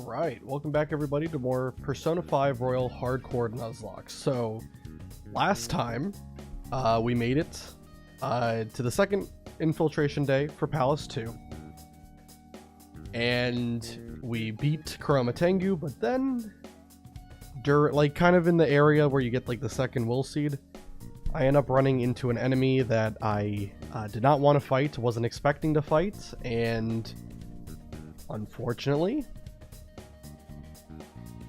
Alright, welcome back everybody to more Persona 5 Royal Hardcore Nuzlocke. So, last time, we made it to the second infiltration day for Palace 2. And we beat Kurama Tengu, but then, kind of in the area where you get like the second will seed, I end up running into an enemy that I did not want to fight, wasn't expecting to fight, and unfortunately,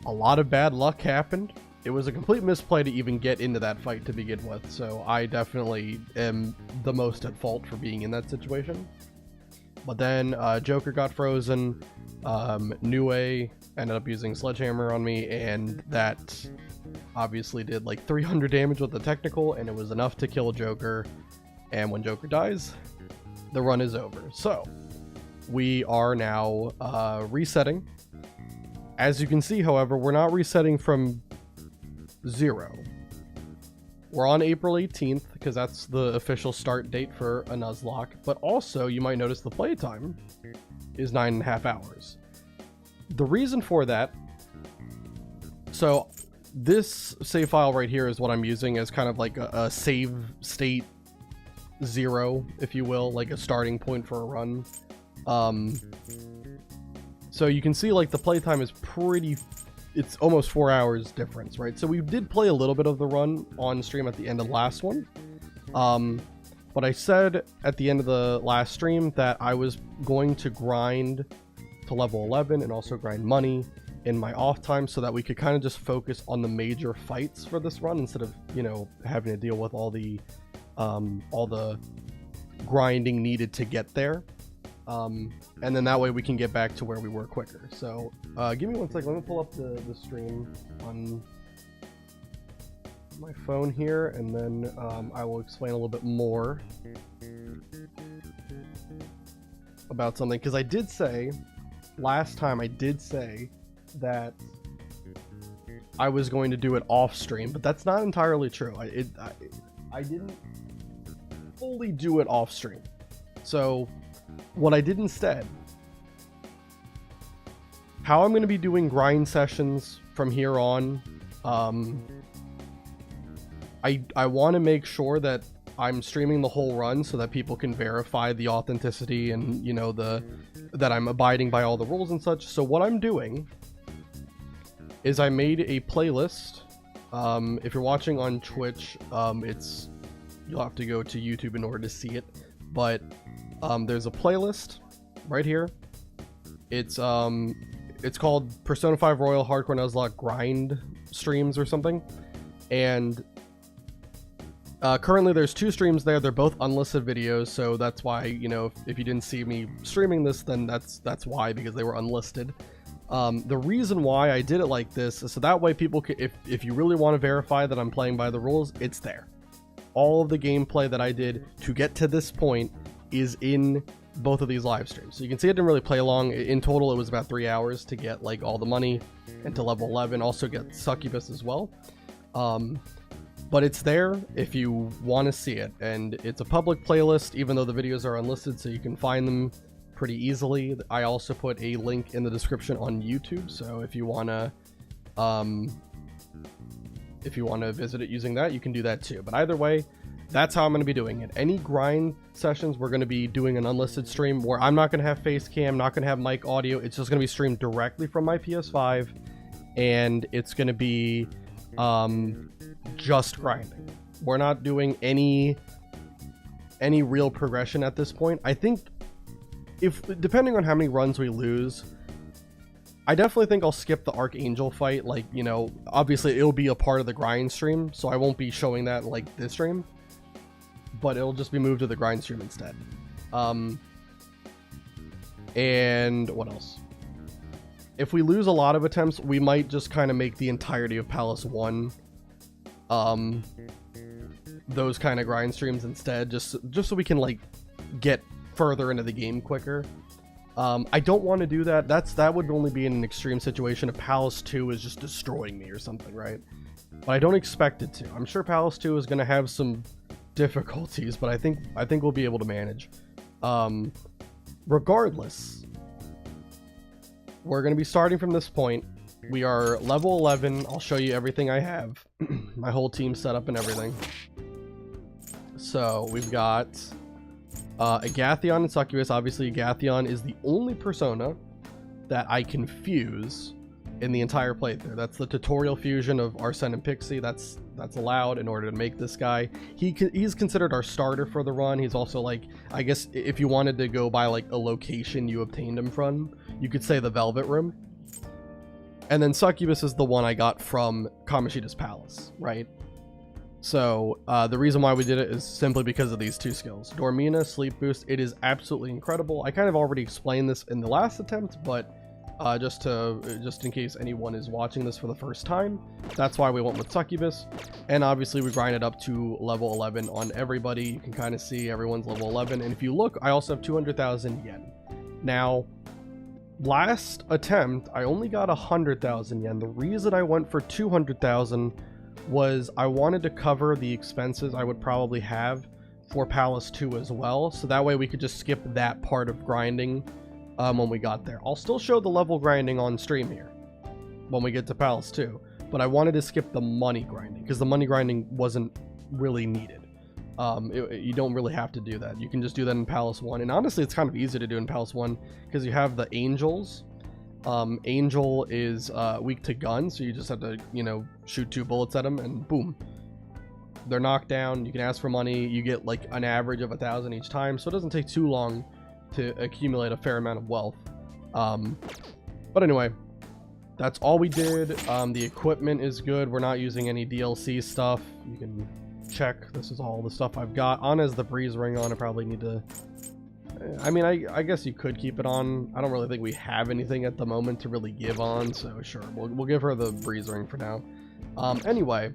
a lot of bad luck happened. It was a complete misplay to even get into that fight to begin with, so I definitely am the most at fault for being in that situation. But then Joker got frozen, Nue ended up using Sledgehammer on me, and that obviously did like 300 damage with the technical, and it was enough to kill Joker. And when Joker dies, the run is over. So we are now resetting. As you can see, however, we're not resetting from 0. We're on April 18th, because that's the official start date for a Nuzlocke, but also you might notice the playtime is 9.5 hours. The reason for that, so this save file right here is what I'm using as kind of like a save state 0, if you will, like a starting point for a run. So you can see like the playtime is it's almost 4 hours difference, right? So we did play a little bit of the run on stream at the end of the last one. But I said at the end of the last stream that I was going to grind to level 11 and also grind money in my off time so that we could kind of just focus on the major fights for this run instead of, you know, having to deal with all the grinding needed to get there. And then that way we can get back to where we were quicker. So give me 1 second. Let me pull up the stream on my phone here, and then I will explain a little bit more about something, because I did say last time, I did say that I was going to do it off stream, but that's not entirely true. I didn't fully do it off stream. So what I did instead, how I'm going to be doing grind sessions from here on, I want to make sure that I'm streaming the whole run so that people can verify the authenticity and, you know, that I'm abiding by all the rules and such. So what I'm doing is I made a playlist. If you're watching on Twitch, you'll have to go to YouTube in order to see it, but there's a playlist right here. It's called Persona 5 Royal Hardcore Nuzlocke Grind Streams or something, and currently there's 2 streams there. They're both unlisted videos, so that's why, you know, if you didn't see me streaming this, then that's why, because they were unlisted. The reason why I did it like this is so that way people can, if you really want to verify that I'm playing by the rules, it's there. All of the gameplay that I did to get to this point is in both of these live streams. So you can see I didn't really play long. In total, it was about 3 hours to get like all the money and to level 11, also get Succubus as well. But it's there if you want to see it, and it's a public playlist, even though the videos are unlisted, so you can find them pretty easily. I also put a link in the description on YouTube, so if you want to visit it using that, you can do that too. But either way, that's how I'm going to be doing it. Any grind sessions, we're going to be doing an unlisted stream where I'm not going to have face cam, not going to have mic audio. It's just going to be streamed directly from my PS5, and it's going to be just grinding. We're not doing any real progression at this point. I think depending on how many runs we lose, I definitely think I'll skip the Archangel fight. Like, you know, obviously it'll be a part of the grind stream, so I won't be showing that like this stream, but it'll just be moved to the grind stream instead. And what else? If we lose a lot of attempts, we might just kind of make the entirety of Palace 1 those kind of grind streams instead, just so we can like get further into the game quicker. I don't want to do that. That would only be in an extreme situation if Palace 2 is just destroying me or something, right? But I don't expect it to. I'm sure Palace 2 is going to have some difficulties, but I think we'll be able to manage. Regardless, we're going to be starting from this point. We are level 11. I'll show you everything I have. My whole team set up and everything. So we've got Agathion and Succubus. Obviously, Agathion is the only persona that I can fuse in the entire playthrough. That's the tutorial fusion of Arsene and Pixie. That's allowed in order to make this guy. He's considered our starter for the run. He's also like, I guess if you wanted to go by like a location you obtained him from, you could say the Velvet Room. And then Succubus is the one I got from Kamoshida's Palace, right? So the reason why we did it is simply because of these two skills. Dormina, Sleep Boost, it is absolutely incredible. I kind of already explained this in the last attempt, but just in case anyone is watching this for the first time, that's why we went with Succubus. And obviously we grinded up to level 11 on everybody. You can kind of see everyone's level 11. And if you look, I also have 200,000 yen. Now, last attempt, I only got 100,000 yen. The reason I went for 200,000 was I wanted to cover the expenses I would probably have for Palace 2 as well. So that way we could just skip that part of grinding when we got there. I'll still show the level grinding on stream here when we get to Palace 2, but I wanted to skip the money grinding because the money grinding wasn't really needed. You don't really have to do that. You can just do that in Palace 1, and honestly it's kind of easy to do in Palace 1 because you have the angels. Angel is weak to guns, so you just have to, you know, shoot 2 bullets at them and boom, they're knocked down. You can ask for money. You get like an average of 1,000 each time, so it doesn't take too long to accumulate a fair amount of wealth. But anyway, that's all we did. The equipment is good. We're not using any DLC stuff. You can check. This is all the stuff I've got. Anna's the breeze ring on. I probably need to, I mean, I guess you could keep it on. I don't really think we have anything at the moment to really give on, so sure, we'll give her the breeze ring for now. Anyway,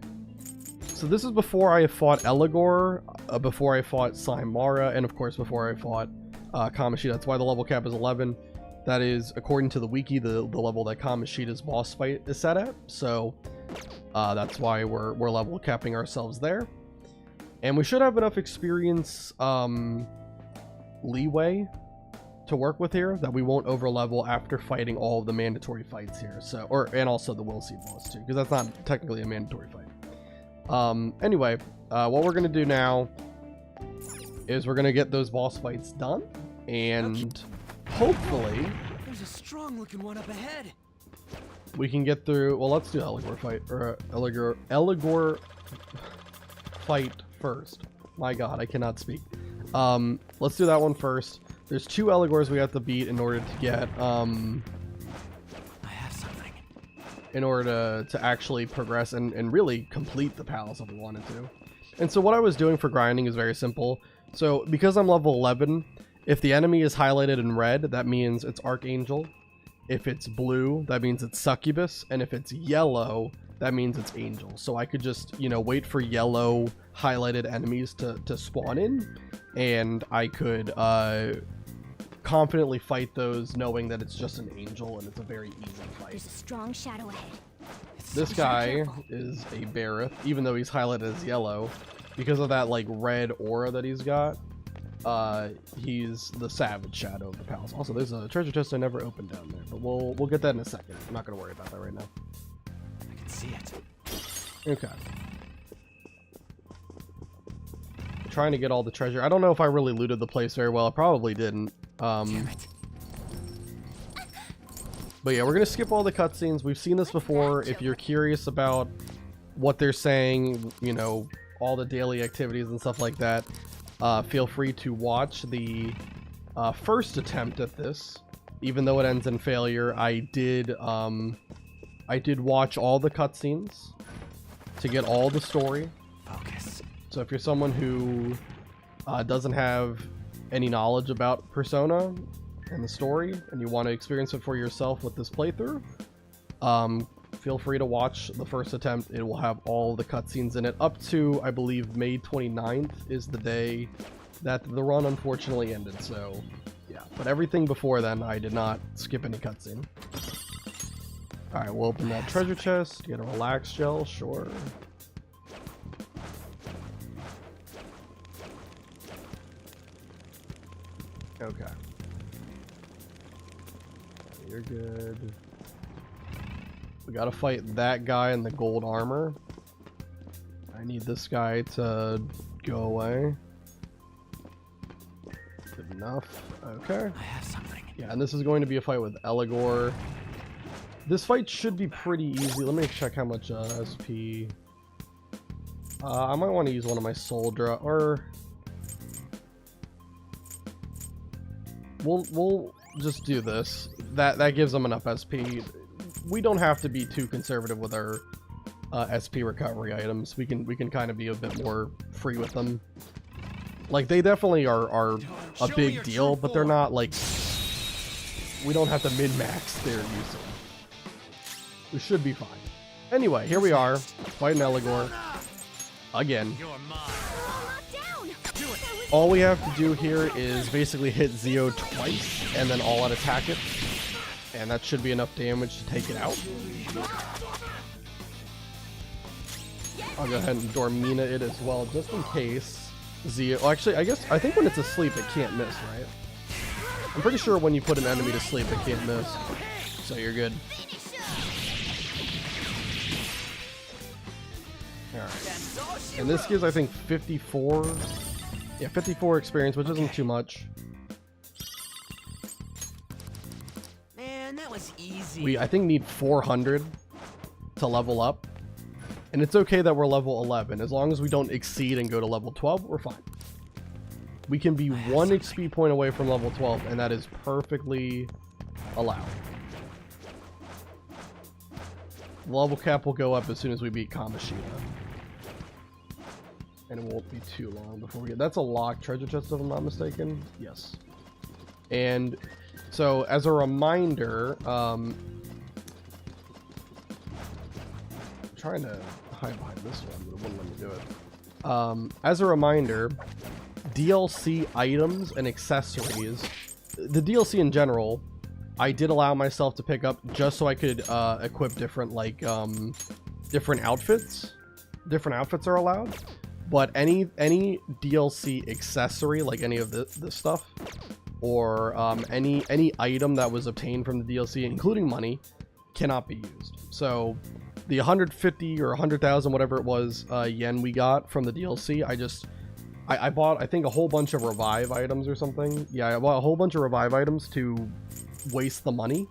so this is before I fought Eligor, before I fought Saimara, and of course before I fought Kamoshida. That's why the level cap is 11. That is, according to the wiki, the level that Kamoshida's boss fight is set at. So that's why we're level capping ourselves there. And we should have enough experience leeway to work with here that we won't over level after fighting all of the mandatory fights here. So, and also the Will Seed boss too, because that's not technically a mandatory fight. Anyway, what we're gonna do now is we're gonna get those boss fights done, and hopefully there's a strong looking one up ahead. We can get through. Well, let's do Eligor fight, or Eligor fight first. My god, I cannot speak. Let's do that one first. There's 2 Eligors we have to beat in order to get I have something. in order to actually progress and really complete the palace if we wanted to. And so what I was doing for grinding is very simple. So because I'm level 11, if the enemy is highlighted in red, that means it's Archangel. If it's blue, that means it's Succubus. And if it's yellow, that means it's Angel. So I could just, you know, wait for yellow highlighted enemies to spawn in, and I could confidently fight those knowing that it's just an Angel and it's a very easy fight. There's a strong shadow ahead. This guy is a Barith, even though he's highlighted as yellow. Because of that like red aura that he's got, he's the savage shadow of the palace. Also, there's a treasure chest I never opened down there, but we'll get that in a second. I'm not gonna worry about that right now. I can see it. Okay. I'm trying to get all the treasure. I don't know if I really looted the place very well. I probably didn't. Damn it. But yeah, we're gonna skip all the cutscenes. We've seen this before. If you're curious about what they're saying, you know, all the daily activities and stuff like that, feel free to watch the first attempt at this. Even though it ends in failure, I did watch all the cutscenes to get all the story. Focus. So if you're someone who doesn't have any knowledge about Persona and the story, and you want to experience it for yourself with this playthrough, feel free to watch the first attempt. It will have all the cutscenes in it up to, I believe, May 29th is the day that the run unfortunately ended. So yeah, but everything before then, I did not skip any cutscene. All right, we'll open that treasure chest, get a relax gel, sure. Okay. You're good. We gotta fight that guy in the gold armor. I need this guy to go away. Good enough. Okay. I have something. Yeah, and this is going to be a fight with Eligor. This fight should be pretty easy. Let me check how much SP. I might want to use one of my Soldra, or we'll just do this. That gives them enough SP. We don't have to be too conservative with our SP recovery items. We can kind of be a bit more free with them. Like, they definitely are a big deal, but they're not like, we don't have to min-max their usage. We should be fine. Anyway, here we are, fighting Eligor again. All we have to do here is basically hit Zeo twice and then all out attack it, and that should be enough damage to take it out. I'll go ahead and Dormina it as well, just in case Zeo. Well, actually, I think when it's asleep, it can't miss, right? I'm pretty sure when you put an enemy to sleep, it can't miss. So you're good. Alright. And this gives, I think, 54. Yeah, 54 experience, which isn't too much. Man, that was easy. We, I think, need 400 to level up. And it's okay that we're level 11. As long as we don't exceed and go to level 12, we're fine. We can be 1 XP point away from level 12, and that is perfectly allowed. The level cap will go up as soon as we beat Kamishita. And it won't be too long before we get... That's a locked treasure chest, if I'm not mistaken. Yes. And so, as a reminder, I'm trying to hide behind this one, but it wouldn't let me do it. As a reminder, DLC items and accessories, the DLC in general, I did allow myself to pick up just so I could equip different, like, different outfits. Different outfits are allowed. But any DLC accessory, like any of this stuff, or any item that was obtained from the DLC, including money, cannot be used. So the 150 or 100,000, whatever it was, yen we got from the DLC, I bought, I think, a whole bunch of revive items or something. Yeah, I bought a whole bunch of revive items to waste the money.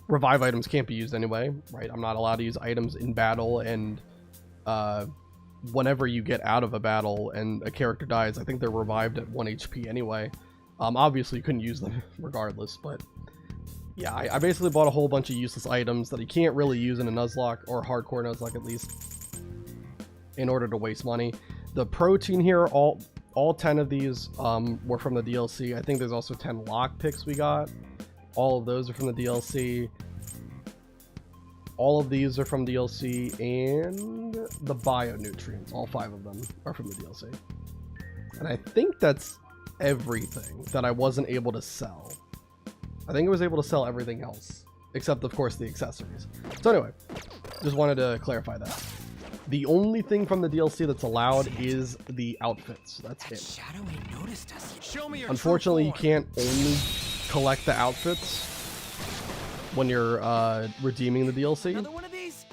Revive items can't be used anyway, right? I'm not allowed to use items in battle, and whenever you get out of a battle and a character dies, I think they're revived at 1 HP anyway. Obviously you couldn't use them regardless, but yeah, I basically bought a whole bunch of useless items that you can't really use in a Nuzlocke, or hardcore Nuzlocke at least, in order to waste money. The protein here, all 10 of these were from the DLC. I think there's also 10 lockpicks we got. All of those are from the DLC. All of these are from DLC, and the bio-nutrients, all 5 of them are from the DLC. And I think that's everything that I wasn't able to sell. I think I was able to sell everything else, except, of course, the accessories. So anyway, just wanted to clarify that. The only thing from the DLC that's allowed is the outfits. That's it. Shadow ain't noticed us. Show me your Unfortunately, you can't only collect the outfits when you're redeeming the DLC. Another one of these?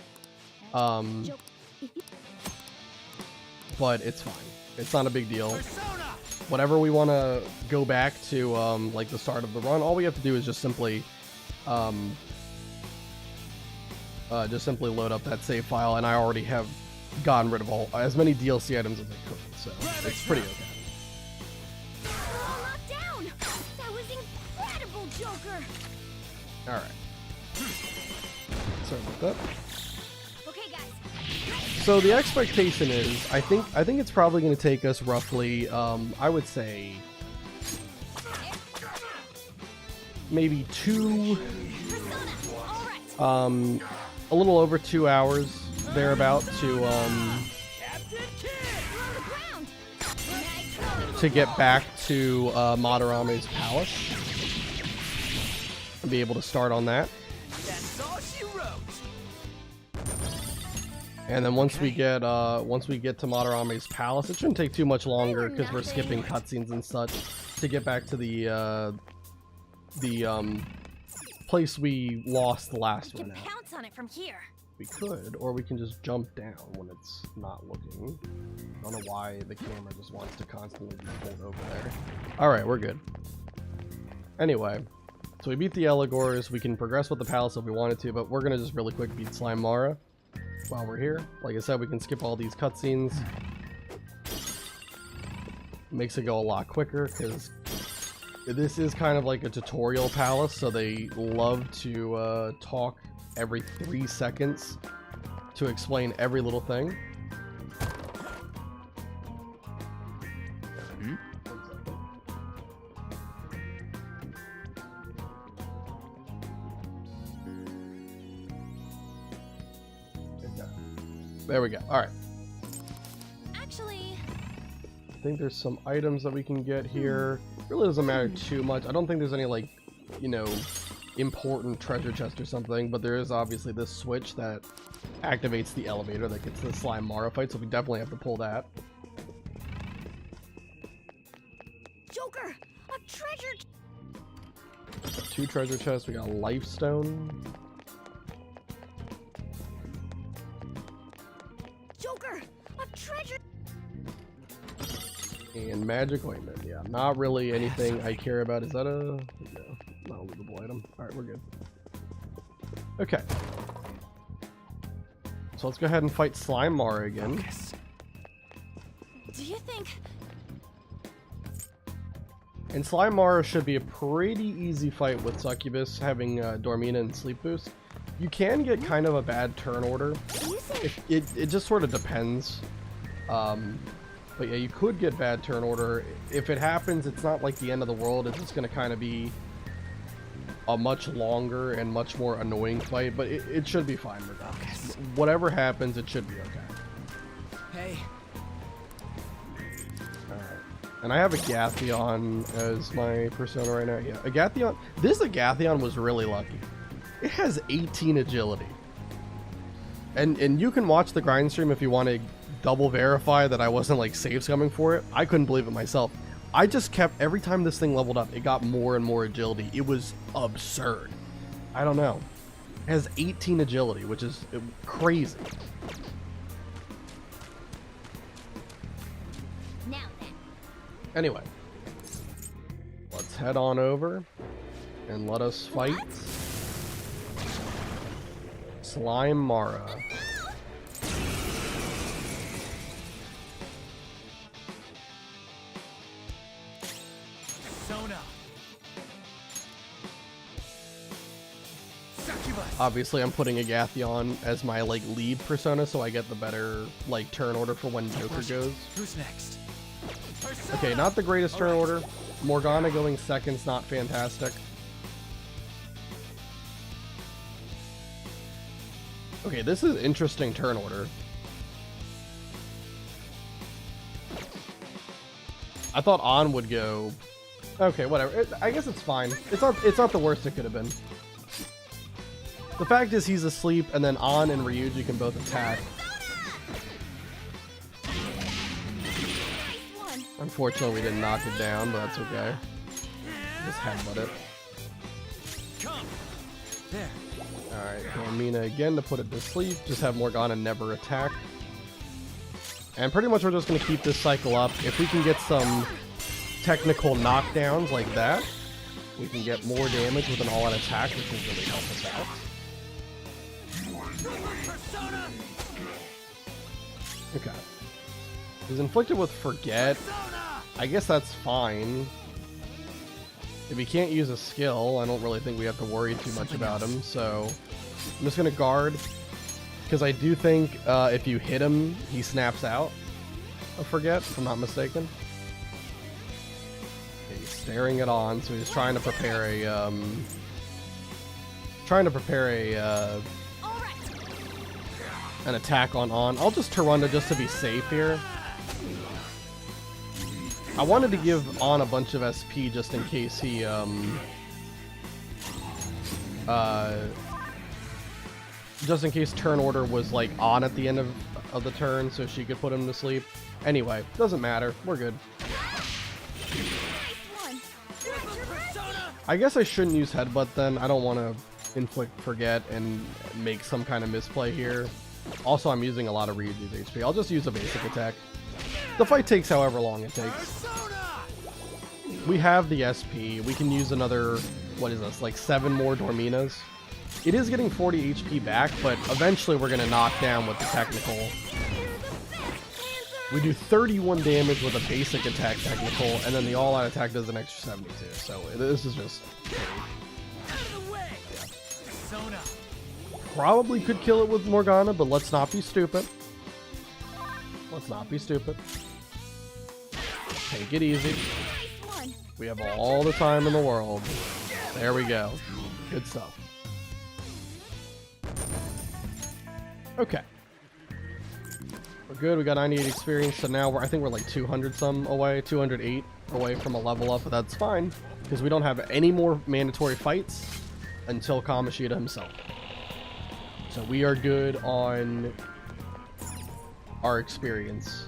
But it's fine. It's not a big deal. Persona! Whenever we want to go back to like the start of the run, all we have to do is just simply load up that save file, and I already have gotten rid of as many DLC items as I could, so it's pretty okay. Locked down. That was incredible, Joker. All right. Sorry about that. Okay, guys. So the expectation is, I think it's probably going to take us roughly, I would say, maybe a little over 2 hours thereabout to get back to Madarame's palace and be able to start on that. That's all she wrote. And then once we get to Madarame's palace, it shouldn't take too much longer because we're skipping cutscenes and such to get back to the place we lost the last We one can at. pounce on it from here. We could, or we can just jump down when it's not looking. I don't know why the camera just wants to constantly be pulled over there. Alright, we're good. Anyway, so we beat the Eligors. We can progress with the palace if we wanted to, but we're gonna just really quick beat Slime Mara while we're here. Like I said, we can skip all these cutscenes. Makes it go a lot quicker, because this is kind of like a tutorial palace, so they love to talk every 3 seconds to explain every little thing. There we go. All right. Actually, I think there's some items that we can get here. Really doesn't matter too much. I don't think there's any, like, you know, important treasure chest or something, but there is obviously this switch that activates the elevator that gets to the Slime Mara fight, so we definitely have to pull that. Joker, a treasure. 2 treasure chests. We got a life stone. Joker, a treasure. And magic ointment. Yeah, not really anything I care about. Is that a... No, not a lootable item. Alright, we're good. Okay. So let's go ahead and fight Slime Mara again. Do you think? And Slime Mara should be a pretty easy fight with Succubus having Dormina and Sleep Boost. You can get kind of a bad turn order. Do you think? It just sort of depends. But yeah, you could get bad turn order. If it happens, it's not like the end of the world. It's just going to kind of be a much longer and much more annoying fight, but it should be fine regardless. Whatever happens, it should be okay. Hey. Alright. And I have a Gathion as my persona right now. Yeah, Agathion. This Agathion was really lucky. It has 18 agility. And you can watch the grind stream if you want to double verify that I wasn't like save scumming for it. I couldn't believe it myself. I just kept, every time this thing leveled up, it got more and more agility. It was absurd. I don't know. It has 18 agility, which is crazy. Now then. Anyway, let's head on over and let us fight Slime Mara. Obviously, I'm putting Agathion as my like lead persona, so I get the better like turn order for when Joker goes. Who's next? Okay, not the greatest turn order. Morgana going second's not fantastic. Okay, this is interesting turn order. I thought On would go. Okay, whatever. I guess it's fine. It's not the worst it could have been. The fact is he's asleep, and then On and Ryuji can both attack. Unfortunately, we didn't knock it down, but that's okay. Just headbutt it. There. Alright, Dormina again to put it to sleep. Just have Morgana never attack. And pretty much we're just going to keep this cycle up. If we can get some technical knockdowns like that, we can get more damage with an all-out attack, which will really help us out. Okay. He's inflicted with Forget. I guess that's fine. If he can't use a skill, I don't really think we have to worry too much about him, so I'm just going to guard. Because I do think if you hit him, he snaps out of Forget, if I'm not mistaken. Okay, he's staring it on, so he's trying to prepare a... an attack on. I'll just Tarunda just to be safe here. I wanted to give On a bunch of SP just in case he just in case turn order was like on at the end of the turn, so she could put him to sleep. Anyway, doesn't matter. We're good. I guess I shouldn't use headbutt then. I don't want to inflict forget and make some kind of misplay here. Also, I'm using a lot of Ryuji's HP. I'll just use a basic attack. The fight takes however long it takes. We have the SP. We can use another, what is this, like 7 more Dorminas. It is getting 40 HP back, but eventually we're going to knock down with the technical. We do 31 damage with a basic attack technical, and then the all-out attack does an extra 72. So this is just... Probably could kill it with Morgana, but let's not be stupid. Let's not be stupid. Take it easy. We have all the time in the world. There we go. Good stuff. Okay. We're good. We got 98 experience, so now I think we're like 200 some away, 208 away from a level up, but that's fine because we don't have any more mandatory fights until Kamoshida himself. So we are good on our experience.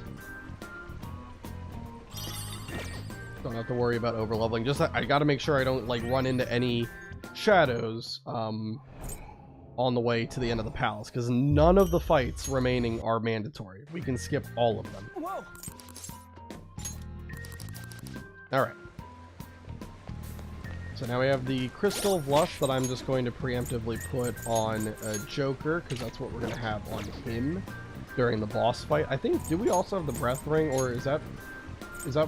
Don't have to worry about overleveling. Just I got to make sure I don't like run into any shadows on the way to the end of the palace, because none of the fights remaining are mandatory. We can skip all of them. Whoa. All right. So now we have the Crystal of Lush that I'm just going to preemptively put on Joker, because that's what we're going to have on him during the boss fight. I think, do we also have the Breath Ring, or is that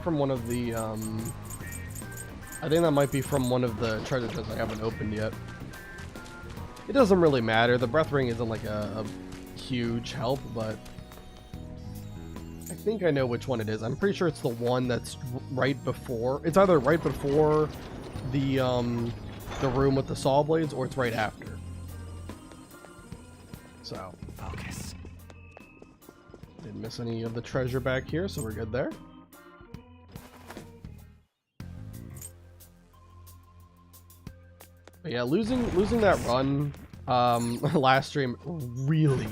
from one of the, I think that might be from one of the treasure chests I haven't opened yet. It doesn't really matter. The Breath Ring isn't like a huge help, but I think I know which one it is. I'm pretty sure it's the one that's right before. It's either right before the room with the saw blades, or it's right after. So Focus. didn't miss any of the treasure back here, so we're good there. But yeah, losing that run last stream really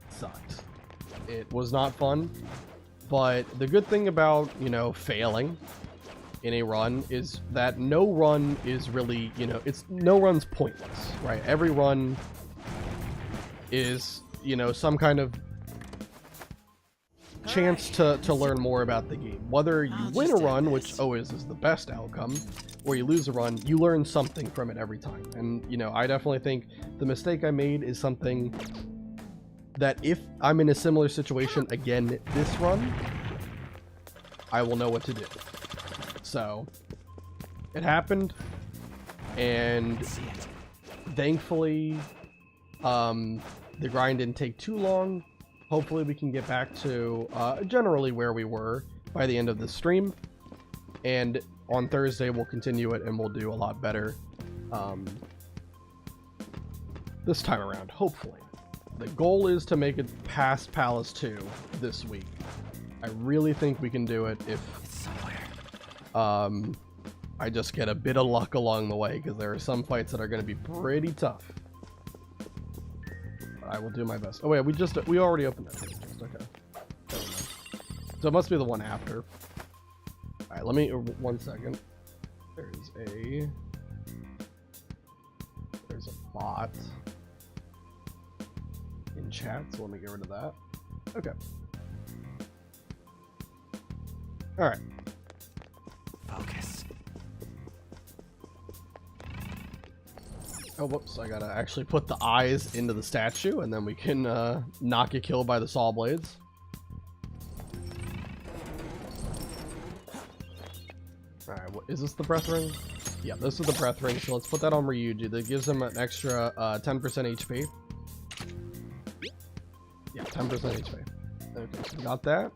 sucked. It was not fun, but the good thing about, you know, failing in a run is that no run is really, you know, no run's pointless, right? Every run is, you know, some kind of chance to learn more about the game. Whether you win a run, which always is the best outcome, or you lose a run, you learn something from it every time. And, you know, I definitely think the mistake I made is something that if I'm in a similar situation again this run, I will know what to do. So, it happened, and thankfully, the grind didn't take too long. Hopefully we can get back to generally where we were by the end of the stream, and on Thursday we'll continue it and we'll do a lot better this time around, hopefully. The goal is to make it past Palace 2 this week. I really think we can do it if I just get a bit of luck along the way, because there are some fights that are going to be pretty tough. I will do my best. Oh wait, we already opened that chest. Okay. So it must be the one after. Alright, let me, 1 second. There's a bot in chat, so let me get rid of that. Okay. Alright. Focus. Oh, whoops, I gotta actually put the eyes into the statue, and then we can not get killed by the saw blades. Alright, is this the Breath Ring? Yeah, this is the Breath Ring, so let's put that on Ryuji. That gives him an extra 10% HP. Yeah, 10% HP. Okay, so we got that.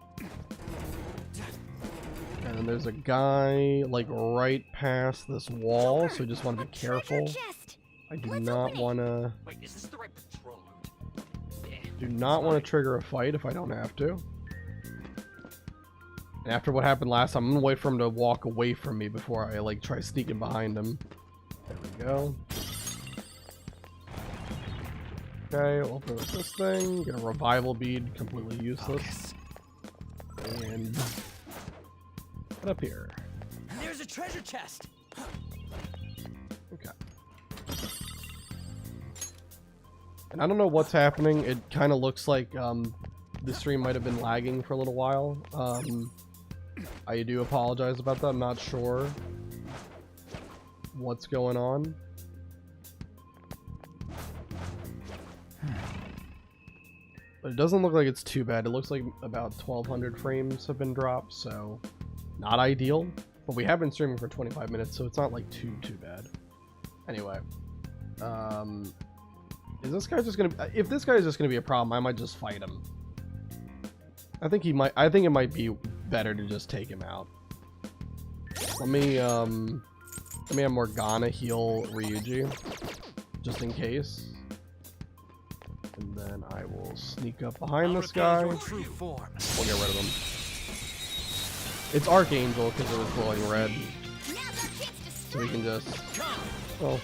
And then there's a guy, like, right past this wall, so we just want to be careful. I do not want to... Wait, is this the right patrol route? Do not want to trigger a fight if I don't have to. And after what happened last time, I'm going to wait for him to walk away from me before I, like, try sneaking behind him. There we go. Okay, we'll open up this thing. Get a revival bead, completely useless. And... get up here. There's a treasure chest. Okay. And I don't know what's happening. It kind of looks like the stream might have been lagging for a little while. I do apologize about that. I'm not sure what's going on. But it doesn't look like it's too bad. It looks like about 1,200 frames have been dropped, so not ideal. But we have been streaming for 25 minutes, so it's not like too bad. Anyway, is this guy just gonna? If this guy is just gonna be a problem, I might just fight him. I think he might. I think it might be better to just take him out. Let me have Morgana heal Ryuji, just in case. And then I will sneak up behind this guy. We'll get rid of him. It's Archangel because it was glowing red. So we can just... Well...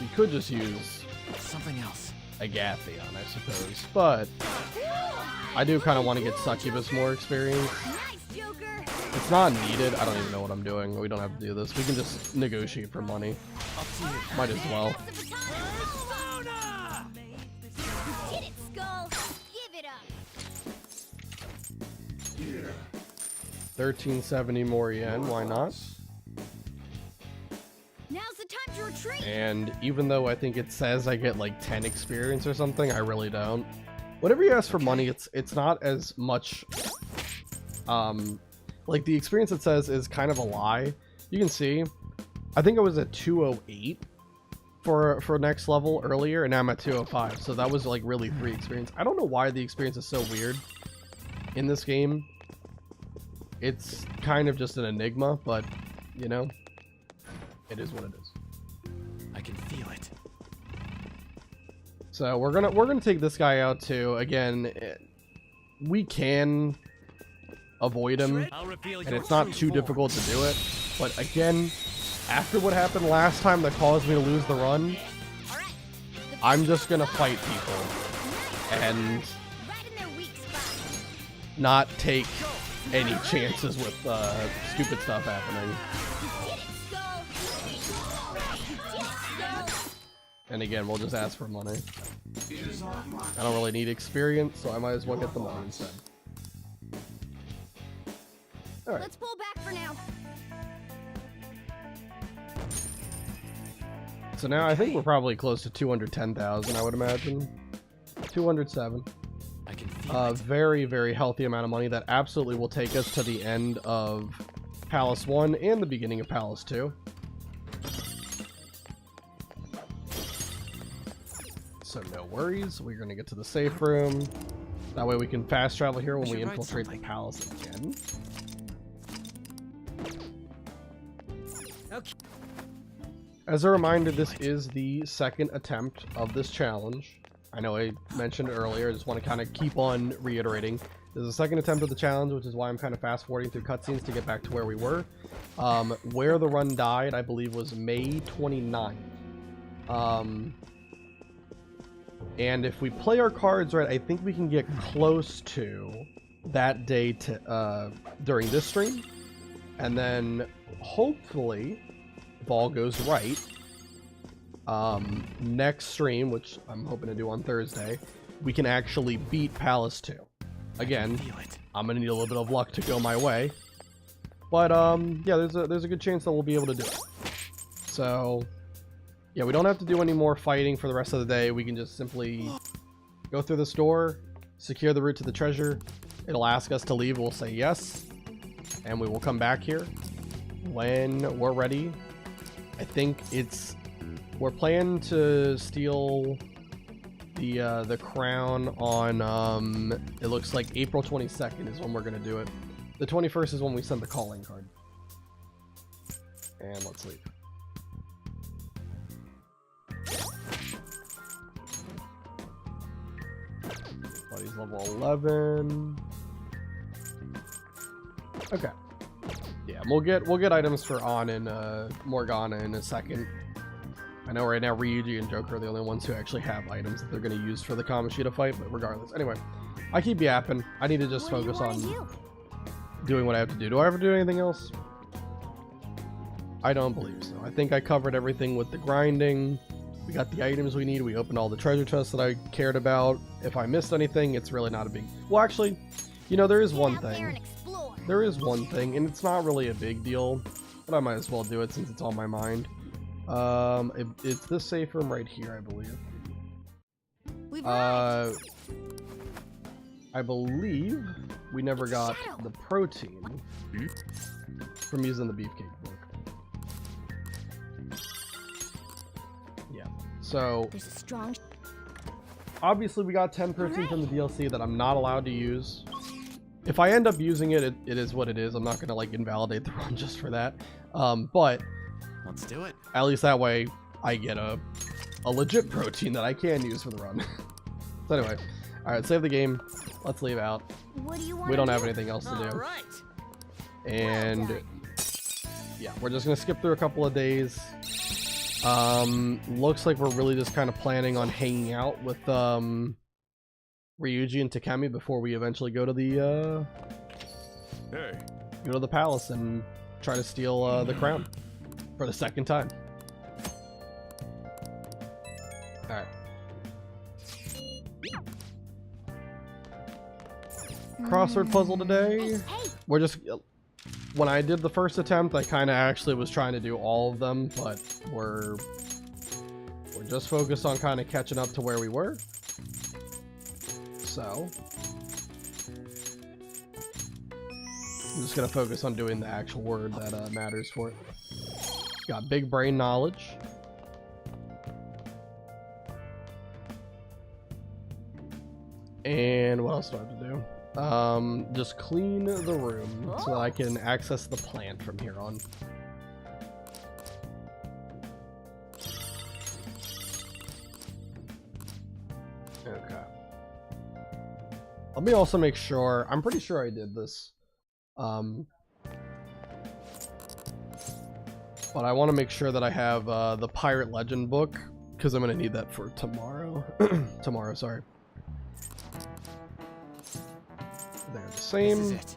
We could just use... something else. Agathion, I suppose. But... I do kind of want to get Succubus more experience. It's not needed. I don't even know what I'm doing. We don't have to do this. We can just negotiate for money. Might as well. 1370 more yen, why not? Now's the time to retreat. And even though I think it says I get like 10 experience or something, I really don't. Whenever you ask for money, it's not as much like the experience it says is kind of a lie. You can see I think I was at 208 for next level earlier, and now I'm at 205, so that was like really 3 experience. I don't know why the experience is so weird in this game. It's kind of just an enigma, but you know, it is what it is. I can feel it. So we're gonna take this guy out too. Again, we can avoid him, and it's not too difficult to do it. But again, after what happened last time that caused me to lose the run, I'm just gonna fight people and not take any chances with stupid stuff happening. And again, we'll just ask for money. I don't really need experience, so I might as well get the money instead. Alright. Let's pull back for now. So now I think we're probably close to 210,000, I would imagine. 207. I can feel it. Very, very healthy amount of money that absolutely will take us to the end of Palace 1 and the beginning of Palace 2. So no worries, we're going to get to the safe room. That way we can fast travel here when we infiltrate the palace again. Okay. As a reminder, this is the second attempt of this challenge. I know I mentioned it earlier, I just want to kind of keep on reiterating. This is the second attempt of the challenge, which is why I'm kind of fast forwarding through cutscenes to get back to where we were. Where the run died, I believe, was May 29th. And if we play our cards right, I think we can get close to that day to, during this stream. And then, hopefully, if all goes right, next stream, which I'm hoping to do on Thursday, we can actually beat Palace 2. Again, I'm gonna need a little bit of luck to go my way, but yeah, there's a good chance that we'll be able to do it. So yeah, we don't have to do any more fighting for the rest of the day. We can just simply go through this door, secure the route to the treasure. It'll ask us to leave, we'll say yes, and we will come back here when we're ready. I think we're planning to steal the crown on it looks like April 22nd is when we're gonna do it. The 21st is when we send the calling card. And let's leave. Buddy's level 11. Okay. Yeah, we'll get items for On and Morgana in a second. I know right now Ryuji and Joker are the only ones who actually have items that they're going to use for the Kamoshida fight, but regardless. Anyway, I keep yapping. I need to just focus on doing what I have to do. Do I ever do anything else? I don't believe so. I think I covered everything with the grinding. We got the items we need. We opened all the treasure chests that I cared about. If I missed anything, it's really not a big... Well, actually, you know, there is one thing. There is one thing, and it's not really a big deal, but I might as well do it since it's on my mind. It's this safe room right here, I believe. I believe we never got the protein from using the beefcake book. Yeah, so obviously we got 10 protein from the DLC that I'm not allowed to use. If I end up using it, it is what it is. I'm not gonna like invalidate the run just for that. But let's do it. At least that way I get a legit protein that I can use for the run. So anyway, all right, save the game. Let's leave out. What do you want? We don't have anything else to do. All right. And yeah, we're just gonna skip through a couple of days. Looks like we're really just kind of planning on hanging out with Ryuji and Takemi before we eventually go to the go to the palace and try to steal the crown for the second time. All right. Crossword puzzle today. We're just, when I did the first attempt, I kind of actually was trying to do all of them, but we're just focused on kind of catching up to where we were. So I'm just gonna focus on doing the actual word that matters for it. Got big brain knowledge. And what else do I have to do? Just clean the room so that I can access the plant from here on. Okay. Let me also make sure, I'm pretty sure I did this. But I want to make sure that I have the Pirate Legend book, because I'm going to need that for tomorrow. Tomorrow, sorry. They're the same. This is it.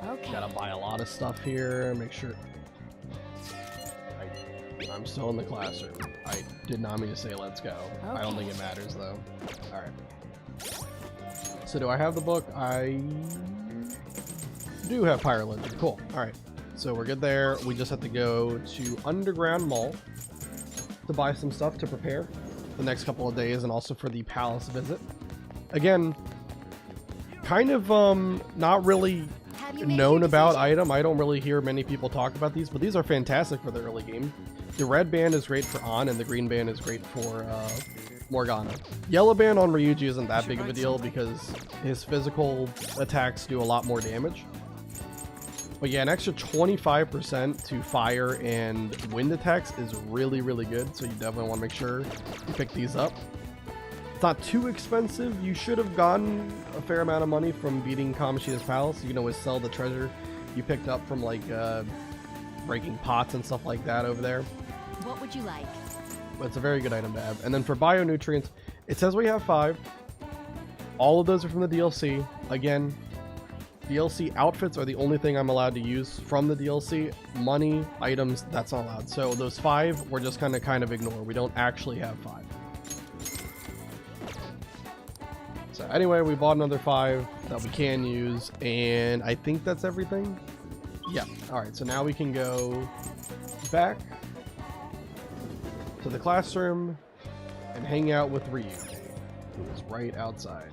Okay. Gotta buy a lot of stuff here. Make sure. I'm still in the classroom. I did not mean to say let's go. I don't think it matters though. Alright. So do I have the book? I do have Pirate Legend. Cool. Alright. So we're good there. We just have to go to Underground Mall to buy some stuff to prepare the next couple of days and also for the palace visit. Again, kind of not really known about item. I don't really hear many people talk about these, but these are fantastic for the early game. The red band is great for An and the green band is great for Morgana. Yellow band on Ryuji isn't that big of a deal because his physical attacks do a lot more damage. But yeah, an extra 25% to fire and wind attacks is really, really good. So you definitely want to make sure you pick these up. It's not too expensive. You should have gotten a fair amount of money from beating Kamoshida's Palace. You can always sell the treasure you picked up from like breaking pots and stuff like that over there. What would you like? But it's a very good item to have. And then for bio-nutrients, it says we have 5. All of those are from the DLC. Again, DLC outfits are the only thing I'm allowed to use from the DLC. Money, items, that's not allowed. So those 5, we're just kind of ignore. We don't actually have 5. So anyway, we bought another 5 that we can use, and I think that's everything. Yeah. All right. So now we can go back to the classroom and hang out with Ryu, who is right outside.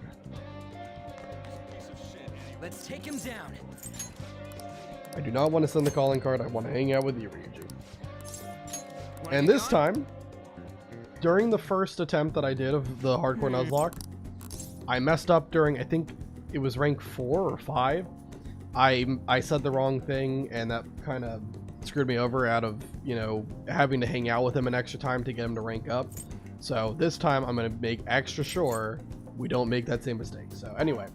Let's take him down. I do not want to send the calling card. I want to hang out with you, Ryuji. And this time, during the first attempt that I did of the hardcore Nuzlocke, I messed up during, I think it was rank 4 or 5. I said the wrong thing, and that kind of screwed me over out of, you know, having to hang out with him an extra time to get him to rank up. So this time I'm going to make extra sure we don't make that same mistake. So anyway,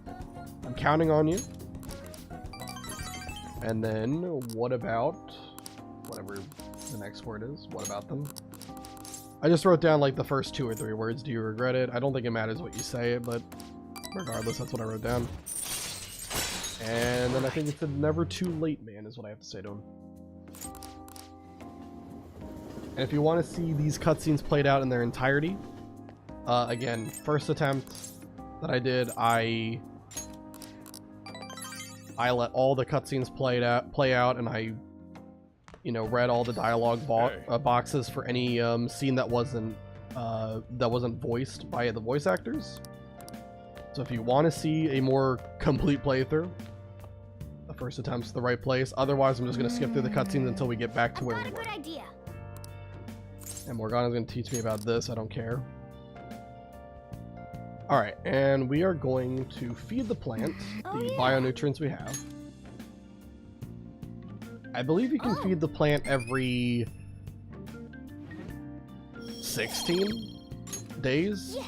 I'm counting on you. And then what about whatever the next word is? What about them? I just wrote down like the first 2 or 3 words. Do you regret it? I don't think it matters what you say, but regardless, that's what I wrote down. And then I think it said never too late, man, is what I have to say to him. And if you want to see these cutscenes played out in their entirety, again, first attempt that I did, I let all the cutscenes play out, and I, you know, read all the dialogue boxes for any scene that wasn't voiced by the voice actors. So if you want to see a more complete playthrough, the first attempt's the right place. Otherwise, I'm just going to skip through the cutscenes until we get back to where we were. Good idea. And Morgana's going to teach me about this. I don't care. Alright, and we are going to feed the plant the bionutrients we have. I believe you can feed the plant every 16 days. Yes.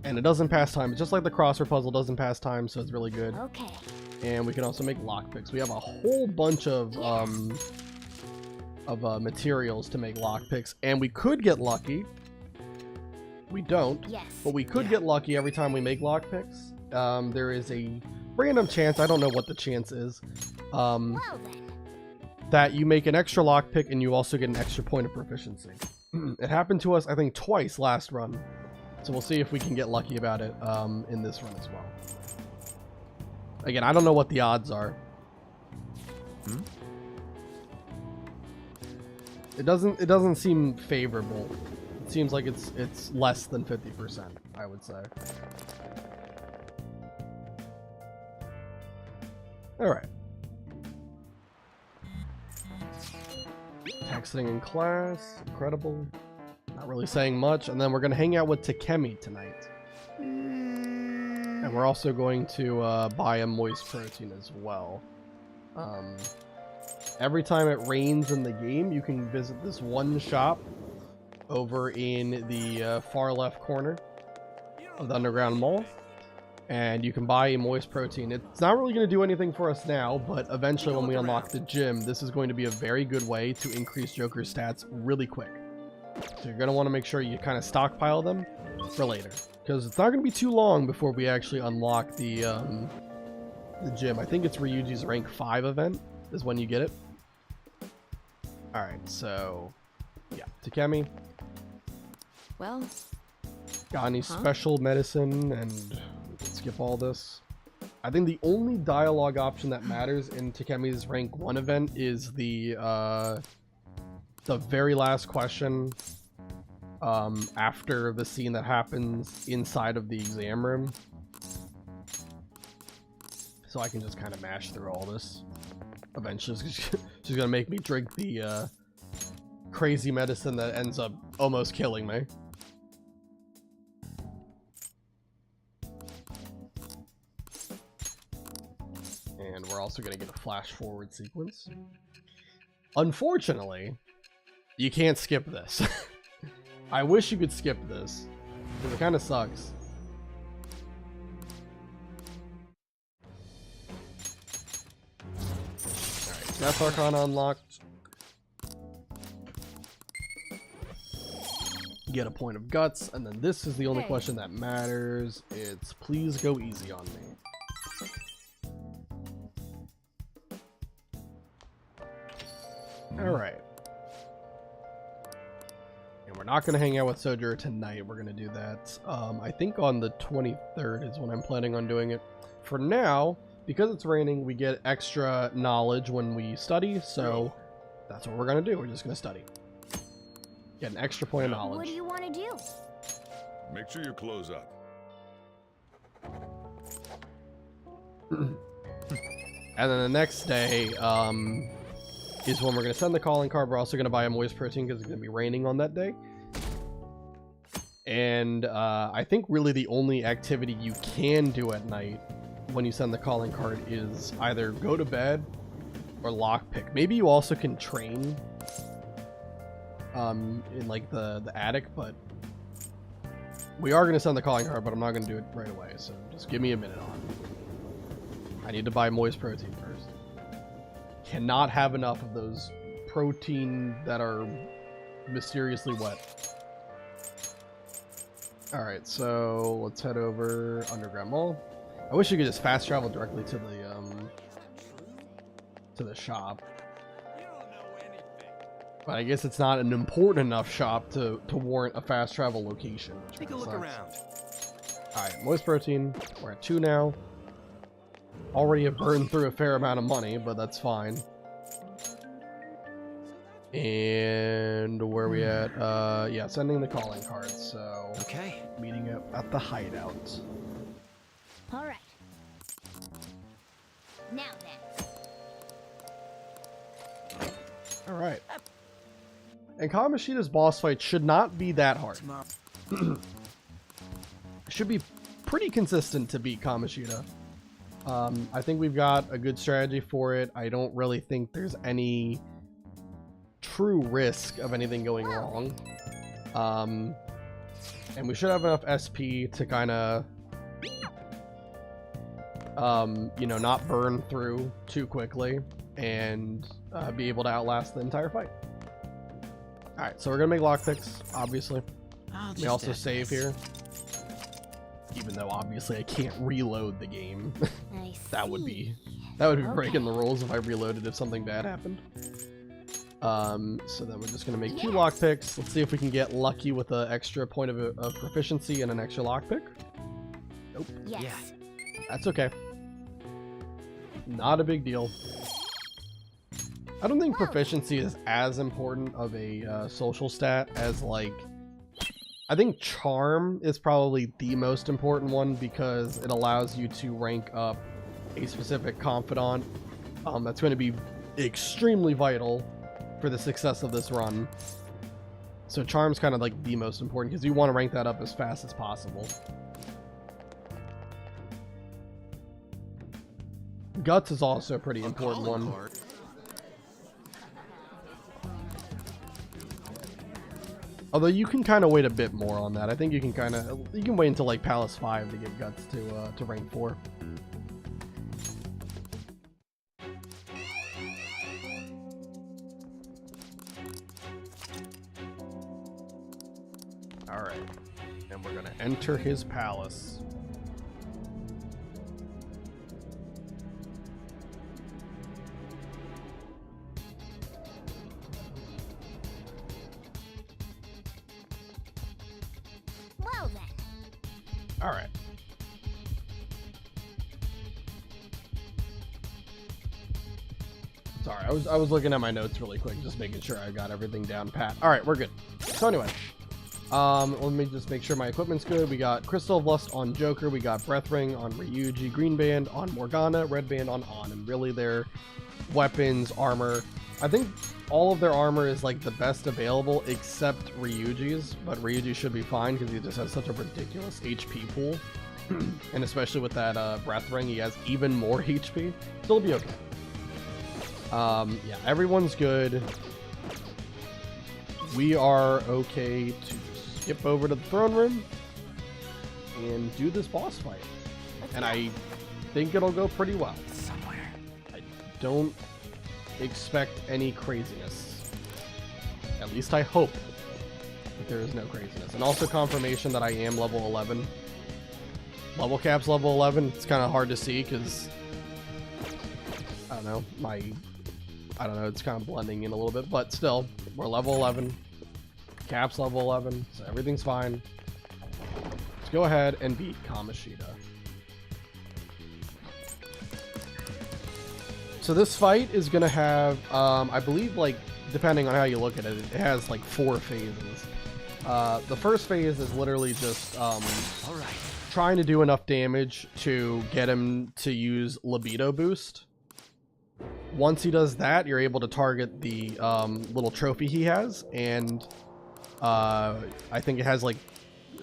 And it doesn't pass time. It's just like the crossword puzzle doesn't pass time, so it's really good. Okay. And we can also make lockpicks. We have a whole bunch of materials to make lockpicks, and we could get lucky. We don't, but we could get lucky every time we make lockpicks. There is a random chance, I don't know what the chance is, that you make an extra lockpick and you also get an extra point of proficiency. It happened to us, I think, twice last run. So we'll see if we can get lucky about it in this run as well. Again, I don't know what the odds are. It doesn't seem favorable. It seems like it's less than 50%, I would say. Alright. Texting in class, incredible. Not really saying much, and then we're gonna hang out with Takemi tonight. And we're also going to buy a moist protein as well. Every time it rains in the game, you can visit this one shop over in the far left corner of the underground mall, and you can buy a moist protein. It's not really going to do anything for us now, but eventually when we unlock the gym, this is going to be a very good way to increase Joker's stats really quick. So you're going to want to make sure you kind of stockpile them for later, because it's not going to be too long before we actually unlock the gym. I think it's Ryuji's rank 5 event is when you get it. Alright, so yeah, Takemi. Well, got any special medicine, and we can skip all this. I think the only dialogue option that matters in Takemi's rank 1 event is the very last question after the scene that happens inside of the exam room. So I can just kind of mash through all this. Eventually she's gonna make me drink the crazy medicine that ends up almost killing me. And we're also gonna get a flash forward sequence. Unfortunately, you can't skip this. I wish you could skip this, because it kind of sucks. Alright, Death Arcana unlocked. Get a point of guts, and then this is the only question that matters. It's please go easy on me. Alright. And we're not going to hang out with Sojourner tonight. We're going to do that. I think on the 23rd is when I'm planning on doing it. For now, because it's raining, we get extra knowledge when we study, so that's what we're going to do. We're just going to study. Get an extra point of knowledge. What do you want to do? Make sure you close up. And then the next day, is when we're going to send the calling card. We're also going to buy a moist protein because it's going to be raining on that day. And I think really the only activity you can do at night when you send the calling card is either go to bed or lockpick. Maybe you also can train in like the attic, but we are going to send the calling card, but I'm not going to do it right away. So just give me a minute on it. I need to buy moist protein first. Cannot have enough of those protein that are mysteriously wet. Alright, so let's head over Underground Mall. I wish you could just fast travel directly to the shop. But I guess it's not an important enough shop to warrant a fast travel location. Take a look around. Alright, moist protein. We're at 2 now. Already have burned through a fair amount of money, but that's fine. And where are we at? Yeah, sending the calling cards. So Okay. meeting up at the hideout. All right. Now then. All right. And Kamoshida's boss fight should not be that hard. Should be pretty consistent to beat Kamoshida. I think we've got a good strategy for it. I don't really think there's any true risk of anything going wrong. And we should have enough SP to kind of, you know, not burn through too quickly and be able to outlast the entire fight. Alright, so we're gonna make lockpicks, obviously. We also save here. Even though obviously I can't reload the game. That would be breaking the rules if I reloaded if something bad happened. So then we're just gonna make 2 lockpicks. Let's see if we can get lucky with an extra point of proficiency and an extra lockpick. Nope. Yes. Yeah. That's okay. Not a big deal. I don't think proficiency is as important of a social stat as, like, I think charm is probably the most important one because it allows you to rank up a specific confidant. That's going to be extremely vital for the success of this run. So charm's kind of like the most important because you want to rank that up as fast as possible. Guts is also a pretty important one. Although you can kind of wait a bit more on that. I think you can wait until like Palace 5 to get Guts to rank 4. Alright. And we're gonna enter his palace. Well then. All right. Sorry, I was looking at my notes really quick, just making sure I got everything down pat. All right, we're good. So anyway, let me just make sure my equipment's good. We got Crystal of Lust on Joker. We got Breath Ring on Ryuji. Green Band on Morgana. Red Band on An. And really their weapons, armor. I think all of their armor is like the best available except Ryuji's, but Ryuji should be fine because he just has such a ridiculous HP pool. And especially with that Breath Ring, he has even more HP. So it'll be okay. Yeah, everyone's good. We are okay to skip over to the throne room and do this boss fight. And I think it'll go pretty well. Somewhere. I don't expect any craziness. At least I hope that there is no craziness. And also confirmation that I am level 11. Level cap's level 11. It's kind of hard to see because I don't know, it's kind of blending in a little bit, but still, we're level 11. Cap's level 11, so everything's fine. Let's go ahead and beat Kamoshida. So this fight is gonna have, I believe, like, depending on how you look at it, it has like 4 phases. The first phase is literally just All right. trying to do enough damage to get him to use libido boost. Once he does that, you're able to target the little trophy he has, and I think it has like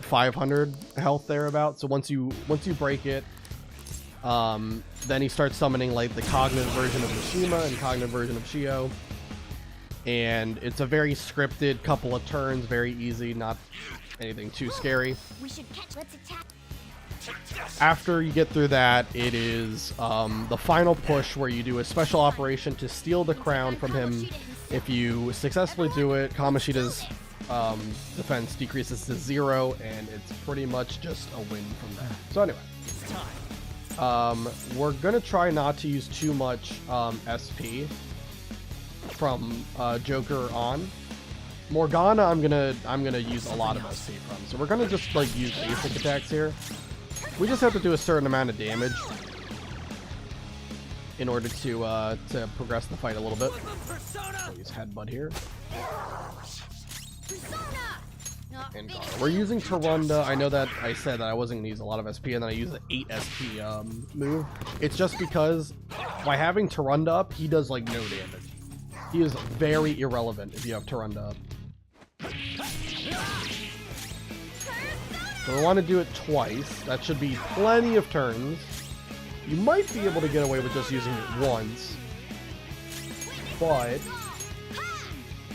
500 health thereabout. So once you break it, then he starts summoning like the cognitive version of Mishima and cognitive version of Shio, and it's a very scripted couple of turns, very easy, not anything too scary. We should catch. Let's attack. After you get through that, it is the final push where you do a special operation to steal the crown from him. If you successfully do it, Kamoshida's defense decreases to 0, and it's pretty much just a win from there. So anyway, we're gonna try not to use too much SP from Joker on. Morgana, I'm gonna use a lot of SP from. So we're gonna just like use basic attacks here. We just have to do a certain amount of damage in order to progress the fight a little bit. We'll use Headbutt here. And we're using Tarunda. I know that I said that I wasn't going to use a lot of SP, and then I used the 8 SP move. It's just because by having Tarunda up, he does like no damage. He is very irrelevant if you have Tarunda up. So we want to do it twice. That should be plenty of turns. You might be able to get away with just using it once, but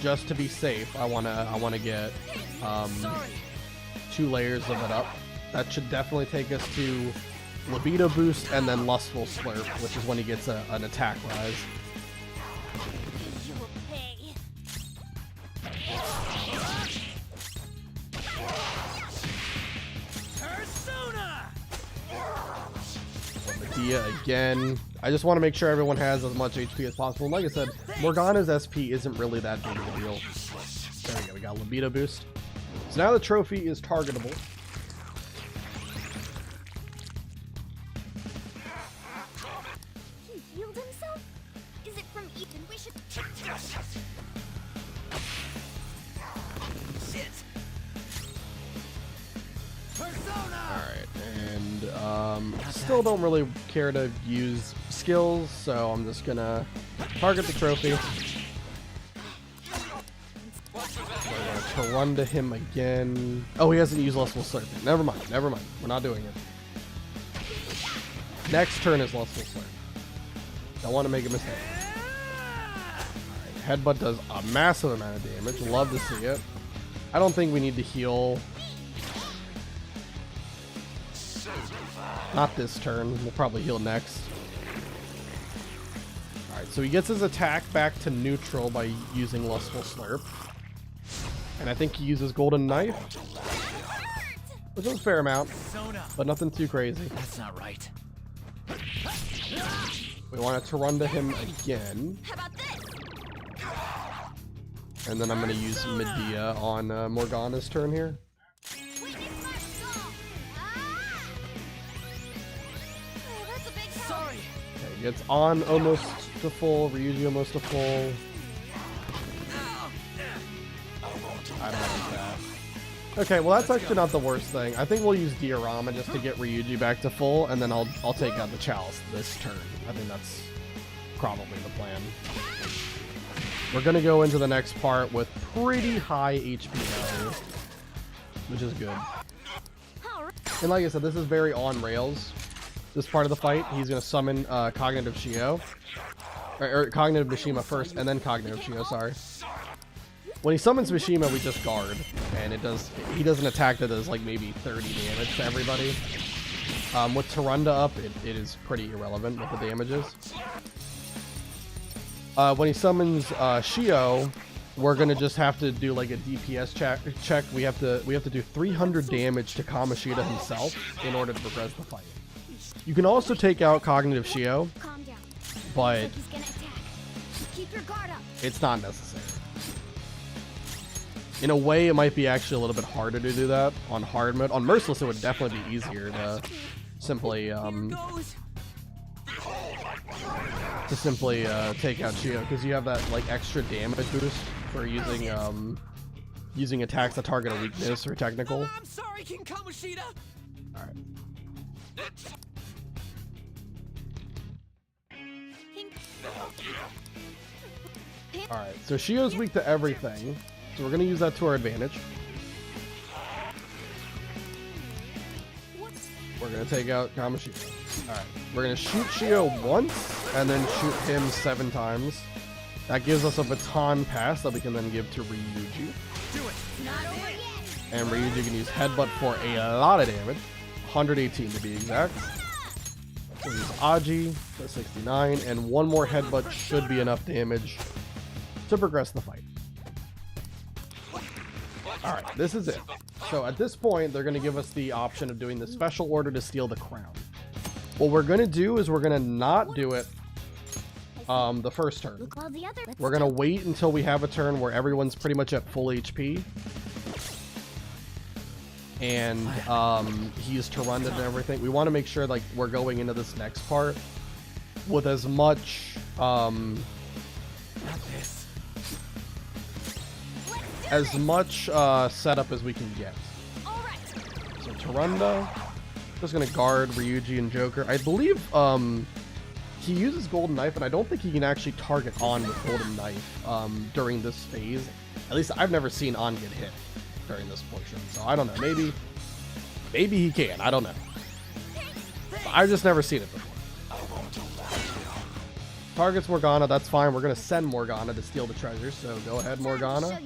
just to be safe, I wanna get 2 layers of it up. That should definitely take us to libido boost and then lustful slurp, which is when he gets an attack rise. Medea again. I just want to make sure everyone has as much HP as possible. And like I said, Morgana's SP isn't really that big of a deal. There we go, we got libido boost. So now the trophy is targetable. He healed himself? Is it from Ethan? We should. Shit. Persona. Alright, and still don't really care to use skills, so I'm just gonna target the trophy. We're gonna run to him again. Oh, he hasn't used Lustful Slurp. Never mind. We're not doing it. Next turn is Lustful Slurp. Don't want to make a mistake. Alright, Headbutt does a massive amount of damage. Love to see it. I don't think we need to heal. Not this turn. We'll probably heal next. Alright, so he gets his attack back to neutral by using Lustful Slurp. And I think he uses Golden Knife, which is a fair amount, but nothing too crazy. That's not right. We want to run to him again. And then I'm going to use Medea on Morgana's turn here. Sorry. Okay, gets on almost to full, Ryuji almost to full. I don't like that. Okay, well that's actually not the worst thing. I think we'll use Diorama just to get Ryuji back to full, and then I'll take out the Chalice this turn. I think that's probably the plan. We're gonna go into the next part with pretty high HP value, which is good. And like I said, this is very on rails. This part of the fight, he's gonna summon Cognitive Shio, or Cognitive Mishima first, and then Cognitive Shio. Sorry. When he summons Mishima, we just guard, and he does an attack that does like maybe 30 damage to everybody. With Tarunda up, it is pretty irrelevant what the damage is. When he summons Shio, we're gonna just have to do like a DPS check. We have to do 300 damage to Kamoshida himself in order to progress the fight. You can also take out Cognitive Shio, but it's not necessary. In a way, it might be actually a little bit harder to do that on hard mode. On Merciless, it would definitely be easier to simply take out Shio, because you have that like extra damage boost for using attacks that target a weakness or technical. I'm sorry, King Kamoshida. All right. Alright, so Shio's weak to everything, so we're going to use that to our advantage. We're going to take out Kamoshida. Alright, we're going to shoot Shio once, and then shoot him 7 times. That gives us a baton pass that we can then give to Ryuji. Do it. Not over yet. And Ryuji can use Headbutt for a lot of damage. 118 to be exact. So use Aji for 69, and one more headbutt should be enough damage to progress the fight. Alright, this is it. So at this point, they're going to give us the option of doing the special order to steal the crown. What we're going to do is we're going to not do it the first turn. We're going to wait until we have a turn where everyone's pretty much at full HP. And he's Tyrannid and everything. We want to make sure like we're going into this next part with as much setup as we can get. So Tyrannid, just gonna guard Ryuji and Joker. I believe he uses Golden Knife, and I don't think he can actually target On with Golden Knife during this phase. At least I've never seen On get hit during this portion, so I don't know. Maybe he can. I don't know. But I've just never seen it before. Targets Morgana, that's fine. We're gonna send Morgana to steal the treasure, so go ahead, Morgana.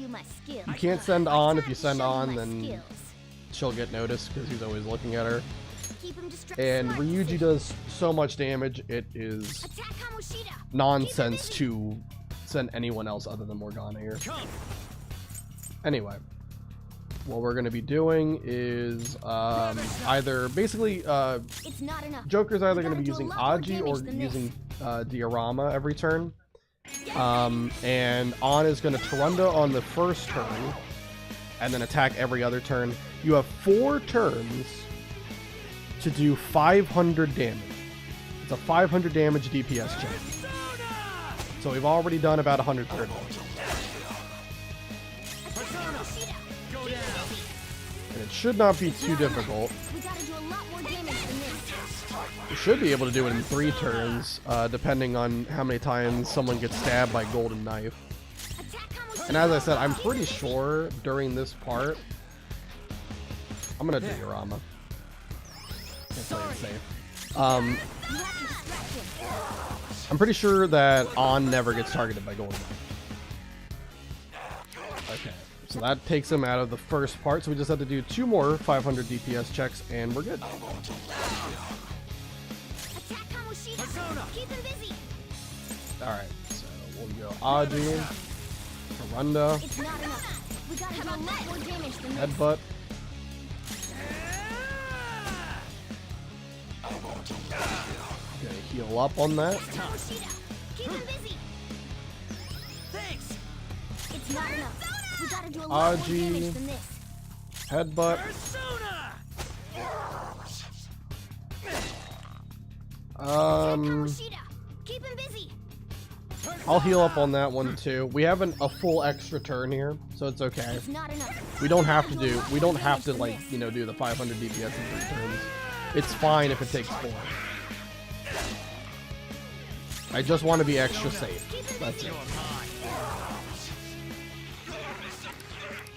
You can't send On. If you send On, then she'll get noticed because he's always looking at her. And Ryuji does so much damage, it is nonsense to send anyone else other than Morgana here. Anyway, what we're going to be doing is either basically Joker's either going to be using Aji or using Diorama every turn, and On is going to Tyrannid on the first turn and then attack every other turn. You have 4 turns to do 500 damage. It's a 500 damage DPS check. So we've already done about 130. And it should not be too difficult. You should be able to do it in 3 turns, depending on how many times someone gets stabbed by Golden Knife. And as I said, I'm pretty sure during this part, I'm gonna do Diorama. Can't play it safe. I'm pretty sure that On never gets targeted by Golden Knife. Okay, so that takes him out of the first part, so we just have to do 2 more 500 DPS checks, and we're good. Alright, so we'll go Aji, Tyrannid, Headbutt. Gonna heal up on that. Aji, Headbutt. I'll heal up on that one too. We have a full extra turn here, so it's okay. We don't have to like, you know, do the 500 DPS in 3 turns. It's fine if it takes 4. I just want to be extra safe. That's it.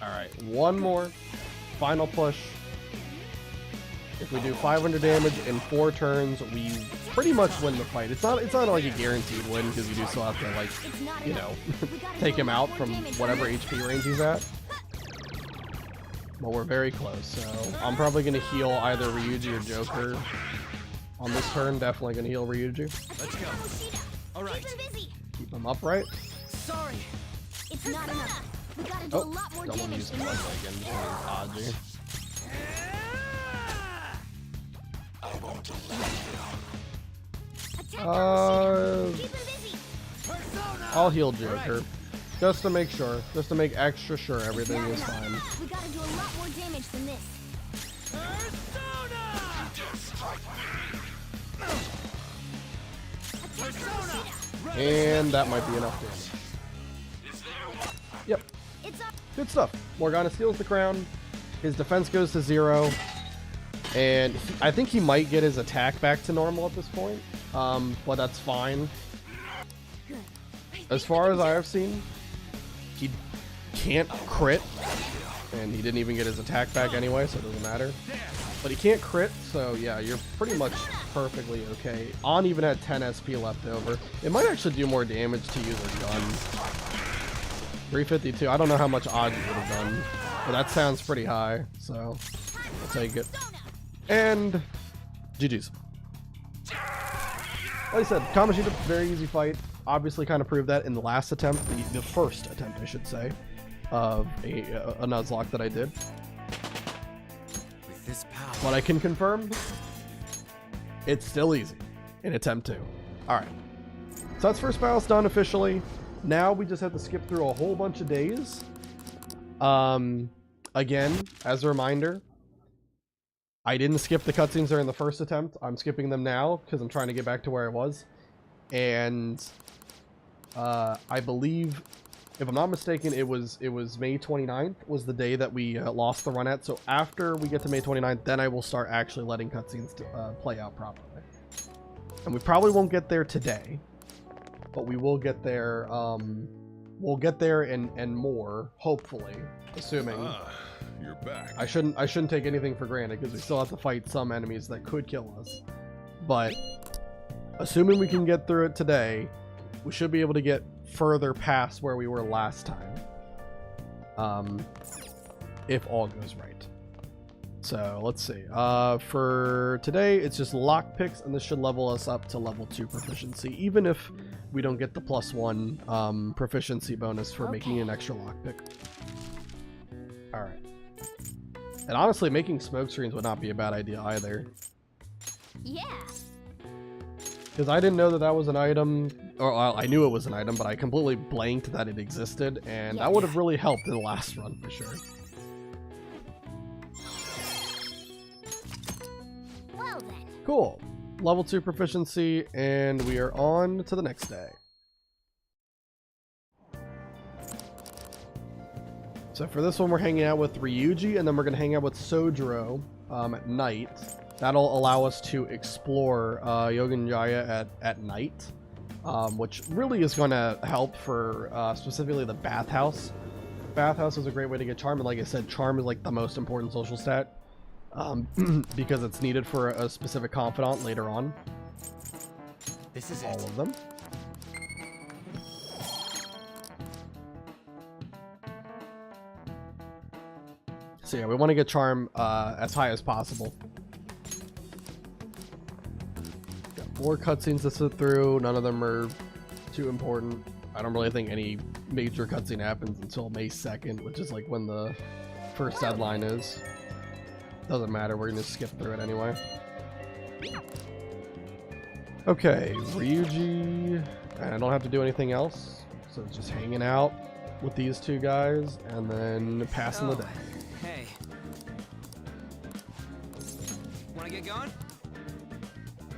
Alright, one more. Final push. If we do 500 damage in 4 turns, we pretty much win the fight. It's not like a guaranteed win, because you do still have to, like, you know, take him out from whatever HP range he's at. But we're very close, so I'm probably going to heal either Ryuji or Joker on this turn. Definitely going to heal Ryuji. Let's go. All right. Keep him upright. Sorry, it's not enough. We gotta do a lot more don't want to damage use than the this. again. Just use Aji. I'll heal Joker. Just to make sure. Just to make extra sure everything is fine. We gotta do a lot more damage than this. And that might be enough damage. Yep. Good stuff. Morgana steals the crown. His defense goes to 0. And I think he might get his attack back to normal at this point. But that's fine. As far as I have seen, he can't crit. And he didn't even get his attack back anyway, so it doesn't matter. But he can't crit, so yeah, you're pretty much perfectly okay. On even had 10 SP left over. It might actually do more damage to use a gun. 352. I don't know how much Aji would have done, but that sounds pretty high, so I'll take it. And GG's. Like I said, Kamoshida, very easy fight. Obviously kind of proved that in the last attempt, the first attempt, I should say, of a Nuzlocke that I did. With this power. But I can confirm, it's still easy in attempt 2. Alright. So that's first battle's done officially. Now we just have to skip through a whole bunch of days. Again, as a reminder, I didn't skip the cutscenes during the first attempt. I'm skipping them now because I'm trying to get back to where I was. And I believe, if I'm not mistaken, it was May 29th was the day that we lost the run at. So after we get to May 29th, then I will start actually letting cutscenes play out properly. And we probably won't get there today, but we will get there. We'll get there and more, hopefully, assuming. You're back. I shouldn't take anything for granted because we still have to fight some enemies that could kill us. But assuming we can get through it today, we should be able to get further past where we were last time. If all goes right. So let's see. For today, it's just lockpicks, and this should level us up to level 2 proficiency, even if we don't get the +1 proficiency bonus for making an extra lockpick. Alright. And honestly, making smoke screens would not be a bad idea either. Yeah. Because I didn't know that was an item, or well, I knew it was an item, but I completely blanked that it existed, and that would have really helped in the last run for sure. Well then. Cool. Level 2 proficiency, and we are on to the next day. So for this one, we're hanging out with Ryuji, and then we're going to hang out with Sojiro at night. That'll allow us to explore Yoganjaya at night, which really is going to help for specifically the bathhouse. Bathhouse is a great way to get charm, and like I said, charm is like the most important social stat because it's needed for a specific confidant later on. This is all it. of them. So yeah, we want to get charm as high as possible. Got 4 cutscenes to sit through. None of them are too important. I don't really think any major cutscene happens until May 2nd, which is like when the first deadline is. Doesn't matter, we're gonna skip through it anyway. Okay, Ryuji, and I don't have to do anything else, so it's just hanging out with these 2 guys and then passing the day. Hey. Wanna get going?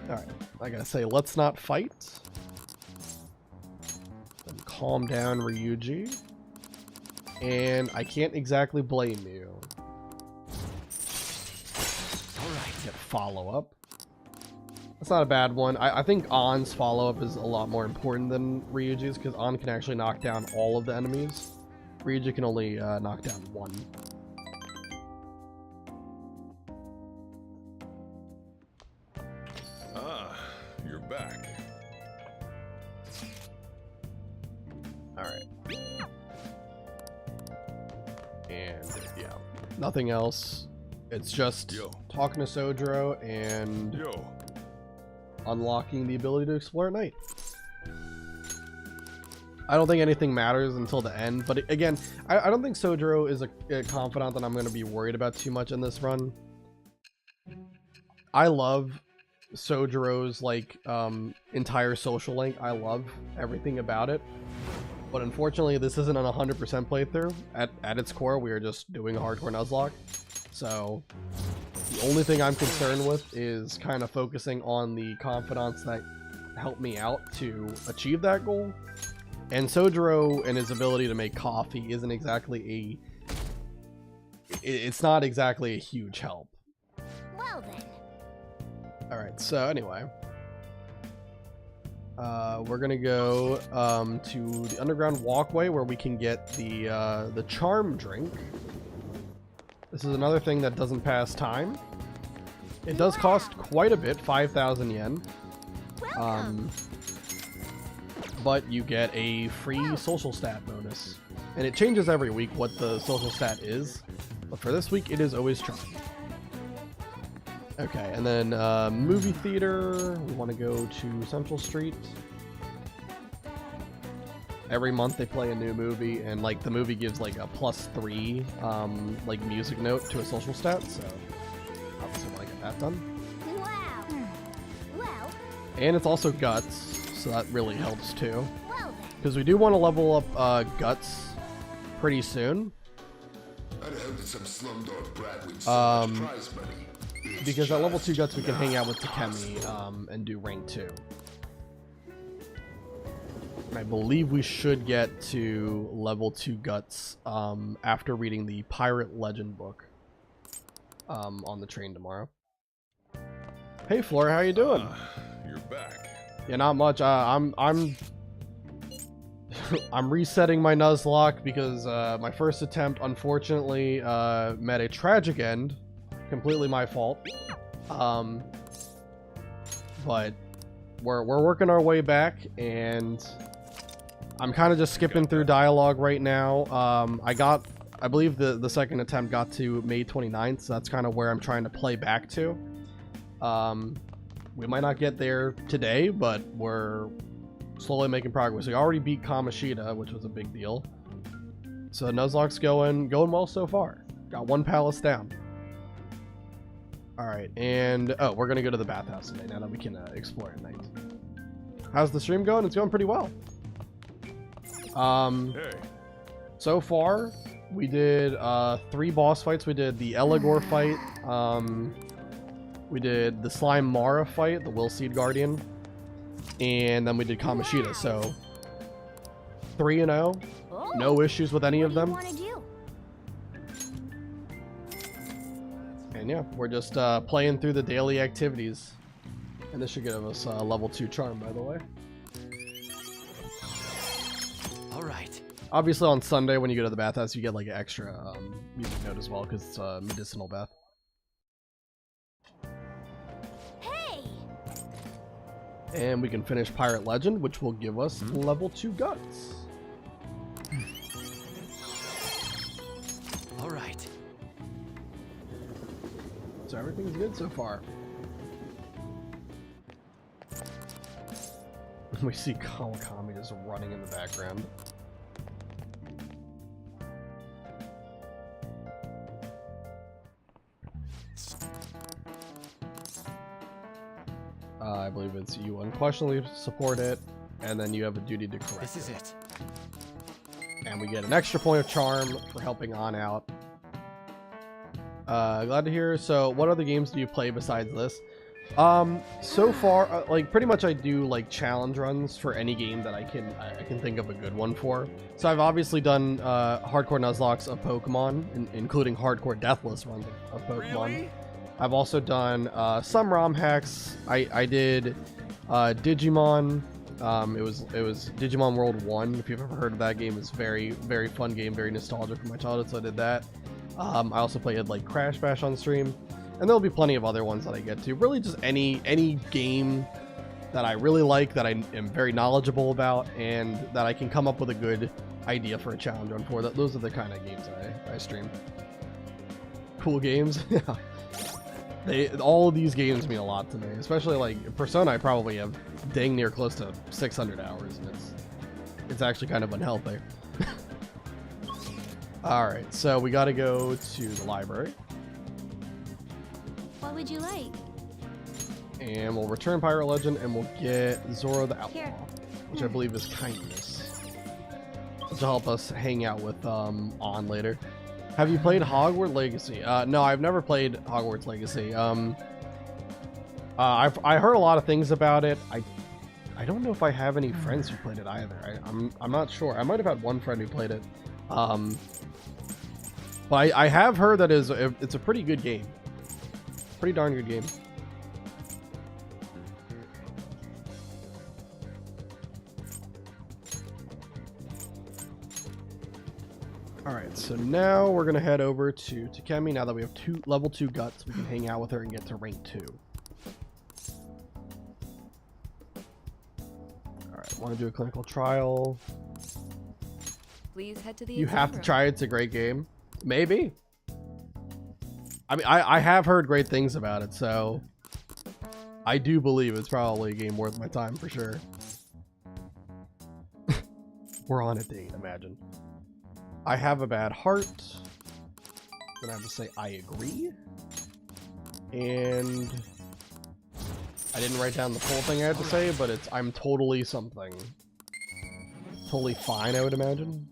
Alright, I gotta say, let's not fight. Then calm down, Ryuji. And I can't exactly blame you. Alright, get follow-up. That's not a bad one. I think On's follow-up is a lot more important than Ryuji's, because On can actually knock down all of the enemies. Ryuji can only knock down 1. You're back. Alright. And yeah, nothing else. It's just talking to Sojiro and unlocking the ability to explore at night. I don't think anything matters until the end, but again, I don't think Sojiro is a confidant that I'm going to be worried about too much in this run. I love Sojiro's like entire social link. I love everything about it, but unfortunately this isn't an 100% playthrough. At its core, we are just doing a hardcore Nuzlocke, so the only thing I'm concerned with is kind of focusing on the confidants that help me out to achieve that goal. And Sojiro and his ability to make coffee isn't exactly it's not exactly a huge help. Well then. Alright, so anyway, we're gonna go to the underground walkway where we can get the charm drink. This is another thing that doesn't pass time. It does cost quite a bit, 5,000 yen. But you get a free social stat bonus. And it changes every week what the social stat is. But for this week, it is always charm. Okay, and then movie theater. We want to go to Central Street. Every month they play a new movie, and like the movie gives like a +3 like music note to a social stat. So obviously want to get that done. Wow. Well, And it's also guts, so that really helps too. well then. Because we do want to level up guts pretty soon. I'd hope that some slumdog brat with so much prize money. Because at level 2 guts we can hang out with Takemi and do rank 2. I believe we should get to level 2 guts after reading the Pirate Legend book on the train tomorrow. Hey Flora, how you doing? You're back. Yeah, not much. I'm I'm resetting my Nuzlocke because my first attempt unfortunately met a tragic end. Completely my fault. But we're working our way back, and I'm kind of just skipping through dialogue right now. I believe the second attempt got to May 29th, so that's kind of where I'm trying to play back to. We might not get there today, but we're slowly making progress. We already beat Kamoshida, which was a big deal. So Nuzlocke's going well so far. Got one palace down. Alright, and oh, we're gonna go to the bathhouse today now that we can explore at night. How's the stream going? It's going pretty well. Hey. So far, we did 3 boss fights. We did the Eligor fight. We did the Slime Mara fight, the Will Seed Guardian, and then we did Kamoshida. So 3-0. Oh, No issues with any of them. What do you want to do? And yeah, we're just playing through the daily activities. And this should give us level 2 charm, by the way. All right. Obviously on Sunday when you go to the bathhouse, you get like an extra music note as well because it's a medicinal bath. Hey! And we can finish Pirate Legend, which will give us level 2 guts. All right. So everything's good so far. We see Kawakami just running in the background. I believe it's you unquestionably support it, and then you have a duty to correct This is it. And we get an extra point of charm for helping on out. Glad to hear. So what other games do you play besides this? So far, like pretty much I do like challenge runs for any game that I can think of a good one for. So I've obviously done hardcore Nuzlockes of Pokemon, including hardcore deathless runs of Pokemon. Really? I've also done some ROM hacks. I did Digimon. It was Digimon World 1. If you've ever heard of that game, it's very fun game, very nostalgic for my childhood. So I did that. I also played like Crash Bash on stream, and there'll be plenty of other ones that I get to. Really, just any game that I really like, that I am very knowledgeable about, and that I can come up with a good idea for a challenge run for. Those are the kind of games that I stream. Cool games. All of these games mean a lot to me, especially like Persona. I probably have dang near close to 600 hours, and it's actually kind of unhealthy. Alright, so we gotta go to the library. What would you like? And we'll return Pirate Legend, and we'll get Zoro the Outlaw, Here. which I believe is kindness, which will help us hang out with On later. Have you played Hogwarts Legacy? No, I've never played Hogwarts Legacy. I heard a lot of things about it. I don't know if I have any friends who played it either. I'm not sure. I might have had one friend who played it. But I have heard that it's a pretty good game. Pretty darn good game. Alright, so now we're going to head over to Takemi. Now that we have level 2 guts, we can hang out with her and get to rank 2. Alright, want to do a clinical trial. Please head to the You exam have to room. try it. It's a great game. Maybe. I mean, I have heard great things about it, so I do believe it's probably a game worth my time for sure. We're on a date, imagine. I have a bad heart. Then I have to say I agree. And I didn't write down the full thing I had to say, but it's I'm totally something. Totally fine, I would imagine.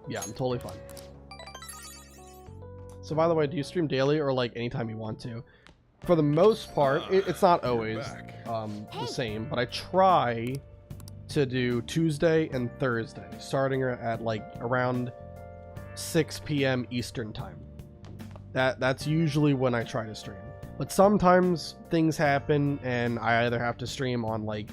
Yeah, I'm totally fine. So by the way, do you stream daily or like anytime you want to? For the most part, it's not always the same, but I try to do Tuesday and Thursday, starting at like around 6 p.m. Eastern time. That's usually when I try to stream. But sometimes things happen and I either have to stream on like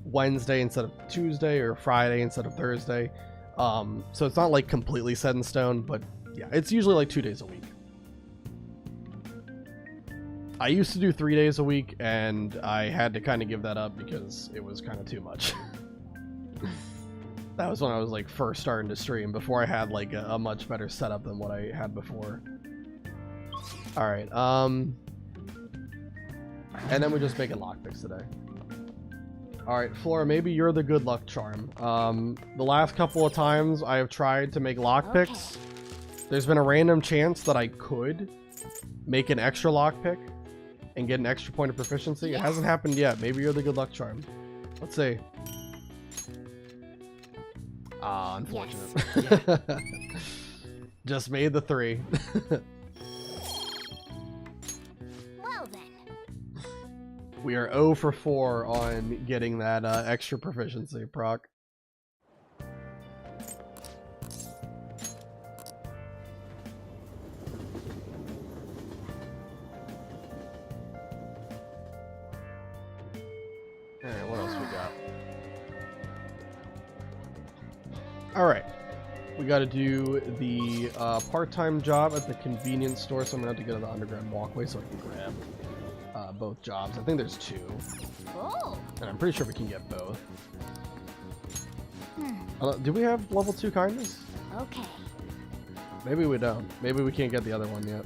Wednesday instead of Tuesday or Friday instead of Thursday. So it's not like completely set in stone, but yeah, it's usually like 2 days a week. I used to do 3 days a week and I had to kind of give that up because it was kind of too much. That was when I was like first starting to stream, before I had like a much better setup than what I had before. Alright, and then we just make it lockpicks today. Alright, Flora, maybe you're the good luck charm. The last couple of times I have tried to make lockpicks, there's been a random chance that I could make an extra lockpick and get an extra point of proficiency. It hasn't happened yet. Maybe you're the good luck charm. Let's see. Ah, unfortunate. Yes. Just made the 3. Well then. We are 0 for 4 on getting that extra proficiency proc. Alright, what else we got? Alright. We gotta do the part-time job at the convenience store, so I'm gonna have to go to the underground walkway so I can grab both jobs. I think there's 2. Oh. And I'm pretty sure we can get both. Do we have level 2 kindness? Okay. Maybe we don't. Maybe we can't get the other one yet.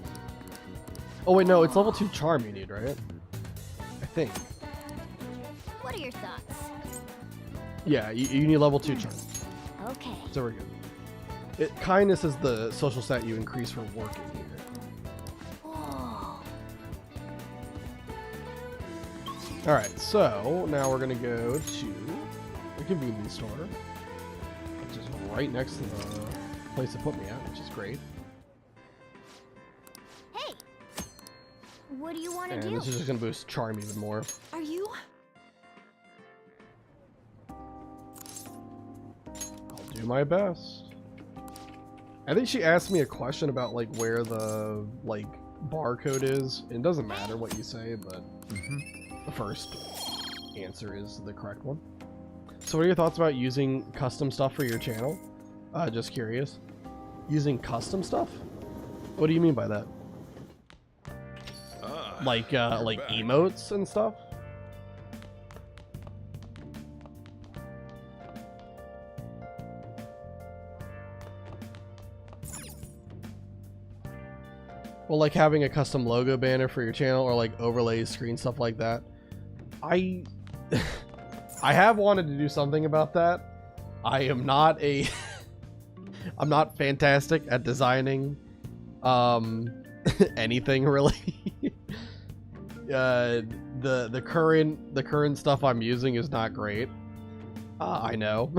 Oh wait, no, it's level 2 charm you need, right? I think. What are your thoughts? Yeah, you need level 2 charm. Okay. So we're good. Kindness is the social stat you increase for working here. Oh. Alright, so now we're gonna go to the convenience store, which is right next to the place they put me at, which is great. Hey. What do you want to And do? this is just gonna boost charm even more. Are you? I'll do my best. I think she asked me a question about like where the like barcode is. It doesn't matter what you say, but the first answer is the correct one. So what are your thoughts about using custom stuff for your channel? Just curious. Using custom stuff? What do you mean by that? Like back. emotes and stuff? Well, like having a custom logo banner for your channel or like overlays, screen, stuff like that. I have wanted to do something about that. I am not a I'm not fantastic at designing anything really. The current stuff I'm using is not great. I know.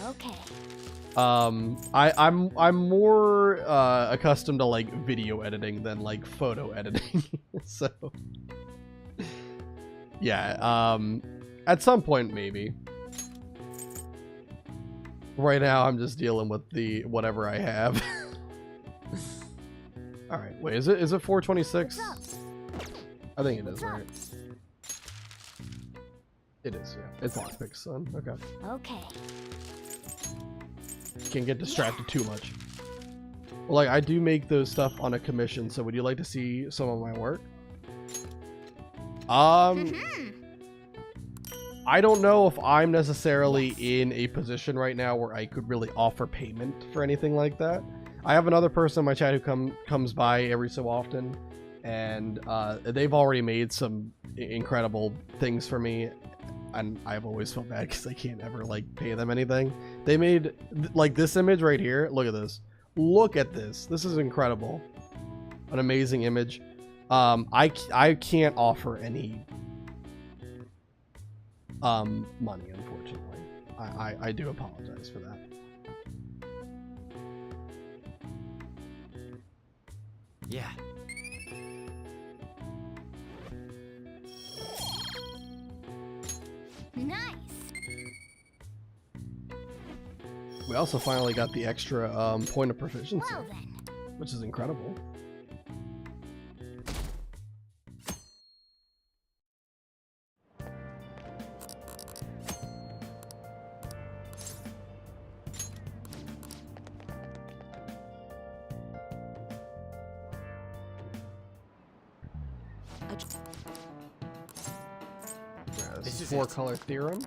Okay. I'm more accustomed to like video editing than like photo editing. So yeah, at some point maybe. Right now I'm just dealing with the whatever I have. All right, wait, is it 426? I think it is, right? It is, yeah. It's lockpicks, son. Okay. Okay. Can't get distracted too much. Well, like I do make those stuff on a commission, so would you like to see some of my work? I don't know if I'm necessarily in a position right now where I could really offer payment for anything like that. I have another person in my chat who comes by every so often, and they've already made some incredible things for me, and I've always felt bad because I can't ever like pay them anything. They made like this image right here. Look at this. Look at this. This is incredible. An amazing image. I can't offer any money, unfortunately. I do apologize for that. Yeah. Nice. We also finally got the extra point of proficiency, Well then. which is incredible. Yeah, this is four-color theorem.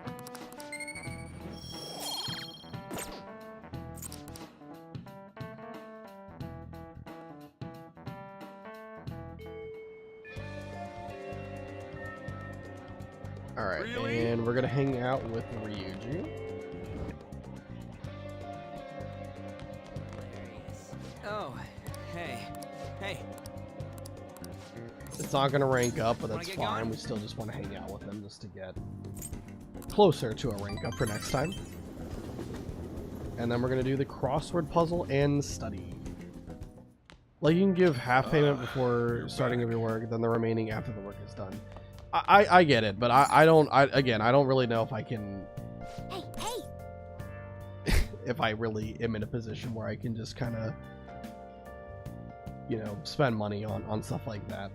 Alright, Really? and we're gonna hang out with Ryuji. Oh, hey. Hey. It's not gonna rank up, but Wanna that's get fine. going? We still just want to hang out with him just to get closer to a rank up for next time. And then we're gonna do the crossword puzzle and study. Like, you can give half payment before starting of your work, then the remaining after the work is done. I get it, but I don't really know if I can, Hey, hey. if I really am in a position where I can just kind of, you know, spend money on stuff like that.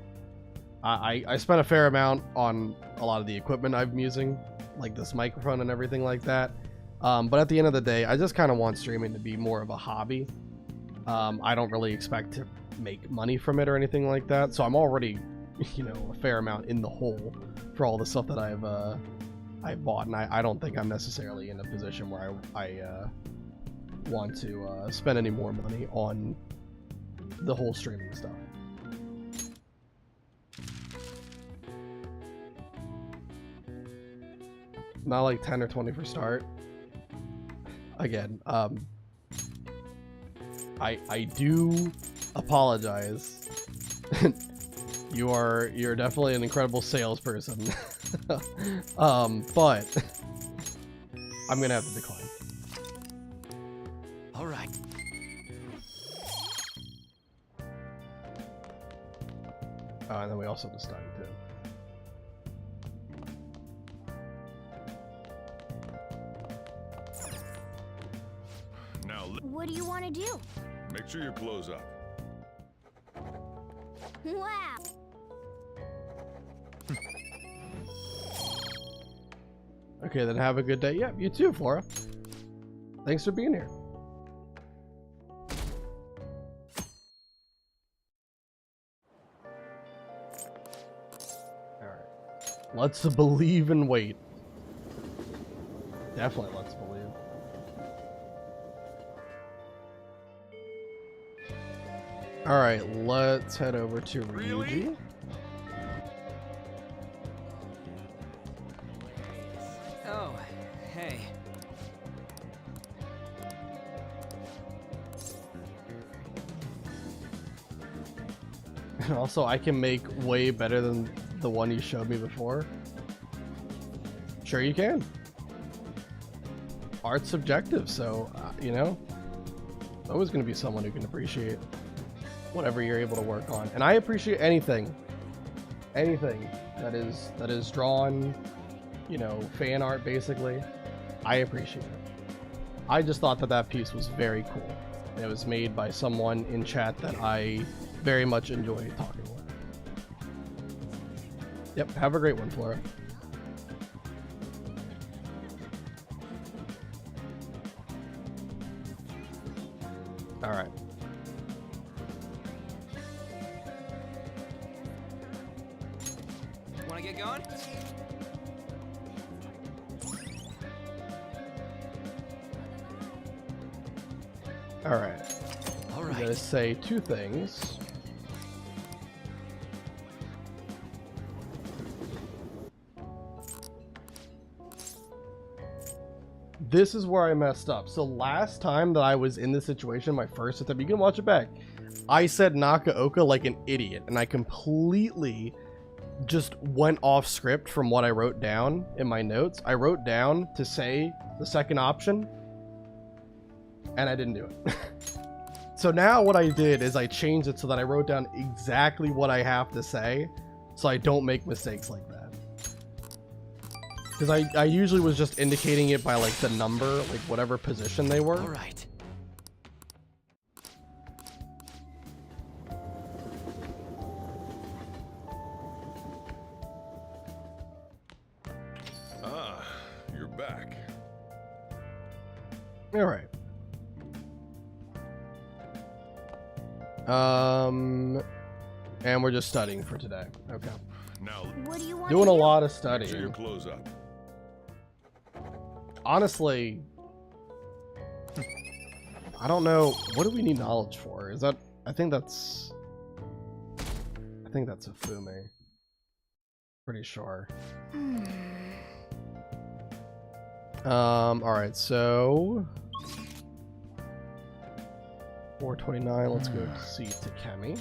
I spent a fair amount on a lot of the equipment I've been using, like this microphone and everything like that. But at the end of the day, I just kind of want streaming to be more of a hobby. I don't really expect to make money from it or anything like that, so I'm already, you know, a fair amount in the hole for all the stuff that I've bought, and I don't think I'm necessarily in a position where I want to spend any more money on the whole streaming stuff. Not like 10 or 20 for start. Again, I do apologize. You're definitely an incredible salesperson. But I'm gonna have to decline. All right. And then we also have to study too. Now, What do you want to do? make sure your clothes up. Wow. Okay, then have a good day. Yep, you too, Flora. Thanks for being here. Alright. Let's believe and wait. Definitely let's believe. Alright, let's head over to Ryuji. Really? Oh, hey. And also, I can make way better than the one you showed me before. Sure you can. Art's subjective, so, you know, there's always going to be someone who can appreciate whatever you're able to work on. And I appreciate anything that is drawn, you know, fan art basically. I appreciate it. I just thought that piece was very cool. And it was made by someone in chat that I very much enjoy talking with. Yep, have a great one, Flora. Alright. Wanna get going? Alright. All I'm right. gonna say two things. This is where I messed up. So last time that I was in this situation, my first attempt, you can watch it back, I said Nakaoka like an idiot, and I completely just went off script from what I wrote down in my notes. I wrote down to say the second option, and I didn't do it. So now what I did is I changed it so that I wrote down exactly what I have to say, so I don't make mistakes like that. Because I usually was just indicating it by like the number, like whatever position they were. All right. Ah, you're back. All right. And we're just studying for today. Okay. Now, What do you want Doing to a do? lot of make sure your studying. clothes up. Honestly, I don't know. What do we need knowledge for? Is that? I think that's a Fume. Pretty sure. All right. So 429. Let's go see Takemi.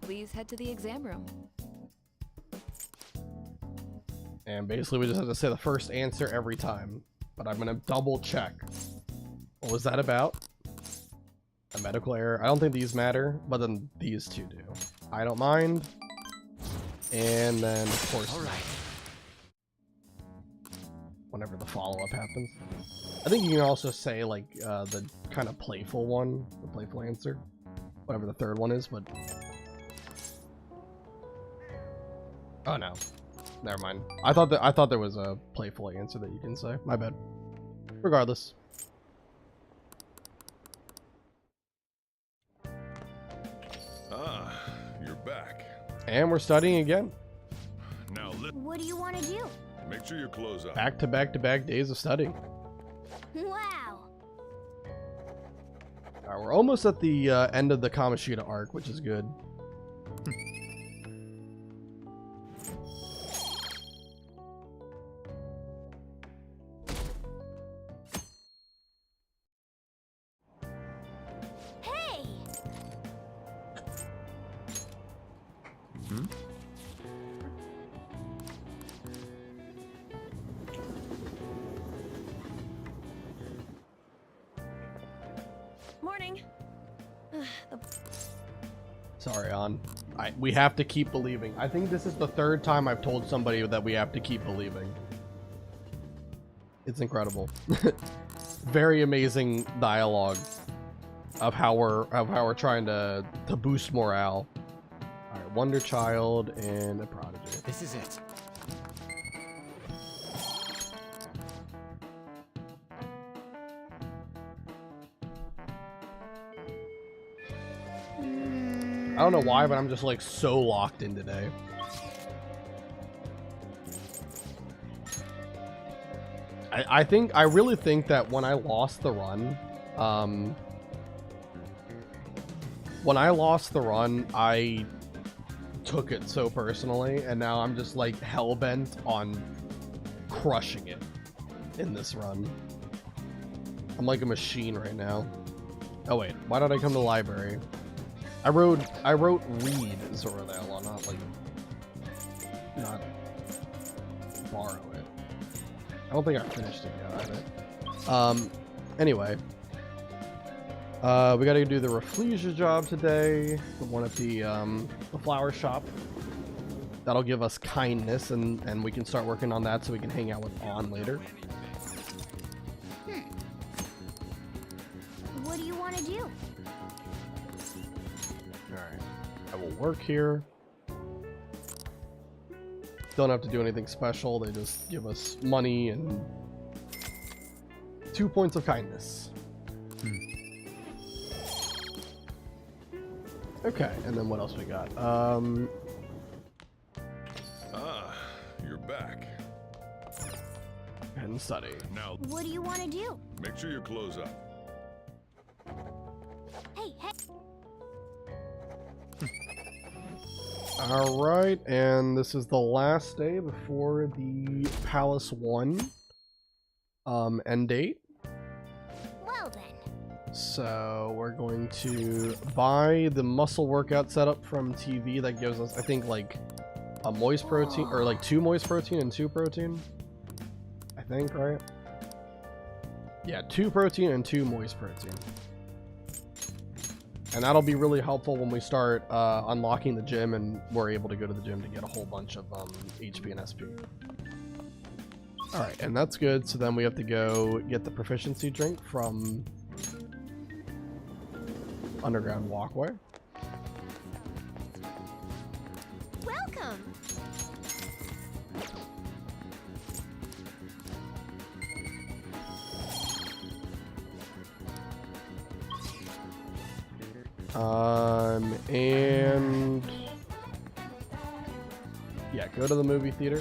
Please head to the exam room. And basically we just have to say the first answer every time. But I'm gonna double check. What was that about? A medical error. I don't think these matter, but then these two do. I don't mind. And then of course, All right. whenever the follow-up happens. I think you can also say like the kind of playful one, the playful answer. Whatever the third one is, but oh no. Never mind. I thought there was a playful answer that you can say. My bad. Regardless. Ah, you're back. And we're studying again. Now, What do you want to do? make sure your clothes up. Back to back to back days of studying. Wow. Alright, we're almost at the end of the Kamoshida arc, which is good. Hey. Morning. Sorry, we have to keep believing. I think this is the third time I've told somebody that we have to keep believing. It's incredible. Very amazing dialogue of how we're trying to boost morale. All right, Wonder Child and a Prodigy. This is it. I don't know why, but I'm just like so locked in today. I really think that when I lost the run, I took it so personally, and now I'm just like hell-bent on crushing it in this run. I'm like a machine right now. Oh wait, why did I come to the library? I wrote read Zorodale, not borrow it. I don't think I finished it yet either. Anyway. We gotta do the Rafflesia job today. The one at the flower shop. That'll give us kindness, and we can start working on that so we can hang out with On later. What do you want to do? Alright. I will work here. Don't have to do anything special. They just give us money and 2 points of kindness. Okay, and then what else we got? back. And study. Now, What do you want to do? make sure your clothes up. Hey, hey. Alright, and this is the last day before the Palace 1 end date. Well then. So we're going to buy the muscle workout setup from TV that gives us, I think, like a moist protein, or like 2 moist protein and 2 protein. I think, right? Yeah, 2 protein and 2 moist protein. And that'll be really helpful when we start unlocking the gym and we're able to go to the gym to get a whole bunch of HP and SP. Alright, and that's good. So then we have to go get the proficiency drink from Underground Walkway. Welcome. And yeah, go to the movie theater.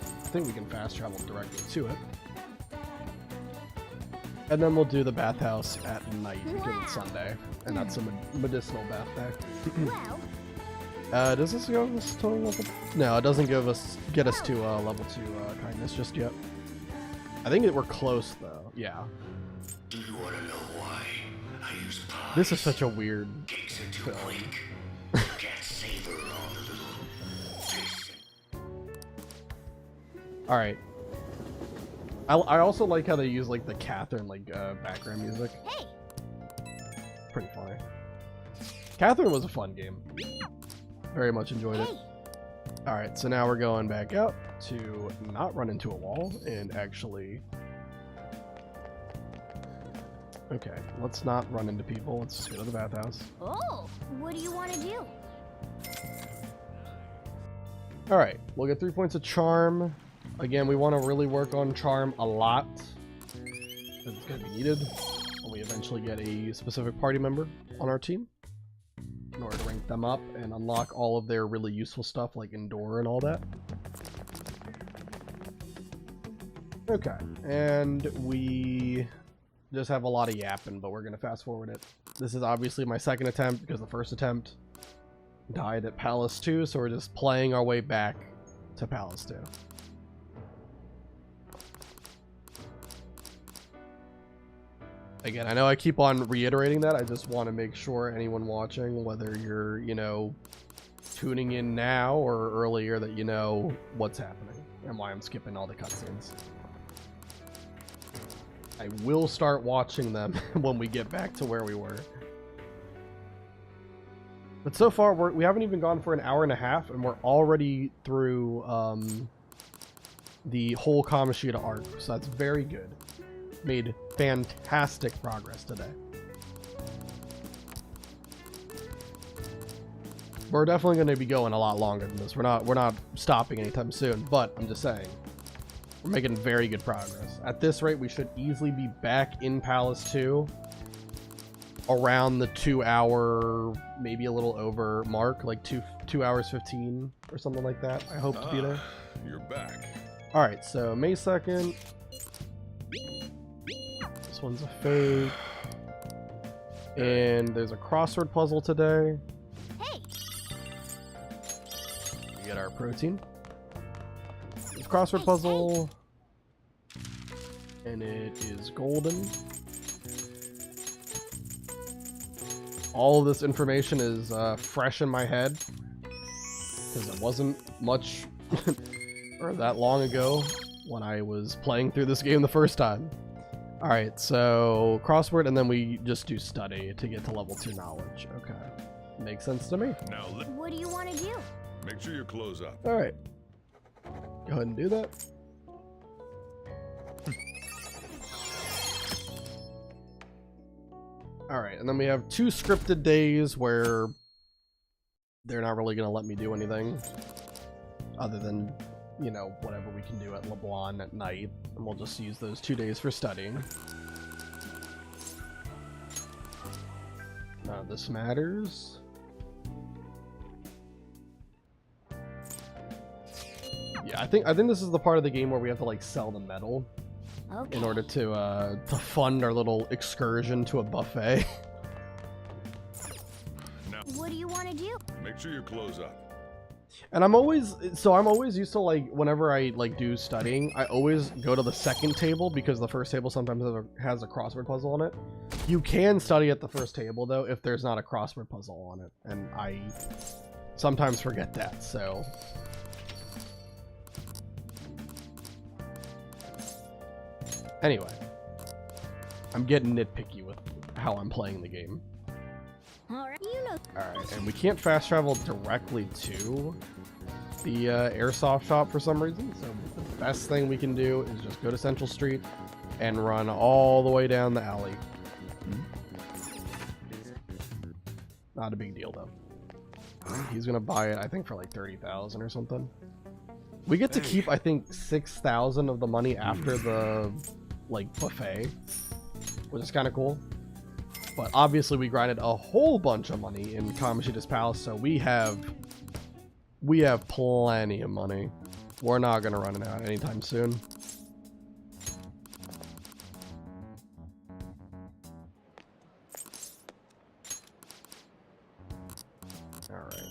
I think we can fast travel directly to it. And then we'll do the bathhouse at night because it's Sunday, and that's a medicinal bath day. Well, Does this go us to level? No, it doesn't get us to level 2 kindness just yet. I think we're close though. Yeah. Do you want to know why I use pies? This is such a weird Cakes are too film. quick. You can't savor all the little tastes. All right. I also like how they use like the Catherine like background music. hey. Pretty funny. Catherine was a fun game. Very much enjoyed it. Hey. All right, so now we're going back up to not run into a wall and actually. Okay, let's not run into people. Let's just go to the bathhouse. Oh, what do you want to do? All right, we'll get 3 points of charm. Again, we want to really work on charm a lot. It's going to be needed when we eventually get a specific party member on our team in order to rank them up and unlock all of their really useful stuff like Endure and all that. Okay, and we just have a lot of yapping, but we're going to fast forward it. This is obviously my second attempt because the first attempt died at Palace 2, so we're just playing our way back to Palace 2. Again, I know I keep on reiterating that. I just want to make sure anyone watching, whether you're, you know, tuning in now or earlier, that you know what's happening and why I'm skipping all the cutscenes. I will start watching them when we get back to where we were. But so far, we haven't even gone for an hour and a half, and we're already through the whole Kamoshida arc, so that's very good. Made fantastic progress today. We're definitely going to be going a lot longer than this. We're not stopping anytime soon, but I'm just saying we're making very good progress. At this rate, we should easily be back in Palace 2 around the 2 hour, maybe a little over mark, like 2 hours 15 or something like that. I hope to be there. You're back. All right, so May 2nd. This one's a fake. And there's a crossword puzzle today. Hey. We get our protein. There's a crossword puzzle. And it is golden. All of this information is fresh in my head. Because it wasn't much or that long ago when I was playing through this game the first time. Alright, so crossword, and then we just do study to get to level 2 knowledge. Okay. Makes sense to me. Now, What do you want to do? make sure your clothes up. Alright. Go ahead and do that. Alright, and then we have 2 scripted days where they're not really going to let me do anything other than, you know, whatever we can do at LeBlanc at night, and we'll just use those 2 days for studying. None of this matters. Yeah, Yeah, I think this is the part of the game where we have to like sell the metal Okay. in order to fund our little excursion to a buffet. Now, What do you want to do? make sure you close up. And I'm always used to, like, whenever I like do studying, I always go to the second table because the first table sometimes has a crossword puzzle on it. You can study at the first table though if there's not a crossword puzzle on it, and I sometimes forget that. So anyway, I'm getting nitpicky with how I'm playing the game. All right. You know. Alright, and we can't fast travel directly to the airsoft shop for some reason, so the best thing we can do is just go to Central Street and run all the way down the alley. Not a big deal though. He's gonna buy it, I think, for like 30,000 or something. We get to keep, I think, 6,000 of the money after the like buffet, which is kind of cool. But obviously we grinded a whole bunch of money in Kamoshida's Palace, so we have plenty of money. We're not gonna run it out anytime soon. Alright.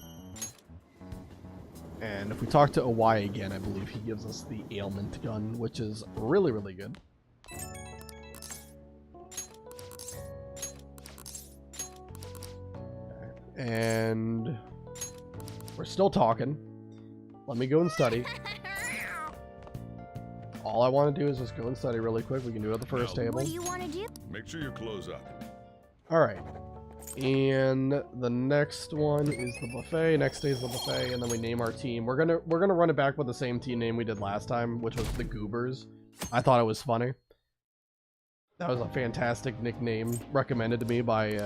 And if we talk to Owai again, I believe he gives us the ailment gun, which is really, really good. And we're still talking. Let me go and study. All I want to do is just go and study really quick. We can do it at the first table. What do you want to do? Make sure you close up. Alright. And the next one is the buffet. Next day is the buffet, and then we name our team. We're gonna run it back with the same team name we did last time, which was the Goobers. I thought it was funny. That was a fantastic nickname recommended to me by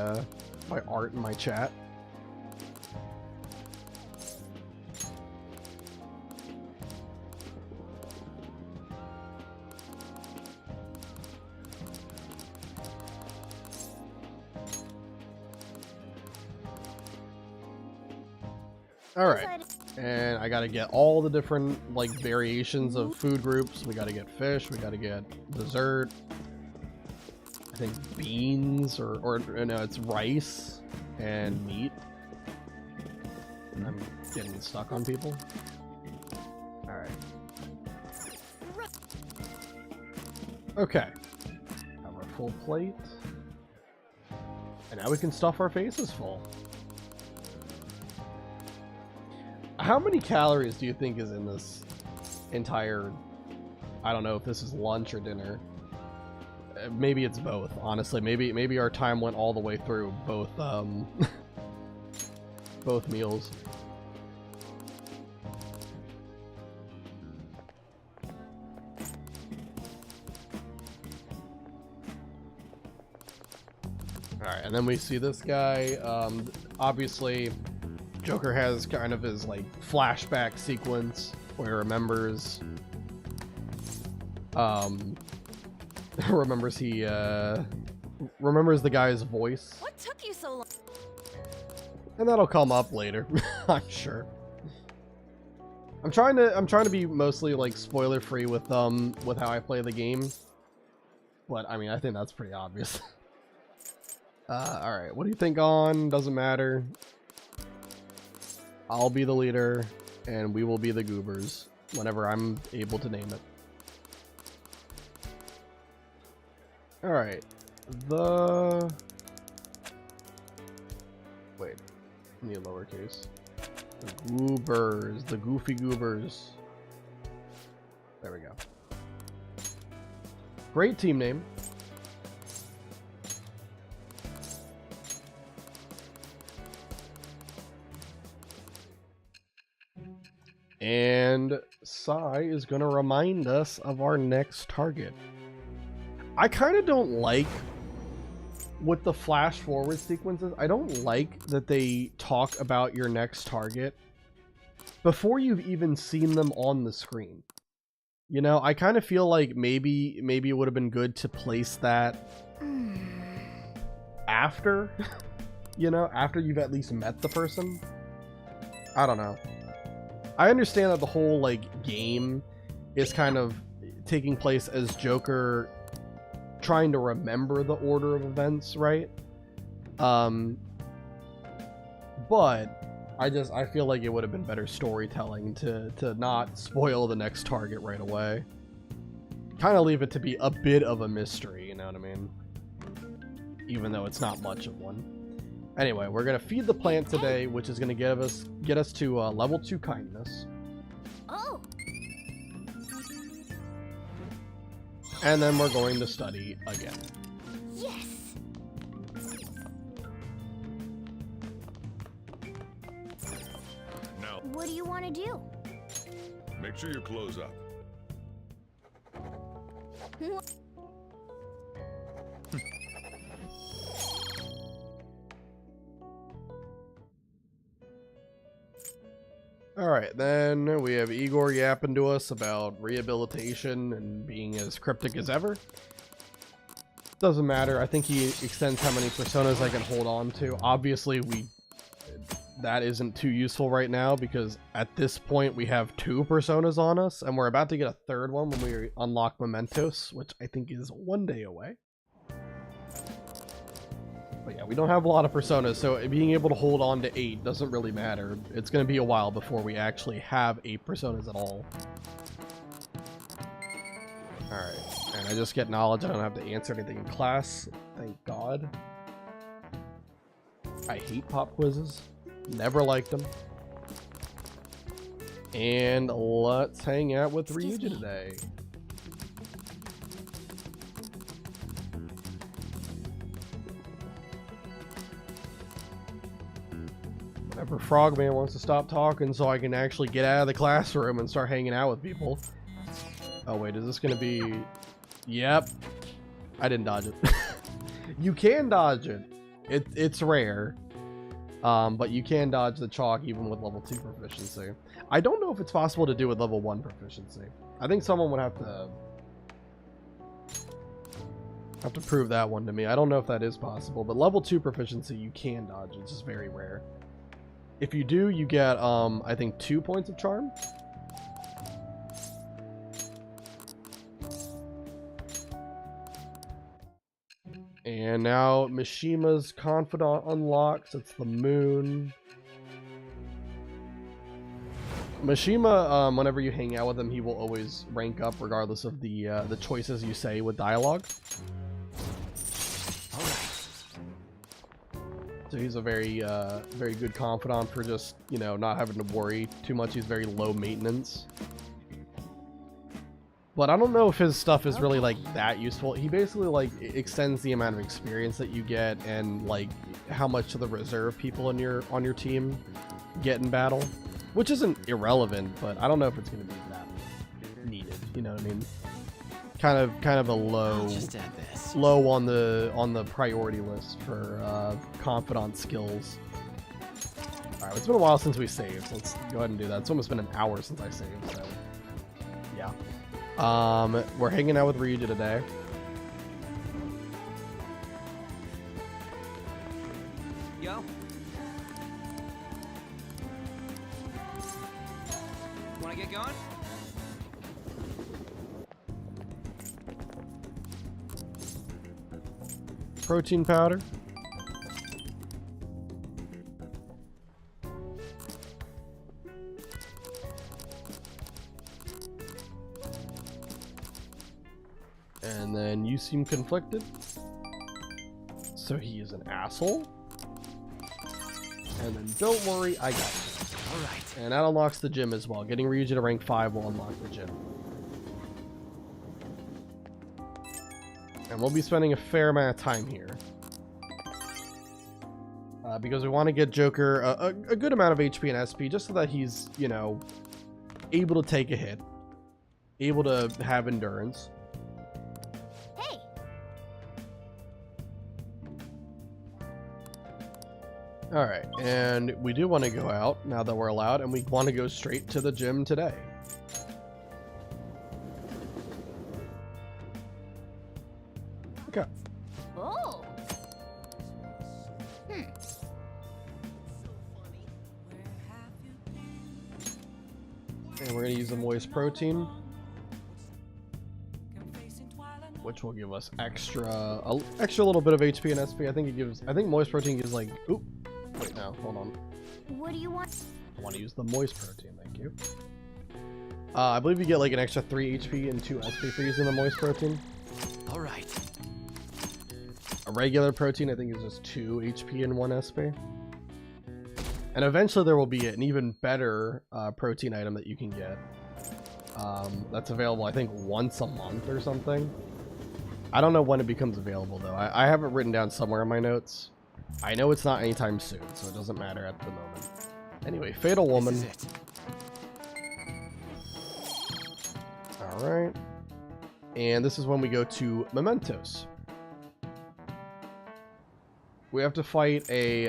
Art in my chat. Alright, and I gotta get all the different, like, variations of food groups. We gotta get fish, we gotta get dessert. I think beans, or no, it's rice and meat. I'm getting stuck on people. Alright. Okay. Have our full plate. And now we can stuff our faces full. How many calories do you think is in this entire... I don't know if this is lunch or dinner. Maybe it's both, honestly. Maybe our time went all the way through both, both meals. Alright, and then we see this guy. Obviously, Joker has kind of his, like, flashback sequence where he remembers... remembers the guy's voice. What took you so long? And that'll come up later, I'm sure. I'm trying to be mostly, like, spoiler free with how I play the game. But I mean, I think that's pretty obvious. Alright, what do you think on? Doesn't matter. I'll be the leader, and we will be the Goobers whenever I'm able to name it. Alright, wait, I need lowercase. The Goobers, the goofy Goobers. There we go. Great team name. And Sai is going to remind us of our next target. I kind of don't like, with the flash forward sequences, I don't like that they talk about your next target before you've even seen them on the screen. You know, I kind of feel like maybe it would have been good to place that after, you know, after you've at least met the person. I don't know. I understand that the whole like game is kind of taking place as Joker trying to remember the order of events, right? But I feel like it would have been better storytelling to not spoil the next target right away. Kind of leave it to be a bit of a mystery, you know what I mean? Even though it's not much of one. Anyway, we're gonna feed the plant today, which is gonna get us to level 2 kindness. Oh, And then we're going to study again. yes. Now, What do you want to do? make sure you close up. Alright, then we have Igor yapping to us about rehabilitation and being as cryptic as ever. Doesn't matter. I think he extends how many personas I can hold on to. Obviously, that isn't too useful right now because at this point we have 2 personas on us and we're about to get a 3rd one when we unlock Mementos, which I think is 1 day away. But yeah, we don't have a lot of personas, so being able to hold on to 8 doesn't really matter. It's going to be a while before we actually have 8 personas at all. Alright, and I just get knowledge. I don't have to answer anything in class. Thank God. I hate pop quizzes. Never liked them. And let's hang out with Ryuji today. Whenever Frogman wants to stop talking so I can actually get out of the classroom and start hanging out with people. Oh wait, is this gonna be... Yep. I didn't dodge it. You can dodge it. It's rare. But you can dodge the chalk even with level 2 proficiency. I don't know if it's possible to do with level 1 proficiency. I think someone would have to prove that one to me. I don't know if that is possible, but level 2 proficiency you can dodge. It's just very rare. If you do, you get I think 2 points of charm. And now Mishima's confidant unlocks. It's the moon. Mishima, whenever you hang out with him, he will always rank up regardless of the choices you say with dialogue. So he's a very good confidant for just, you know, not having to worry too much. He's very low maintenance. But I don't know if his stuff is really like that useful. He basically like extends the amount of experience that you get and like how much of the reserve people on your team get in battle, which isn't irrelevant, but I don't know if it's going to be that needed. You know what I mean? Kind of a low on the priority list for confidant skills. All right, it's been a while since we saved. So let's go ahead and do that. It's almost been an hour since I saved. So yeah. We're hanging out with Ryuji today. Yo. Wanna get going? Protein powder. And then you seem conflicted. So he is an asshole. And then don't worry, I got you. Alright. And that unlocks the gym as well. Getting Ryuji to rank 5 will unlock the gym. And we'll be spending a fair amount of time here. Because we want to get Joker a good amount of HP and SP just so that he's, you know, able to take a hit. Able to have endurance. Hey, Alright, and we do want to go out now that we're allowed, and we want to go straight to the gym today. Okay. oh. And we're gonna use the moist protein, which will give us extra little bit of HP and SP. I think moist protein gives like, oop, wait, no, hold on. What do you want? I want to use the moist protein, thank you. I believe you get like an extra 3 HP and 2 SP for using the moist protein. All right. A regular protein, I think, is just 2 HP and 1 SP. And eventually there will be an even better protein item that you can get. That's available, I think, once a month or something. I don't know when it becomes available, though. I have it written down somewhere in my notes. I know it's not anytime soon, so it doesn't matter at the moment. Anyway, Fatal Woman. Alright. And this is when we go to Mementos. We have to fight a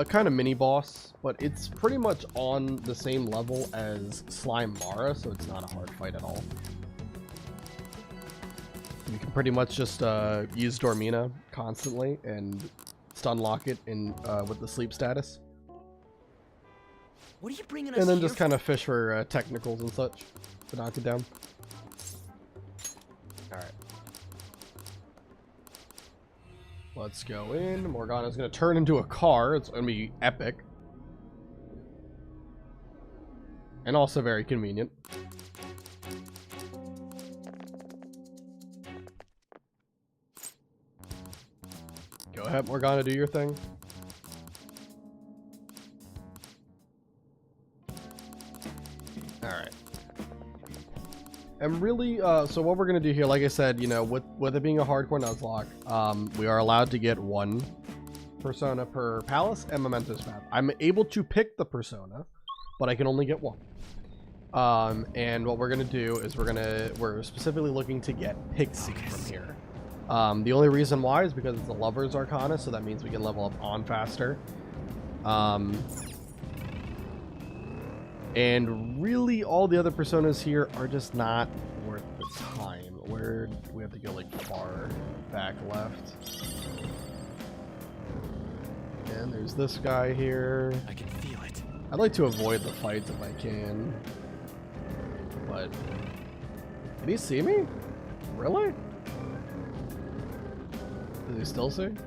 kind of mini boss, but it's pretty much on the same level as Slime Mara, so it's not a hard fight at all. You can pretty much just use Dormina constantly and stun lock it in with the sleep status. What are you bringing us And then here just kind of fish for technicals and such to knock it down. Alright. Let's go in. Morgana's going to turn into a car. It's going to be epic. And also very convenient. Go ahead, Morgana, do your thing. Alright. And really, so what we're going to do here, like I said, you know, with it being a hardcore Nuzlocke, we are allowed to get 1 persona per palace and Mementos map. I'm able to pick the persona, but I can only get 1. And what we're going to do is we're specifically looking to get Pixie from here. The only reason why is because it's a Lover's Arcana, so that means we can level up on faster. And really, all the other personas here are just not worth the time. Where we have to go like far back left. And there's this guy here. I can feel it. I'd like to avoid the fights if I can. But did he see me? Really? Does he still see? No.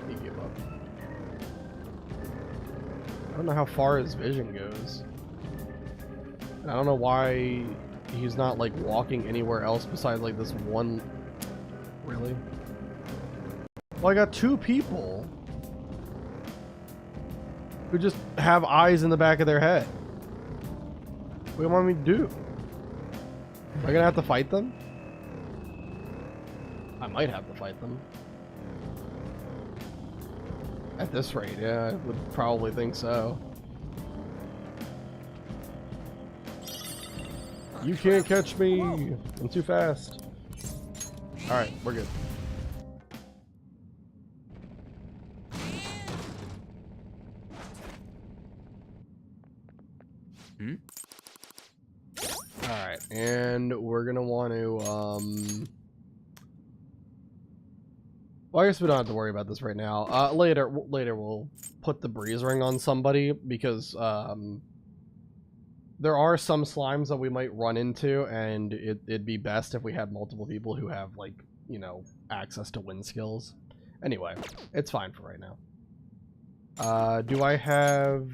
He gave up. I don't know how far his vision goes. I don't know why he's not like walking anywhere else besides like this one. Really? Well, I got 2 people who just have eyes in the back of their head. What do you want me to do? Am I gonna have to fight them? I might have to fight them. At this rate, yeah, I would probably think so. You can't catch me! I'm too fast. Alright, we're good. Alright, and we're gonna want to, well, I guess we don't have to worry about this right now. Later we'll put the breeze ring on somebody because there are some slimes that we might run into, and it'd be best if we had multiple people who have, like, you know, access to wind skills. Anyway, it's fine for right now. Do I have...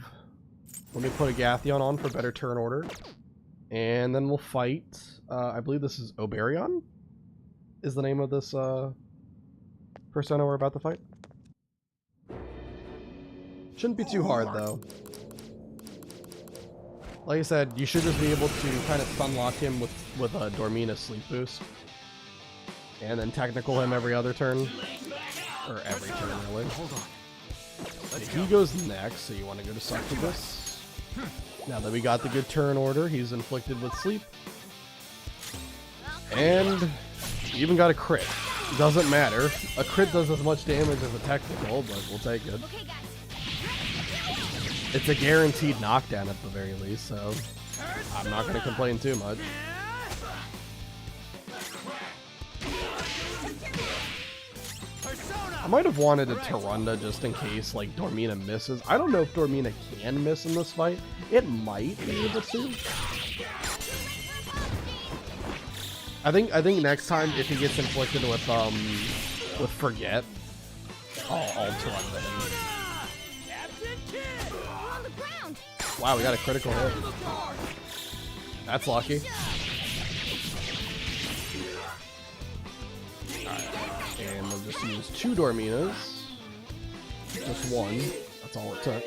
Let me put a Gathion on for better turn order. And then we'll fight... I believe this is Oberion? Is the name of this, persona we're about to fight. Shouldn't be too hard, though. Like I said, you should just be able to kind of stun lock him with a Dormina sleep boost. And then technical him every other turn. Or every turn, really. Hold on. He goes next, so you want to go to Succubus. Now that we got the good turn order, he's inflicted with sleep. And he even got a crit. Doesn't matter. A crit does as much damage as a technical, but we'll take it. Okay, guys. It's a guaranteed knockdown at the very least, so I'm not going to complain too much. I might have wanted a Tyrande just in case, like, Dormina misses. I don't know if Dormina can miss in this fight. It might be able to. I think next time if he gets inflicted with Forget, I'll Tyrande him. On the ground. Wow, we got a critical hit. That's lucky. Alright, and we'll just use 2 Dorminas. Just 1. That's all it took.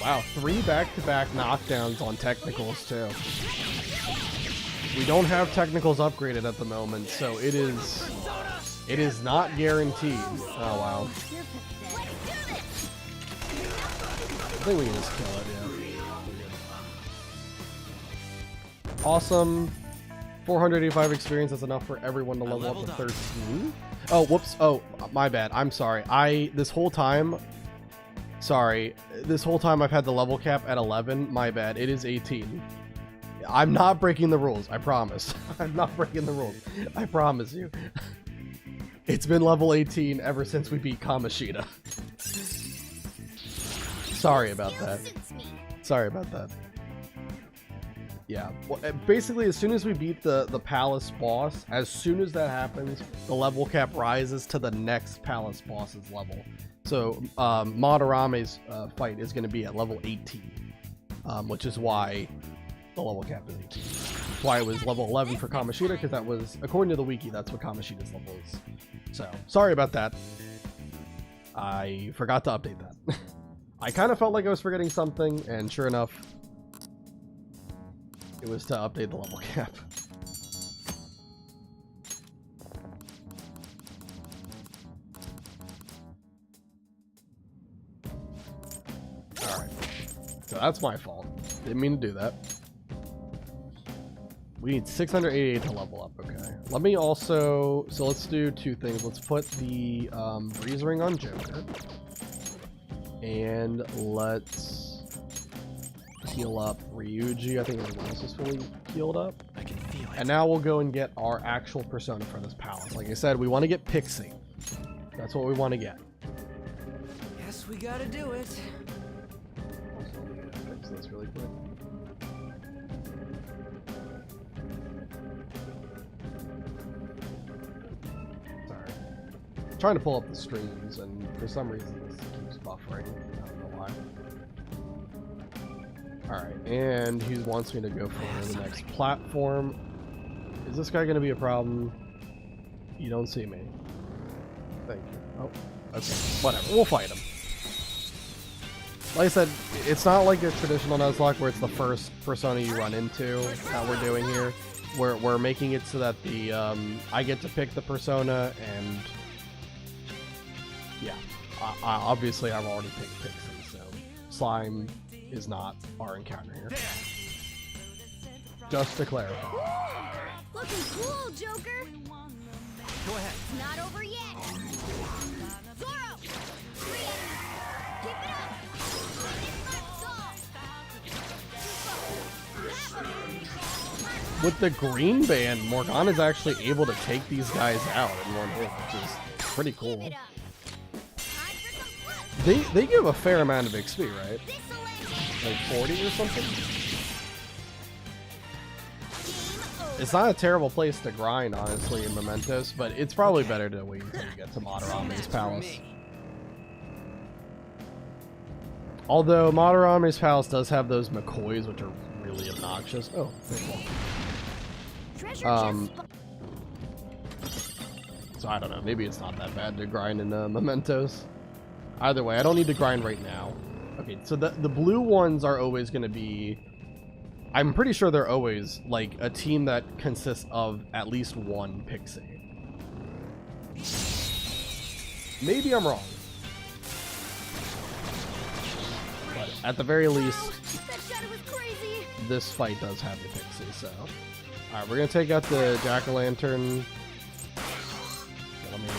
Wow, 3 back-to-back knockdowns on technicals too. We don't have technicals upgraded at the moment, so it is not guaranteed. Oh wow. I think we can just kill it, yeah. Awesome. 485 experience, that's enough for everyone to level up to 13. Oh, whoops. Oh, my bad. I'm sorry. This whole time I've had the level cap at 11. My bad. It is 18. I'm not breaking the rules. I promise. I'm not breaking the rules. I promise you. It's been level 18 ever since we beat Kamoshida. Sorry about that. Sorry about that. Yeah, well, basically as soon as we beat the palace boss, as soon as that happens, the level cap rises to the next palace boss's level. So Madarame's fight is going to be at level 18, which is why the level cap is 18. That's why it was level 11 for Kamoshida, because that was, according to the wiki, that's what Kamoshida's level is. So, sorry about that. I forgot to update that. I kind of felt like I was forgetting something, and sure enough, it was to update the level cap. Alright. So that's my fault. Didn't mean to do that. We need 688 to level up, okay. Let me also... So let's do 2 things. Let's put the Breeze Ring on Joker. And let's heal up Ryuji. I think everyone else is fully healed up. I can feel it. And now we'll go and get our actual persona for this palace. Like I said, we want to get Pixie. That's what we want to get. Guess we gotta do it. Also, let me fix this really quick. Sorry. I'm trying to pull up the streams, and for some reason this keeps buffering. I don't know why. Alright, and he wants me to go for the next platform. Is this guy going to be a problem? You don't see me. Thank you. Oh, okay. Whatever. We'll fight him. Like I said, it's not like a traditional Nuzlocke where it's the first persona you run into that we're doing here. We're making it so that the I get to pick the persona, and yeah, obviously I've already picked Pixie, so Slime is not our encounter here. Just to clarify. Looking cool, Joker. Go ahead. Not over yet. Zoro. Keep it up. With the green band, Morgana's actually able to take these guys out in one hit, which is pretty cool. They give a fair amount of XP, right? Like 40 or something? It's not a terrible place to grind, honestly, in Mementos, but it's probably better to wait until you get to Madarame's palace. Although Madarame's palace does have those McCoys, which are really obnoxious. Oh, very cool. So I don't know, maybe it's not that bad to grind in Mementos. Either way, I don't need to grind right now. Okay, so the blue ones are always going to be... I'm pretty sure they're always, like, a team that consists of at least one Pixie. Maybe I'm wrong. But at the very least, this fight does have the Pixie, so... Alright, we're going to take out the Jack-o'-lantern. Let me,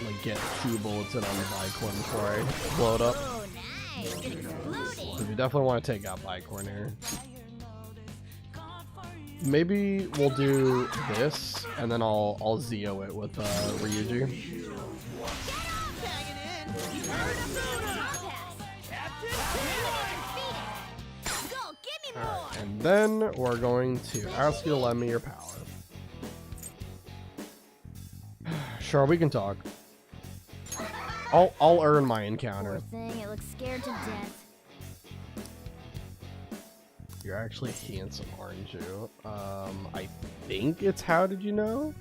like, get 2 bullets in on the Bicorn before I blow it up. Because we definitely want to take out Bicorn here. Maybe we'll do this, and then I'll Zeo it with Ryuji. And then we're going to ask you to lend me your power. Sure, we can talk. I'll earn my encounter. Poor thing, it looks scared to death. You're actually handsome, aren't you? I think it's how did you know?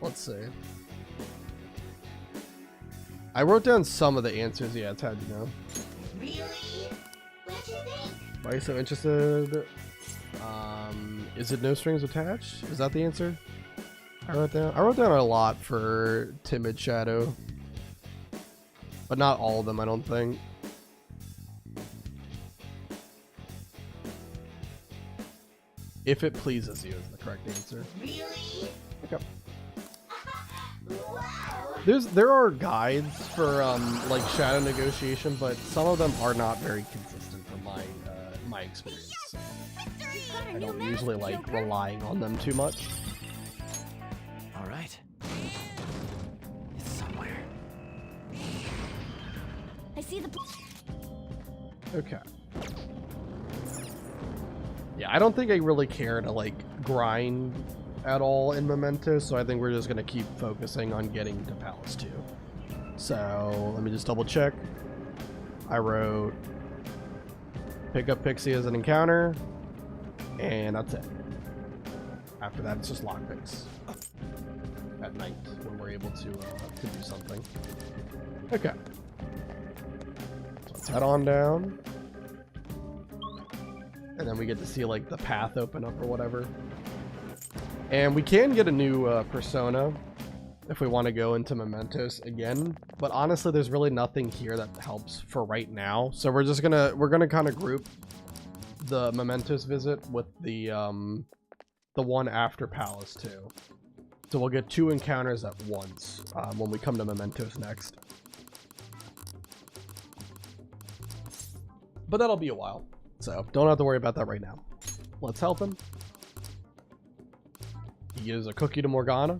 Let's see. I wrote down some of the answers. Yeah, it's how did you know. Really? What'd you think? Why are you so interested? Is it no strings attached? Is that the answer? I wrote down a lot for Timid Shadow. But not all of them, I don't think. If it pleases you is the correct answer. Really? Okay. Wow. There are guides for like shadow negotiation, but some of them are not very consistent from my experience. So I don't usually like relying on them too much. All right. It's somewhere. I see the. Okay. Yeah, I don't think I really care to like grind at all in Memento, so I think we're just gonna keep focusing on getting to Palace 2. So let me just double check. I wrote pick up Pixie as an encounter, and that's it. After that, it's just lockpicks at night when we're able to do something. Okay. So let's head on down. And then we get to see like the path open up or whatever. And we can get a new persona if we want to go into Mementos again. But honestly, there's really nothing here that helps for right now. So we're gonna kind of group the Mementos visit with the one after Palace 2. So we'll get 2 encounters at once when we come to Mementos next. But that'll be a while. So don't have to worry about that right now. Let's help him. He gives a cookie to Morgana.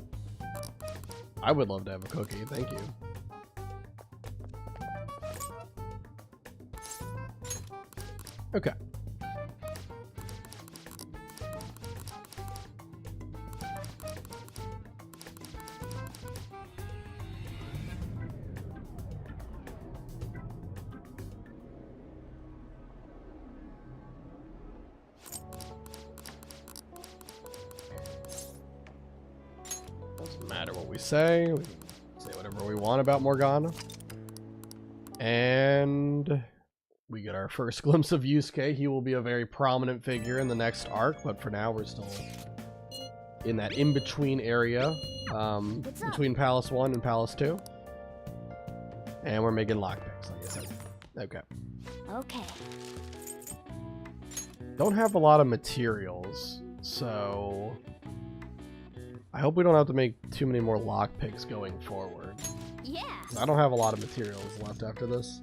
I would love to have a cookie, thank you. Okay. Doesn't matter what we say. We can say whatever we want about Morgana. And we get our first glimpse of Yusuke. He will be a very prominent figure in the next arc, but for now we're still in that in-between area between Palace 1 and Palace 2. And we're making lockpicks, like I said. Okay. Okay. Don't have a lot of materials, so I hope we don't have to make too many more lockpicks going forward. Yeah. I don't have a lot of materials left after this.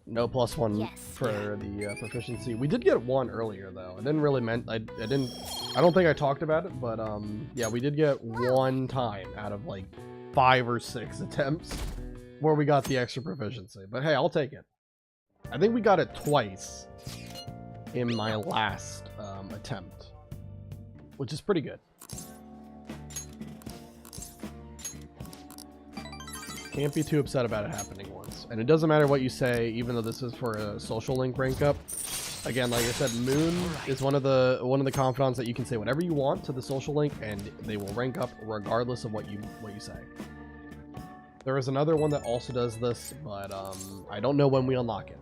No +1 Yes. for the proficiency. We did get 1 earlier though. I didn't really I don't think I talked about it, but yeah, we did get 1 time out of like 5 or 6 attempts where we got the extra proficiency. But hey, I'll take it. I think we got it twice in my last attempt, which is pretty good. Can't be too upset about it happening once. And it doesn't matter what you say, even though this is for a social link rank up. Again, like I said, Moon is one of the confidants that you can say whatever you want to the social link, and they will rank up regardless of what you say. There is another one that also does this, but I don't know when we unlock it.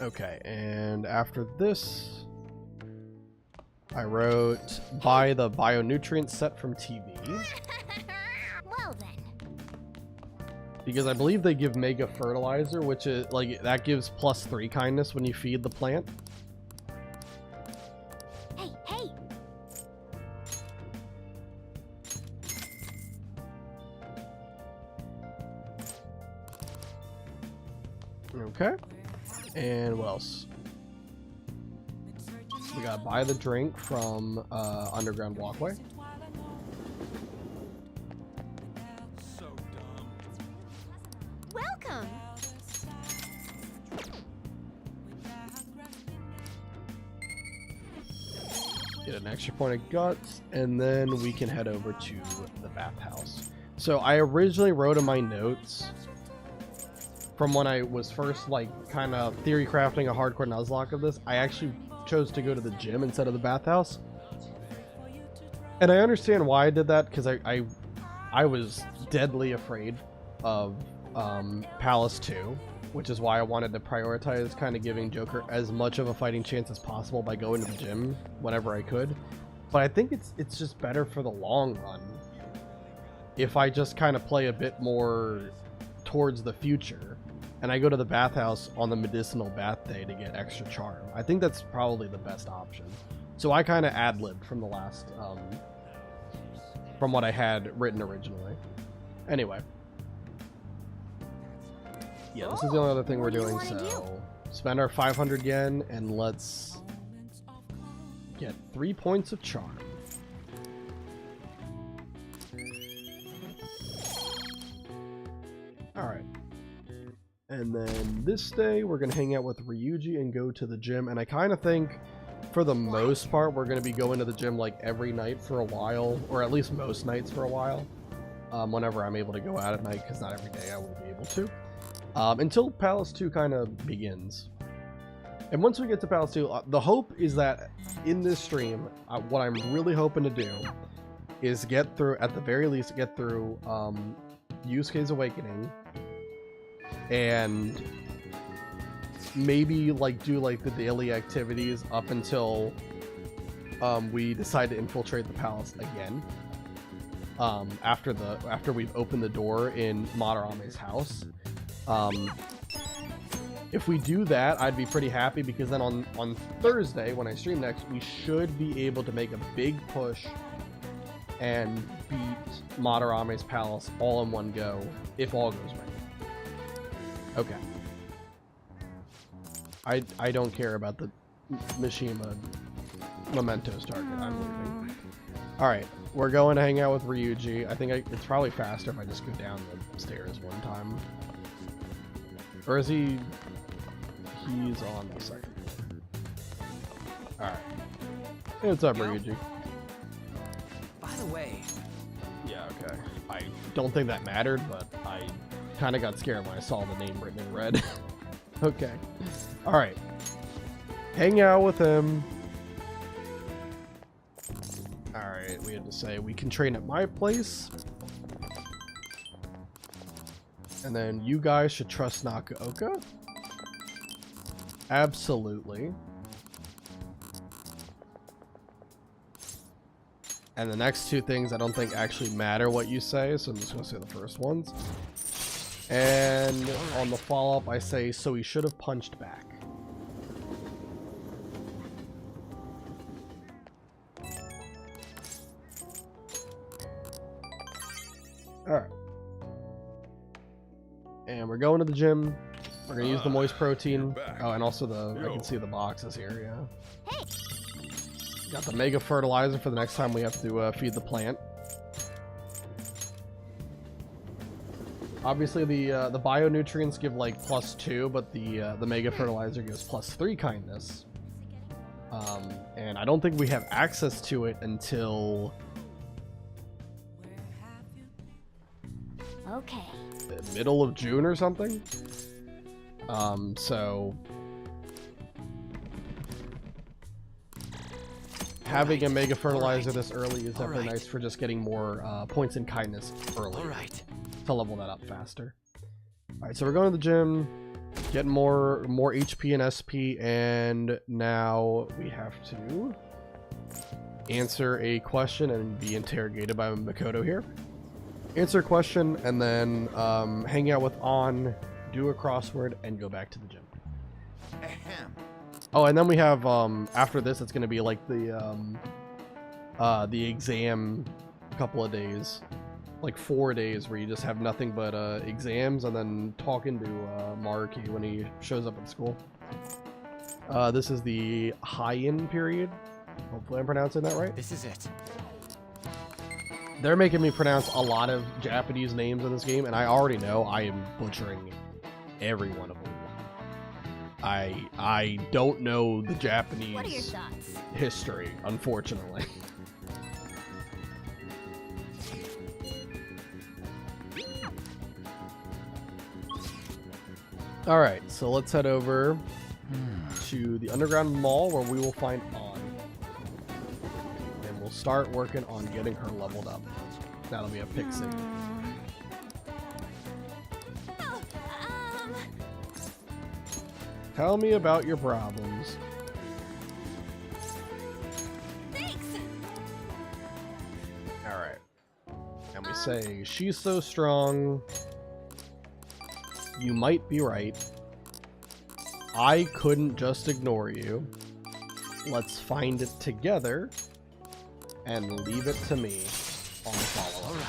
Okay, and after this, I wrote buy the bionutrient set from TV. Well then. Because I believe they give mega fertilizer, which is like that gives +3 kindness when you feed the plant. Hey, hey. Okay. And what else? We gotta buy the drink from Underground Walkway. Welcome. Get an extra point of guts, and then we can head over to the bathhouse. So I originally wrote in my notes from when I was first like kind of theory crafting a hardcore Nuzlocke of this, I actually chose to go to the gym instead of the bathhouse. And I understand why I did that, because I was deadly afraid of Palace 2, which is why I wanted to prioritize kind of giving Joker as much of a fighting chance as possible by going to the gym whenever I could. But I think it's just better for the long run if I just kind of play a bit more towards the future and I go to the bathhouse on the medicinal bath day to get extra charm. I think that's probably the best option. So I kind of ad-libbed from the last from what I had written originally. Anyway, yeah, this is the only other thing we're doing. So spend our 500 yen and let's get 3 points of charm. Alright. And then this day, we're going to hang out with Ryuji and go to the gym. And I kind of think, for the most part, we're going to be going to the gym like every night for a while. Or at least most nights for a while. Whenever I'm able to go out at night, because not every day I will be able to. Until Palace 2 kind of begins. And once we get to Palace 2, the hope is that in this stream, what I'm really hoping to do is get through, at the very least, get through Yusuke's Awakening, and maybe like do like the daily activities up until we decide to infiltrate the palace again. After we've opened the door in Madarame's house. If we do that, I'd be pretty happy, because then on Thursday when I stream next, we should be able to make a big push and beat Madarame's palace all in one go, if all goes right. Okay. I don't care about the Mishima Mementos target. I'm leaving. Alright, we're going to hang out with Ryuji. I think it's probably faster if I just go down the stairs one time. Or is he... He's on the second floor. Alright. Hey, what's up, Ryuji? By the way... Yeah, okay. I don't think that mattered, but I kind of got scared when I saw the name written in red. Okay. Alright. Hang out with him. Alright, we had to say we can train at my place. And then you guys should trust Nakaoka. Absolutely. And the next two things I don't think actually matter what you say, so I'm just going to say the first ones. And on the follow-up I say, so he should have punched back. Alright. And we're going to the gym. We're going to use the moist protein. Oh, and also I can see the boxes here, yeah. Hey. Got the mega fertilizer for the next time we have to feed the plant. Obviously the bio-nutrients give like +2, but the mega fertilizer gives +3 kindness. And I don't think we have access to it until... Okay. the middle of June or something. So having a mega fertilizer this early is definitely nice for just getting more points in kindness early to level that up faster. Alright, so we're going to the gym, getting more HP and SP, and now we have to answer a question and be interrogated by Makoto here. Answer a question, and then hang out with On, do a crossword, and go back to the gym. Oh, and then we have, after this, it's going to be like the exam couple of days. Like 4 days where you just have nothing but exams, and then talking to Maruki when he shows up at school. This is the Heian period. Hopefully I'm pronouncing that right. This is it. They're making me pronounce a lot of Japanese names in this game, and I already know I am butchering every one of them. I don't know the What are your Japanese thoughts? history, unfortunately. Alright, so let's head over to the underground mall where we will find On. And we'll start working on getting her leveled up. That'll be a pixie. Oh, Tell me about your problems. thanks. Alright. And we say, she's so strong. You might be right. I couldn't just ignore you. Let's find it together and leave it to me on the follow-up. All right.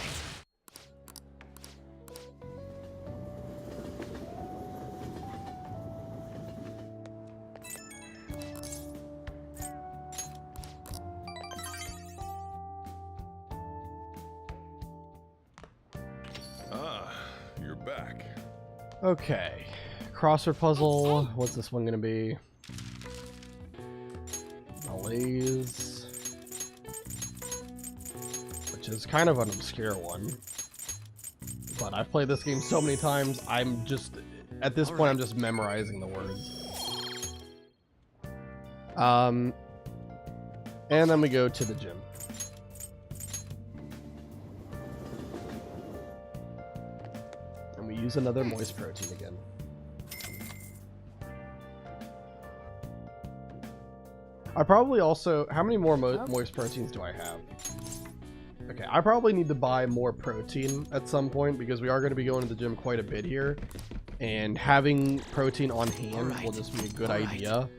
Ah, you're back. Okay. Crossword puzzle. What's this one gonna be? Malaise. Which is kind of an obscure one. But I've played this game so many times, I'm just... At this point, I'm just memorizing the words. And then we go to the gym. And we use another moist protein again. I probably also... How many more moist proteins do I have? Okay, I probably need to buy more protein at some point because we are going to be going to the gym quite a bit here. And having protein on hand will just be a good idea.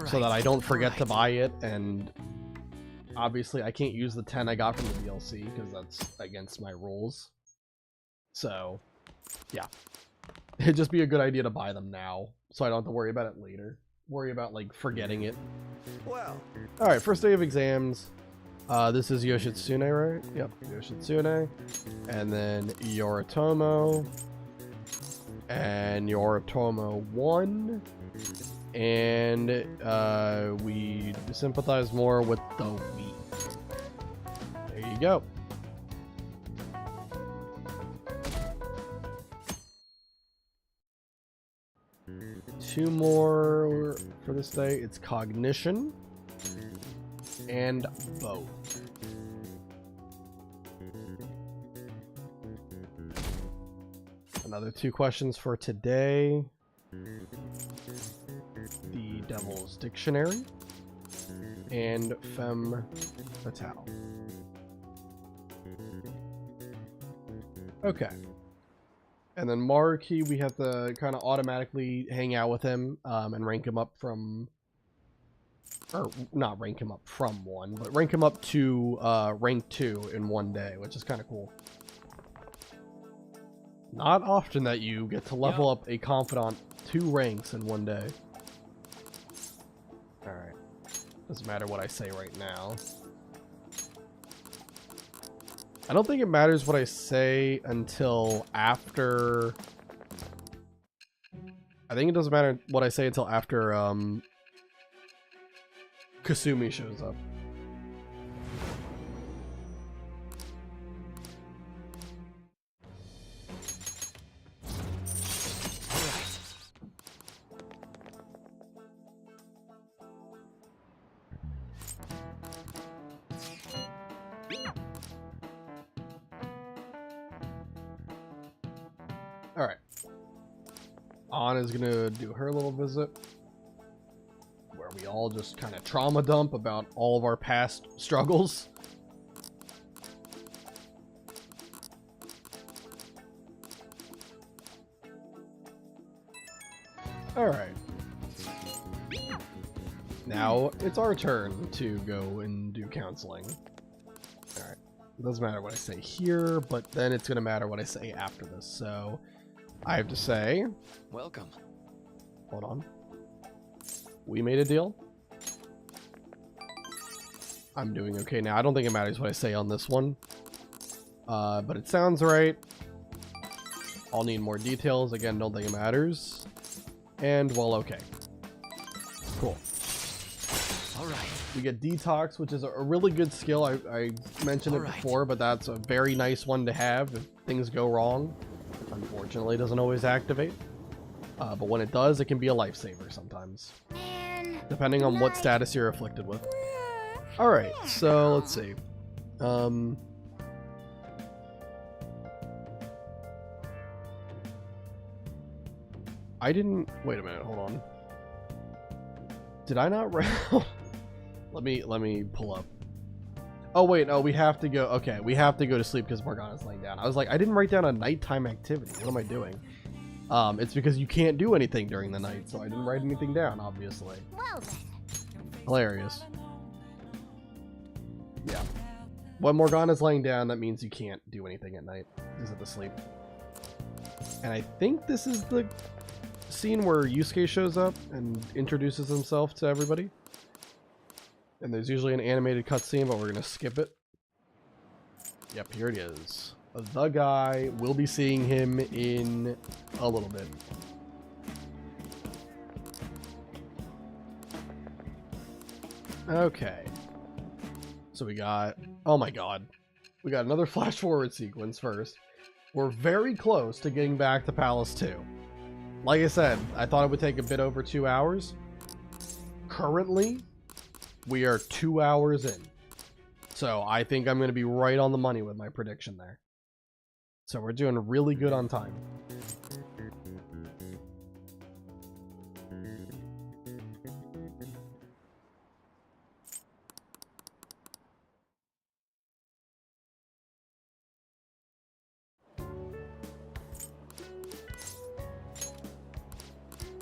So that I don't forget to buy it. And obviously I can't use the 10 I got from the DLC because that's against my rules. So, yeah. It'd just be a good idea to buy them now so I don't have to worry about it later. Worry about, like, forgetting it. Well, Alright, first day of exams. This is Yoshitsune, right? Yep, Yoshitsune. And then Yoritomo. And Yoritomo 1. And we sympathize more with the weak. There you go. Two more for this day. It's cognition and both. Another 2 questions for today. The Devil's Dictionary and Femme Fatale. Okay. And then Maruki, we have to kind of automatically hang out with him and rank him up from... Or, not rank him up from 1, but rank him up to rank 2 in 1 day, which is kind of cool. Not often that you get to level up a confidant 2 ranks in 1 day. Alright. Doesn't matter what I say right now. I don't think it matters what I say until after... I think it doesn't matter what I say until after Kasumi shows up. Alright. Ann is gonna do her little visit, where we all just kind of trauma dump about all of our past struggles. Alright. Now, it's our turn to go and do counseling. Alright. It doesn't matter what I say here, but then it's gonna matter what I say after this, so... I have to say... welcome. Hold on. we made a deal. I'm doing okay now. I don't think it matters what I say on this one. But it sounds right. I'll need more details. Again, don't think it matters. And, well, okay. Cool. Alright. We get Detox, which is a really good skill. I mentioned it before, but that's a very nice one to have if things go wrong. Unfortunately, it doesn't always activate. But when it does, it can be a lifesaver sometimes. Depending on what status you're afflicted with. Alright, so let's see. I didn't... Wait a minute, hold on. Did I not... let me pull up. Oh wait, no, we have to go... Okay, we have to go to sleep because Morgana's laying down. I was like, I didn't write down a nighttime activity. What am I doing? It's because you can't do anything during the night, so I didn't write anything down, obviously. Well then. Hilarious. Yeah. When Morgana's laying down, that means you can't do anything at night. You just have to sleep. And I think this is the scene where Yusuke shows up and introduces himself to everybody. And there's usually an animated cutscene, but we're going to skip it. Yep, here it is. The guy. We'll be seeing him in a little bit. Okay. So we got... Oh my god. We got another flash forward sequence first. We're very close to getting back to Palace 2. Like I said, I thought it would take a bit over 2 hours. Currently, we are 2 hours in. So I think I'm going to be right on the money with my prediction there. So we're doing really good on time.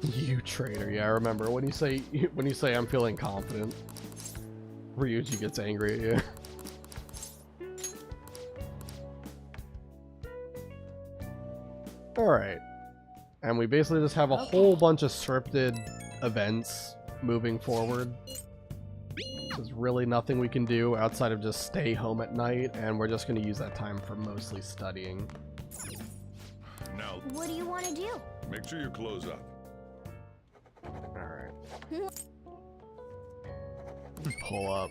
You traitor. Yeah, I remember when you say I'm feeling confident. Ryuji gets angry at you. Alright. And we basically just have a whole bunch of scripted events moving forward. There's really nothing we can do outside of just stay home at night, and we're just going to use that time for mostly studying. Now, What do you want to do? make sure your clothes up. Alright. Pull up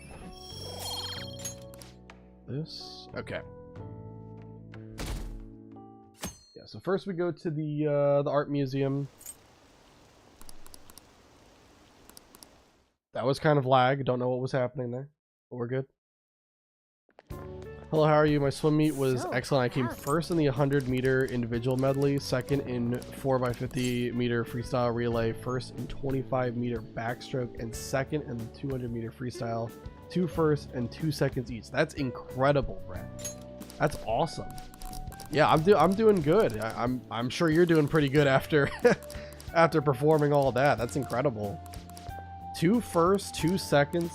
this. Okay. Yeah, so first we go to the art museum. That was kind of lag. Don't know what was happening there, but we're good. Hello, how are you? My swim meet was excellent. I came first in the 100-meter individual medley, second in 4x50-meter freestyle relay, first in 25-meter backstroke, and second in the 200-meter freestyle. 2 firsts and 2 seconds each. That's incredible, Brett. That's awesome. Yeah, I'm doing good. I'm sure you're doing pretty good after after performing all that. That's incredible. 2 firsts, 2 seconds.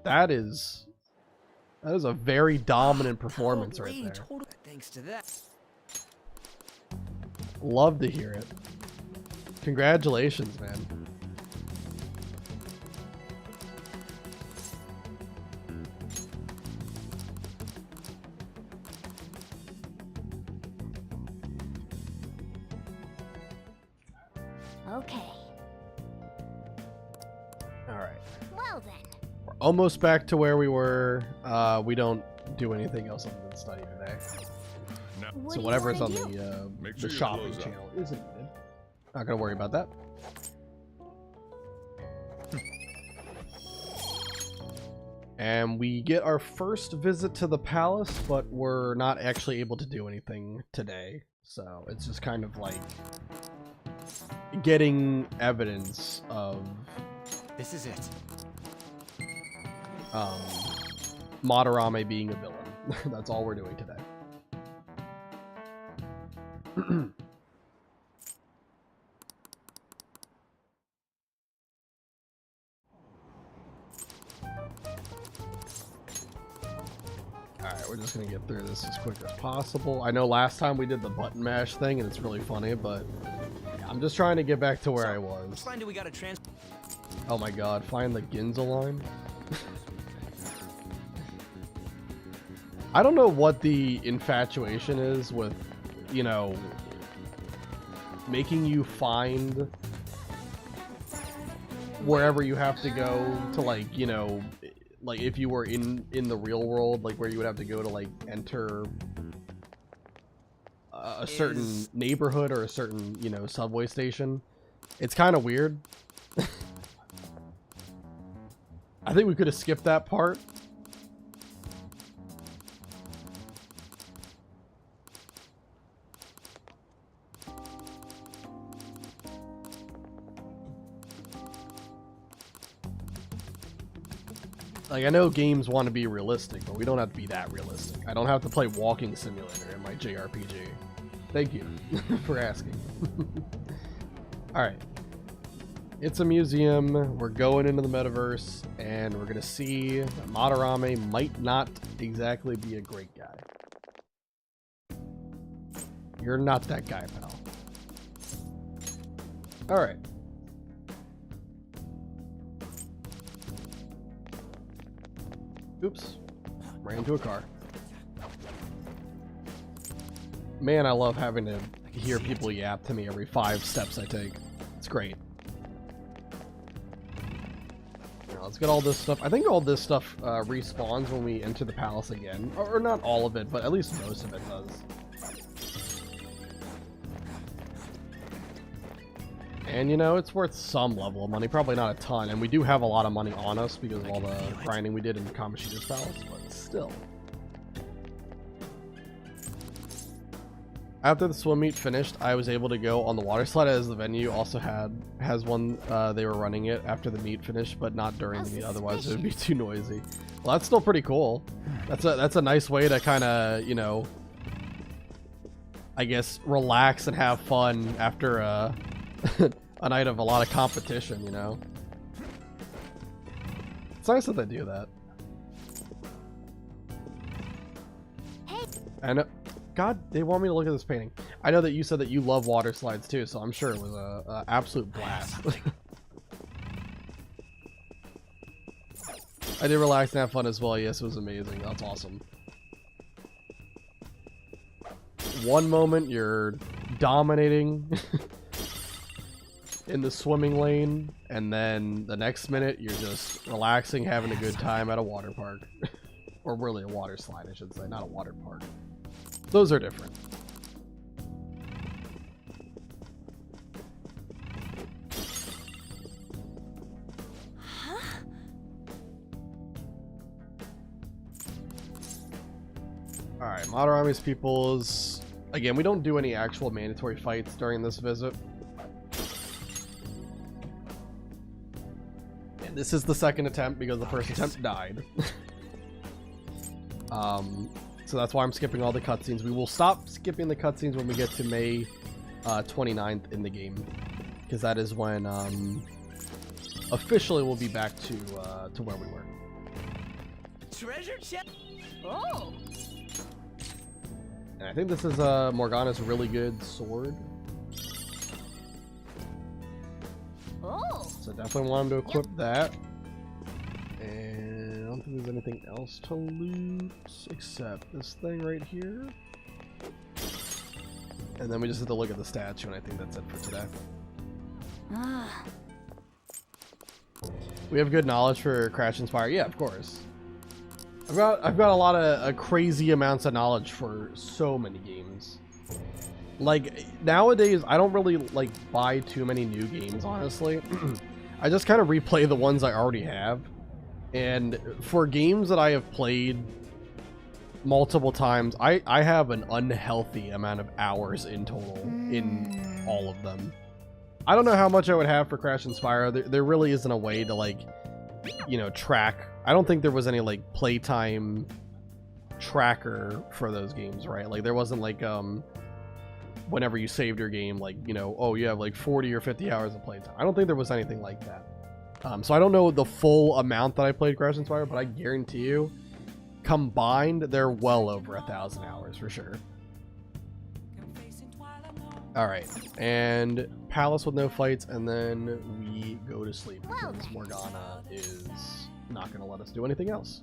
That is a very dominant performance right there. Thanks to that. Love to hear it. Congratulations, man. Okay. All right. Well then. We're almost back to where we were. We don't do anything else other than study today. Now, What So do you whatever's on wanna do? the Make sure your shopping clothes up. channel isn't needed. Not gonna worry about that. And we get our first visit to the palace, but we're not actually able to do anything today. So it's just kind of like getting evidence of This is it. Madarame being a villain. That's all we're doing today. Alright, we're just gonna get through this as quick as possible. I know last time we did the button mash thing and it's really funny, but yeah, I'm just trying to get back to where I Which was. line do we gotta Oh my god, find the Ginza line. I don't know what the infatuation is with, you know, making you find wherever you have to go to, like, you know, like if you were in the real world, like where you would have to go to like enter a certain neighborhood or a certain, you know, subway station. It's kind of weird. I think we could have skipped that part. Like, I know games want to be realistic, but we don't have to be that realistic. I don't have to play Walking Simulator in my JRPG. Thank you for asking. Alright. It's a museum. We're going into the metaverse, and we're going to see that Madarame might not exactly be a great guy. You're not that guy, pal. Alright. Oops. Ran into a car. Man, I love having to hear people yap to me every 5 steps I take. It's great. Now, let's get all this stuff. I think all this stuff respawns when we enter the palace again. Or not all of it, but at least most of it does. And, you know, it's worth some level of money. Probably not a ton. And we do have a lot of money on us because of all the grinding we did in Kamoshida's palace, but still. After the swim meet finished, I was able to go on the water slide, as the venue also has one. They were running it after the meet finished, but not during the meet. Otherwise, it would be too noisy. Well, that's still pretty cool. That's a nice way to kind of, you know, I guess, relax and have fun after a night of a lot of competition. You know, it's nice that they do that. And God, they want me to look at this painting. I know that you said that you love water slides too, so I'm sure it was a absolute blast. I did relax and have fun as well. Yes, it was amazing. That's awesome. One moment you're dominating in the swimming lane, and then the next minute you're just relaxing, having a good time at a water park. Or really a water slide, I should say, not a water park. Those are different. Huh? Alright, Madarame's peoples. Again, we don't do any actual mandatory fights during this visit. And this is the second attempt because the first attempt died. So that's why I'm skipping all the cutscenes. We will stop skipping the cutscenes when we get to May 29th in the game, because that is when officially we'll be back to where we were. Treasure chest. Oh. And I think this is Morgana's really good sword. Oh. So definitely want him to equip that. And I don't think there's anything else to loot except this thing right here. And then we just have to look at the statue, and I think that's it for today. Ah. We have good knowledge for Crash Inspire. Yeah, of course. I've got a lot of crazy amounts of knowledge for so many games. Like nowadays, I don't really like buy too many new games, honestly. I just kind of replay the ones I already have. And for games that I have played multiple times, I have an unhealthy amount of hours in total in all of them. I don't know how much I would have for Crash and Spyro. There really isn't a way to, like, you know, track. I don't think there was any, like, playtime tracker for those games, right? Like, there wasn't, like, whenever you saved your game, like, you know, oh, you have, like, 40 or 50 hours of playtime. I don't think there was anything like that. So I don't know the full amount that I played Crash and Spyro, but I guarantee you, combined, they're well over 1,000 hours for sure. Alright, and Palace with no fights, and then we go to sleep Well because then. Morgana is not going to let us do anything else.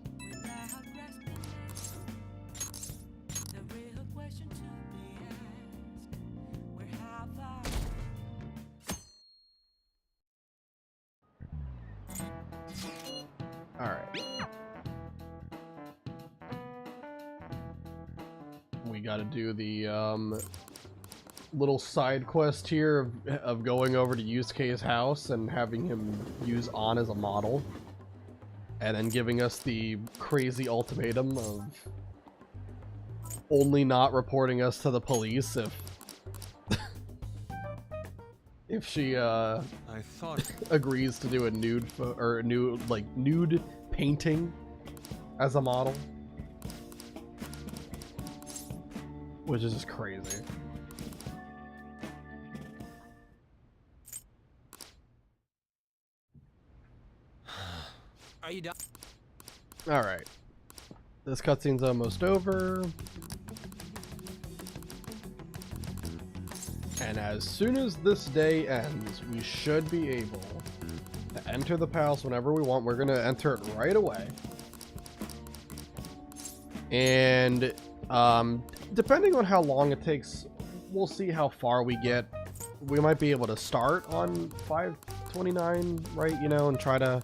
Alright. We gotta do the little side quest here of going over to Yusuke's house and having him use On as a model. And then giving us the crazy ultimatum of only not reporting us to the police if she I thought agrees to do a nude nude painting as a model, which is just crazy. Are you done? All right, this cutscene's almost over. And as soon as this day ends, we should be able to enter the palace whenever we want. We're going to enter it right away. And depending on how long it takes, we'll see how far we get. We might be able to start on 529, right? You know, and try to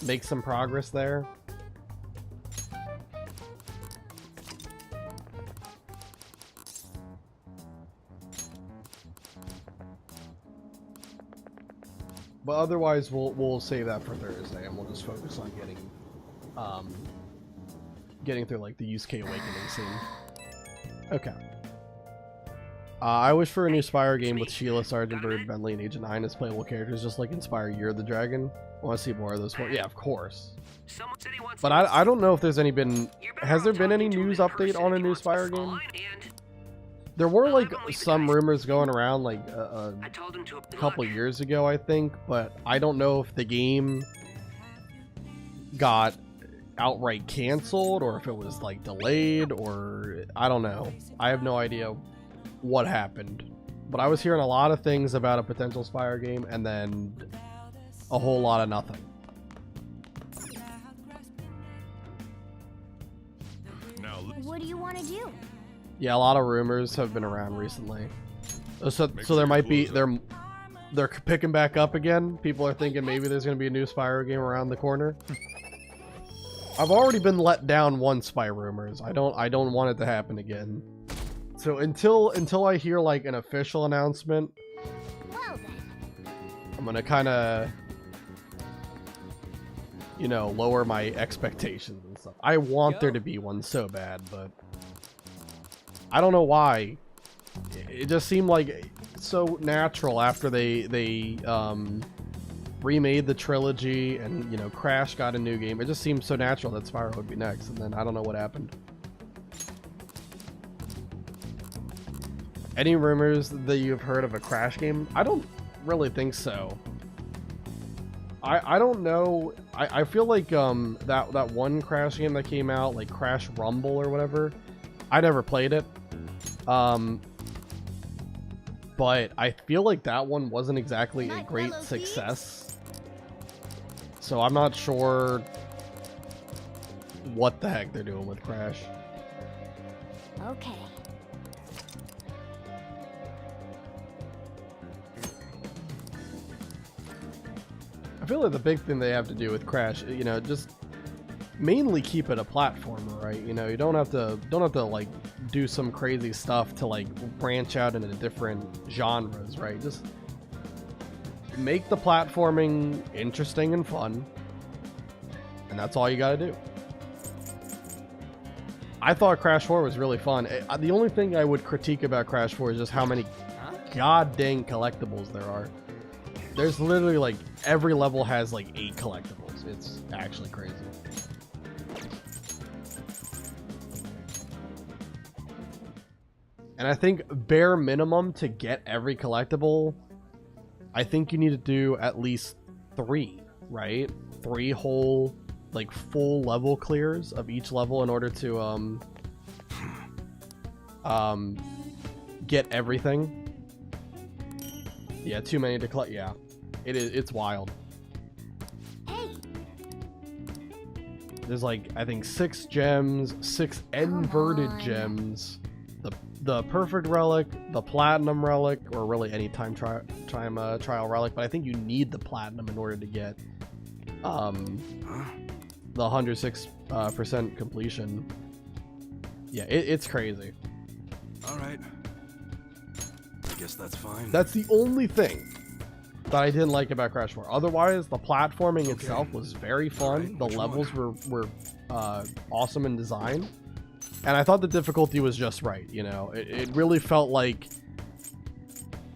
make some progress there. But otherwise, we'll save that for Thursday, and we'll just focus on getting through like the Yusuke awakening scene. Okay. I wish for a new Spire game with Sheila, Sergeant Bird, Bentley, and Agent 9 as playable characters, just like Inspire Year the Dragon. I want to see more of those. Yeah, of course. But I don't know if there's has there been any news update on a new Spire game? There were like some rumors going around like a couple years ago, I think, but I don't know if the game got outright canceled or if it was like delayed, or I don't know. I have no idea what happened, but I was hearing a lot of things about a potential Spire game and then a whole lot of nothing. now. What do you want to do? Yeah, a lot of rumors have been around recently. So there might be they're picking back up again. People are thinking maybe there's going to be a new Spyro game around the corner. I've already been let down once by rumors. I don't want it to happen again. So until I hear like an official announcement, Well then. I'm going to kind of, you know, lower my expectations and stuff. I want there to be one so bad, but I don't know why. It just seemed like so natural after they remade the trilogy and, you know, Crash got a new game. It just seemed so natural that Spyro would be next, and then I don't know what happened. Any rumors that you've heard of a Crash game? I don't really think so. I don't know. I feel like that one Crash game that came out, like Crash Rumble or whatever, I never played it. But I feel like that one wasn't exactly a great success. So I'm not sure what the heck they're doing with Crash. Okay. I feel like the big thing they have to do with Crash, you know, just mainly keep it a platformer, right? You know, you don't have to like do some crazy stuff to like branch out into different genres, right? Just make the platforming interesting and fun, and that's all you gotta do. I thought Crash 4 was really fun. The only thing I would critique about Crash 4 is just how many god dang collectibles there are. There's literally like every level has like 8 collectibles. It's actually crazy. And I think bare minimum to get every collectible, I think you need to do at least 3, right? 3 whole, like, full level clears of each level in order to get everything. Yeah, too many to collect. Yeah. It's wild. Hey, There's like, I think 6 gems, 6 inverted on. gems, the perfect relic, the platinum relic, or really any time trial relic, but I think you need the platinum in order to get the 106% completion. Yeah, it's crazy. All right. I guess that's fine. That's the only thing that I didn't like about Crash 4. Otherwise, the platforming itself was very fun. The levels were awesome in design. And I thought the difficulty was just right, you know. It really felt like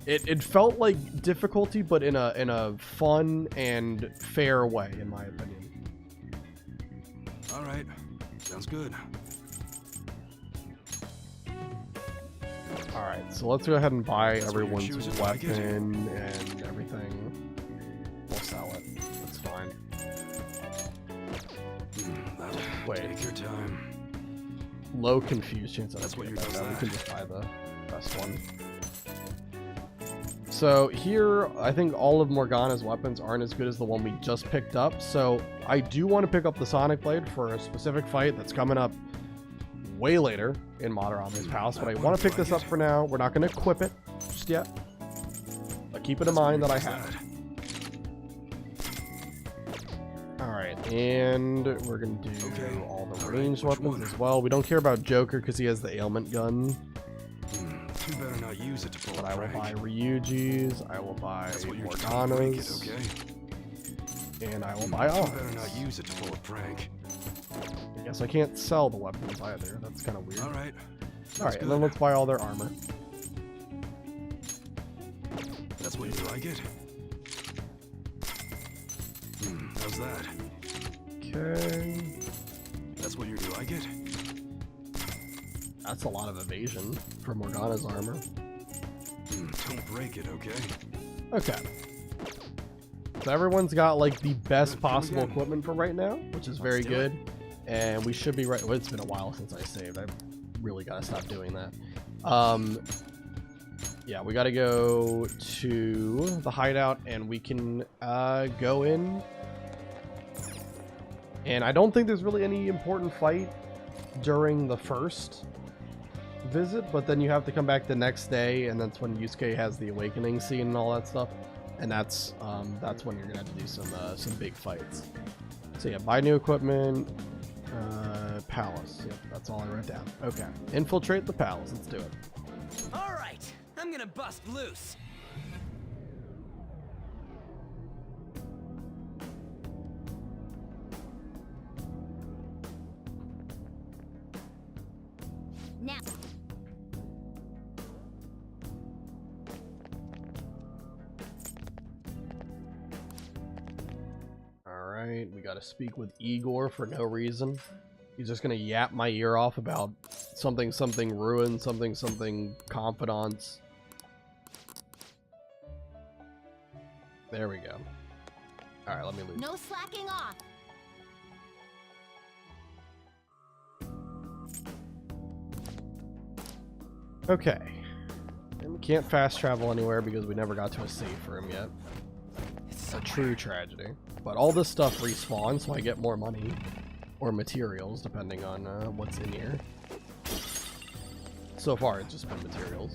it felt like difficulty, but in a fun and fair way, in my opinion. All right. Sounds good. All right, so let's go ahead and buy That's what your everyone's shoes are like, is it? weapon and everything. We'll sell it. That's fine. That'll Wait. take your time. Low confused chance of That's what getting you're that. doing. We can just buy the best one. So here, I think all of Morgana's weapons aren't as good as the one we just picked up. So I do want to pick up the Sonic Blade for a specific fight that's coming up way later in Madarame's Palace. But I want to pick this up for now. We're not going to equip it just yet. But keep it in mind that I have it. Alright, and we're going to do all the ranged weapons as well. We don't care about Joker because he has the ailment gun. You better not use it to pull But a I will prank. buy Ryuji's, I will buy That's what you're trying to break it, Morgana's, okay? and I will buy You better not Oz. use it to pull a prank. I guess I can't sell the weapons either. That's kind of weird. All right. Alright, and then let's buy all their armor. That's what you like it. How's that? Okay. That's what you like it. That's a lot of evasion for Morgana's armor. Don't break it, okay? Okay. So everyone's got like the best Come possible again. equipment for right now, which is very do good. And we should be right. Well, it's been a while since I saved. I really gotta stop doing that. Yeah, we gotta go to the hideout and we can go in. And I don't think there's really any important fight during the first visit, but then you have to come back the next day, and that's when Yusuke has the awakening scene and all that stuff, and that's when you're gonna have to do some big fights. So yeah, buy new equipment, palace. Yep, that's all I wrote down. Okay, infiltrate the palace. Let's do it. All right, I'm gonna bust loose. now. All right, we gotta speak with Igor for no reason. He's just gonna yap my ear off about something ruin, something confidants. There we go. All right, let me leave. No slacking off. Okay. And we can't fast travel anywhere because we never got to a save room yet. It's a true tragedy. But all this stuff respawns, so I get more money. Or materials, depending on what's in here. So far, it's just been materials.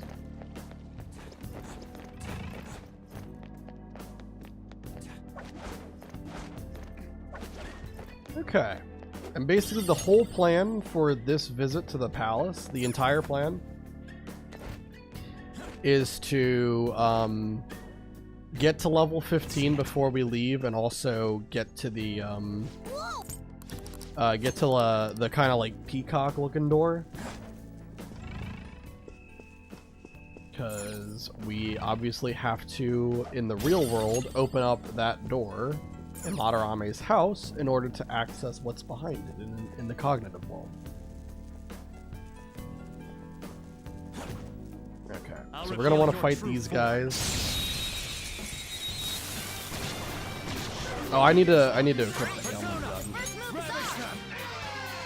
Okay. And basically the whole plan for this visit to the palace, the entire plan, is to get to level 15 before we leave, and also get to the the kind of like peacock looking door, because we obviously have to, in the real world, open up that door in Madarame's house in order to access what's behind it in the cognitive world. Okay, so we're gonna want to fight these guys. Oh, I need to equip the helmet gun.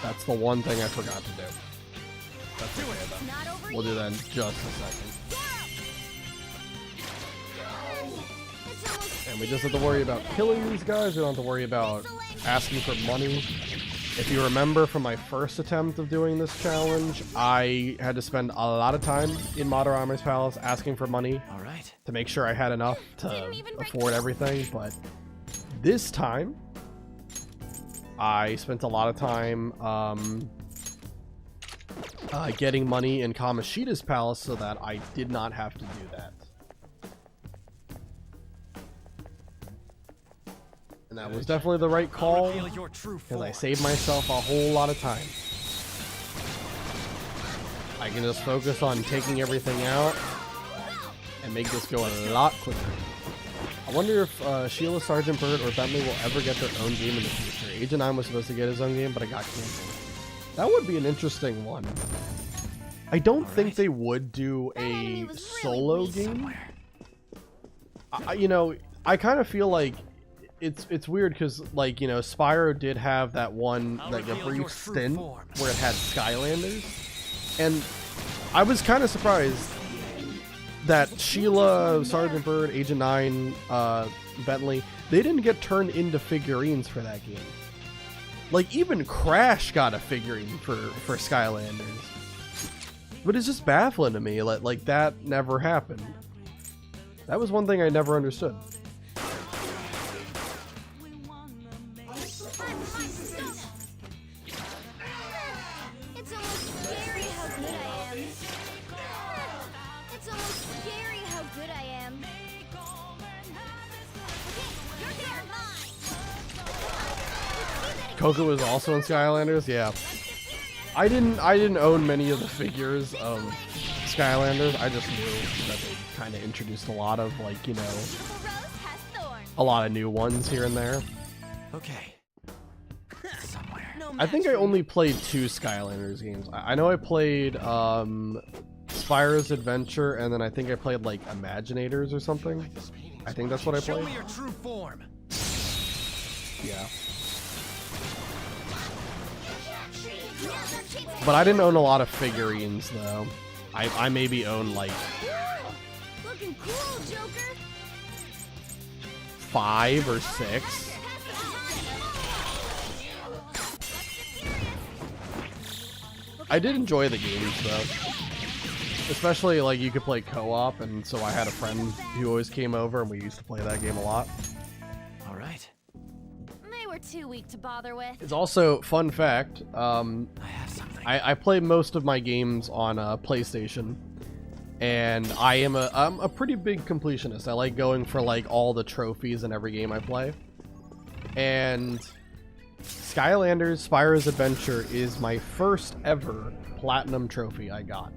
That's the one thing I forgot to do. That's okay though. Not over We'll do yet. that in just a second. It's almost And and we just have to worry about killing these guys. We don't have to worry about asking for money. If you remember from my first attempt of doing this challenge, I had to spend a lot of time in Madarama's palace asking for money to make sure I had enough to afford everything, but this time I spent a lot of time getting money in Kamoshida's palace so that I did not have to do that. And that was definitely the right call, because I saved myself a whole lot of time. I can just focus on taking everything out and make this go a lot quicker. I wonder if Sheila, Sergeant Bird, or Bentley will ever get their own game in the future. Agent 9 was supposed to get his own game, but it got canceled. That would be an interesting one. I don't think they would do a solo game. You know, I kind of feel like it's weird because, like, you know, Spyro did have that one, like, a brief stint where it had Skylanders, and I was kind of surprised that Sheila, Sergeant Bird, Agent 9, Bentley, they didn't get turned into figurines for that game. Like, even Crash got a figurine for Skylanders. But it's just baffling to me, like that never happened. That was one thing I never understood. It's almost scary how good I am. It's almost scary how good I am. Okay, you're mine. Coco was also in Skylanders, yeah. I didn't own many of the figures of Skylanders. I just knew that they kind of introduced a lot of, like, you know, a lot of new ones here and there. Okay. Somewhere. I think I only played 2 Skylanders games. I know I played Spyro's Adventure, and then I think I played, like, Imaginators or something. I think that's what I played. Show me your true form. Yeah. But I didn't own a lot of figurines, though. I maybe own, like, Looking cool, Joker. 5 or 6. I did enjoy the games, though. Especially, like, you could play co-op, and so I had a friend who always came over, and we used to play that game a lot. All right. They were too weak to bother with. It's also, fun fact, I have something. I play most of my games on PlayStation, and I'm a pretty big completionist. I like going for, like, all the trophies in every game I play. And Skylanders Spyro's Adventure is my first ever platinum trophy I got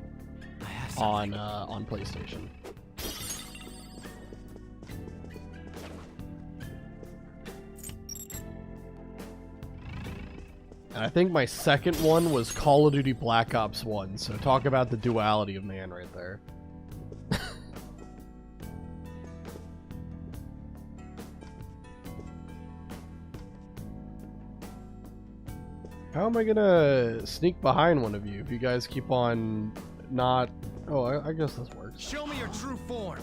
on PlayStation. And I think my second one was Call of Duty Black Ops 1, so talk about the duality of man right there. How am I gonna sneak behind one of you if you guys keep on not... Oh, I guess this works. Show me your true form.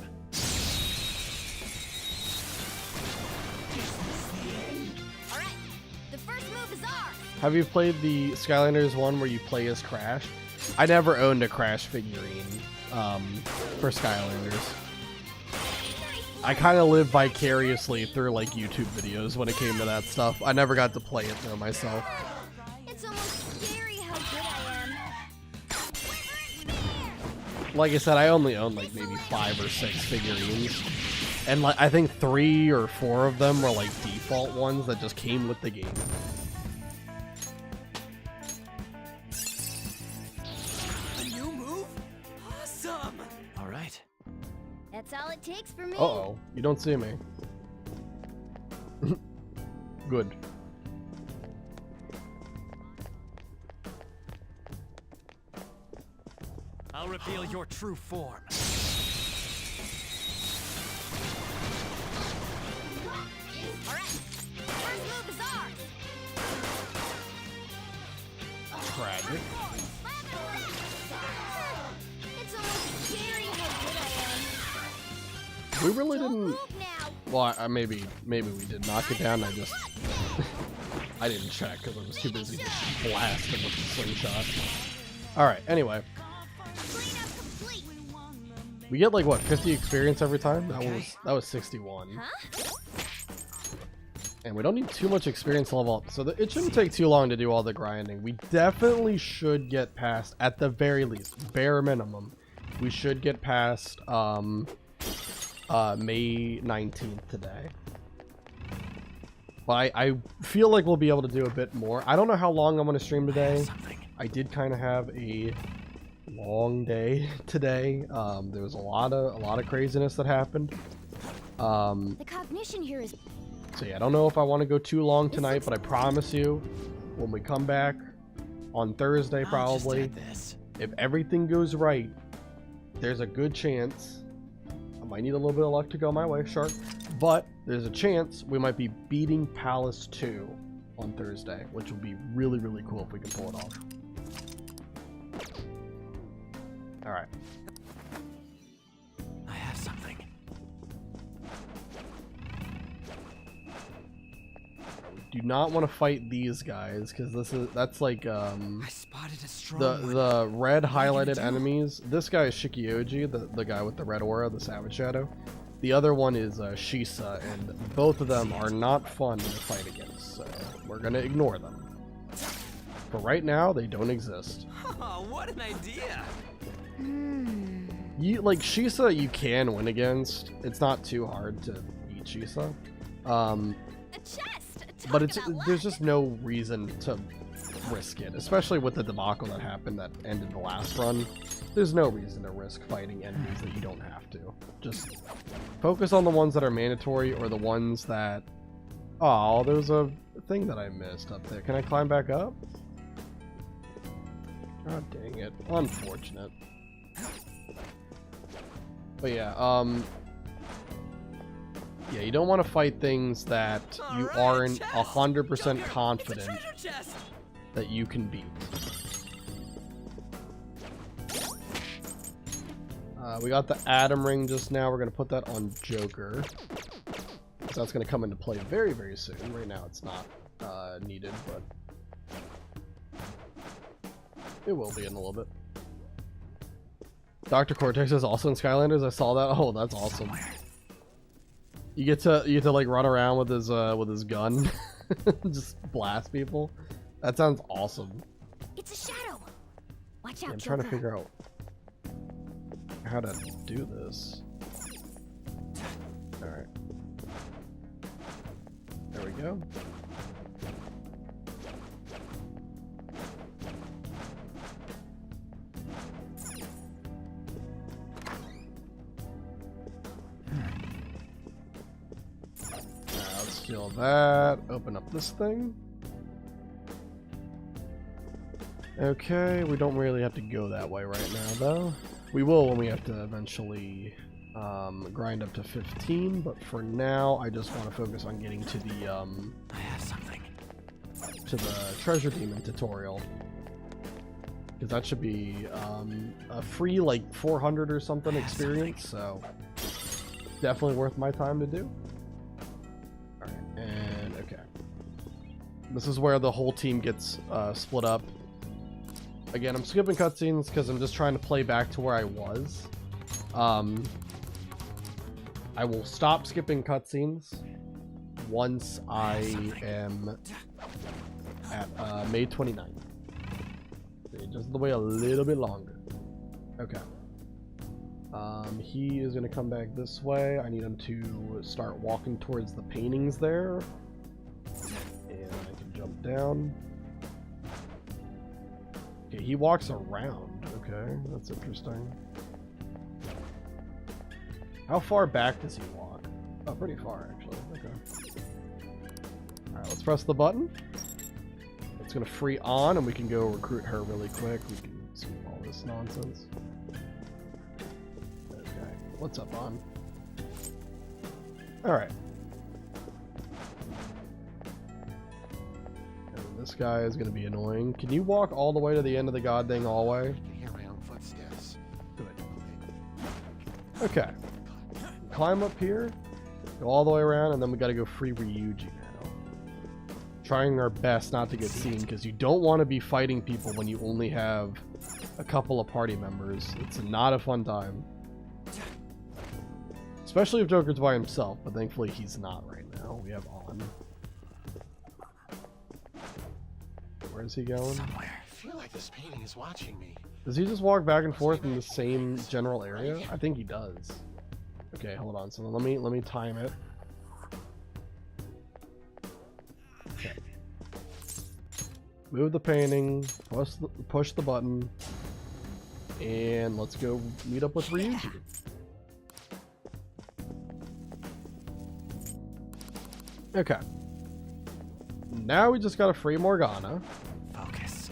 All right, the first move is ours. Have you played the Skylanders one where you play as Crash? I never owned a Crash figurine for Skylanders. I kind of lived vicariously through, like, YouTube videos when it came to that stuff. I never got to play it though myself. It's almost scary how good I am. Like I said, I only own, like, maybe 5 or 6 figurines. And, like, I think 3 or 4 of them were, like, default ones that just came with the game. A new move? Awesome. All right. That's all it takes for me. Uh-oh, you don't see me. Good. I'll reveal your true form. All right, first move is ours. Tragic. It's almost scary how good I am. We really Don't didn't... move now. Well, maybe we did knock it down. I just I didn't check because I was too busy just blasting with the slingshot. All right. Anyway, Cleanup complete. we get like what 50 experience every time. That was 61. Huh? And we don't need too much experience to level up, so it shouldn't take too long to do all the grinding. We definitely should get past, at the very least, bare minimum, we should get past May 19th today. But I feel like we'll be able to do a bit more. I don't know how long I'm going to stream today. I did kind of have a long day today. There was a lot of craziness that happened. The cognition here is. So yeah, I don't know if I want to go too long tonight, but I promise you, when we come back on Thursday probably, if everything goes right, there's a good chance, I might need a little bit of luck to go my way, sure, but there's a chance we might be beating Palace 2 on Thursday, which would be really, really cool if we can pull it off. Alright. I have something. Do not want to fight these guys because that's like I spotted a strong the red highlighted enemies. This guy is Shikioji, the guy with the red aura, the Savage Shadow. The other one is Shisa, and both of them are not fun to fight against, so we're gonna ignore them. For right now, they don't exist. Oh, what an idea! Like Shisa, you can win against. It's not too hard to beat Shisa. A chest! But there's just no reason to risk it, especially with the debacle that happened that ended the last run. There's no reason to risk fighting enemies that you don't have to. Just focus on the ones that are mandatory or the ones that... Oh, there's a thing that I missed up there. Can I climb back up? God dang it. Unfortunate. But yeah, yeah, you don't want to fight things that you aren't 100% confident that you can beat. We got the Atom Ring just now. We're going to put that on Joker. So that's going to come into play very, very soon. Right now it's not needed, but it will be in a little bit. Dr. Cortex is also in Skylanders. I saw that. Oh, that's awesome. You get to like run around with his gun, just blast people. That sounds awesome. It's a shadow. Watch out, I'm trying to Joker. figure out how to do this. All right, there we go. Steal that. Open up this thing. Okay, we don't really have to go that way right now, though. We will when we have to eventually grind up to 15, but for now, I just want to focus on getting to the I have something. to the Treasure Demon tutorial, because that should be a free like 400 or something experience, so definitely worth my time to do. And okay, this is where the whole team gets split up. Again, I'm skipping cutscenes because I'm just trying to play back to where I was. I will stop skipping cutscenes once I am at May 29th. Okay, just wait a little bit longer. Okay. He is going to come back this way. I need him to start walking towards the paintings there. And I can jump down. Okay, he walks around. Okay, that's interesting. How far back does he walk? Oh, pretty far, actually. Okay. Alright, let's press the button. It's going to free on, and we can go recruit her really quick. We can see all this nonsense. What's up, on? Alright. This guy is going to be annoying. Can you walk all the way to the end of the goddamn hallway? Hear my own footsteps. Good. Okay. Climb up here. Go all the way around, and then we gotta go free Ryuji now. Trying our best not to get seen, because you don't want to be fighting people when you only have a couple of party members. It's not a fun time. Especially if Joker's by himself, but thankfully he's not right now. We have on. Where's he going? Somewhere. I feel like this painting is watching me. Does he just walk back and forth in the same general area? I think he does. Okay, hold on. So let me time it. Okay. Move the painting, push the button, and let's go meet up with Ryuji. Okay. Now we just gotta free Morgana. Focus.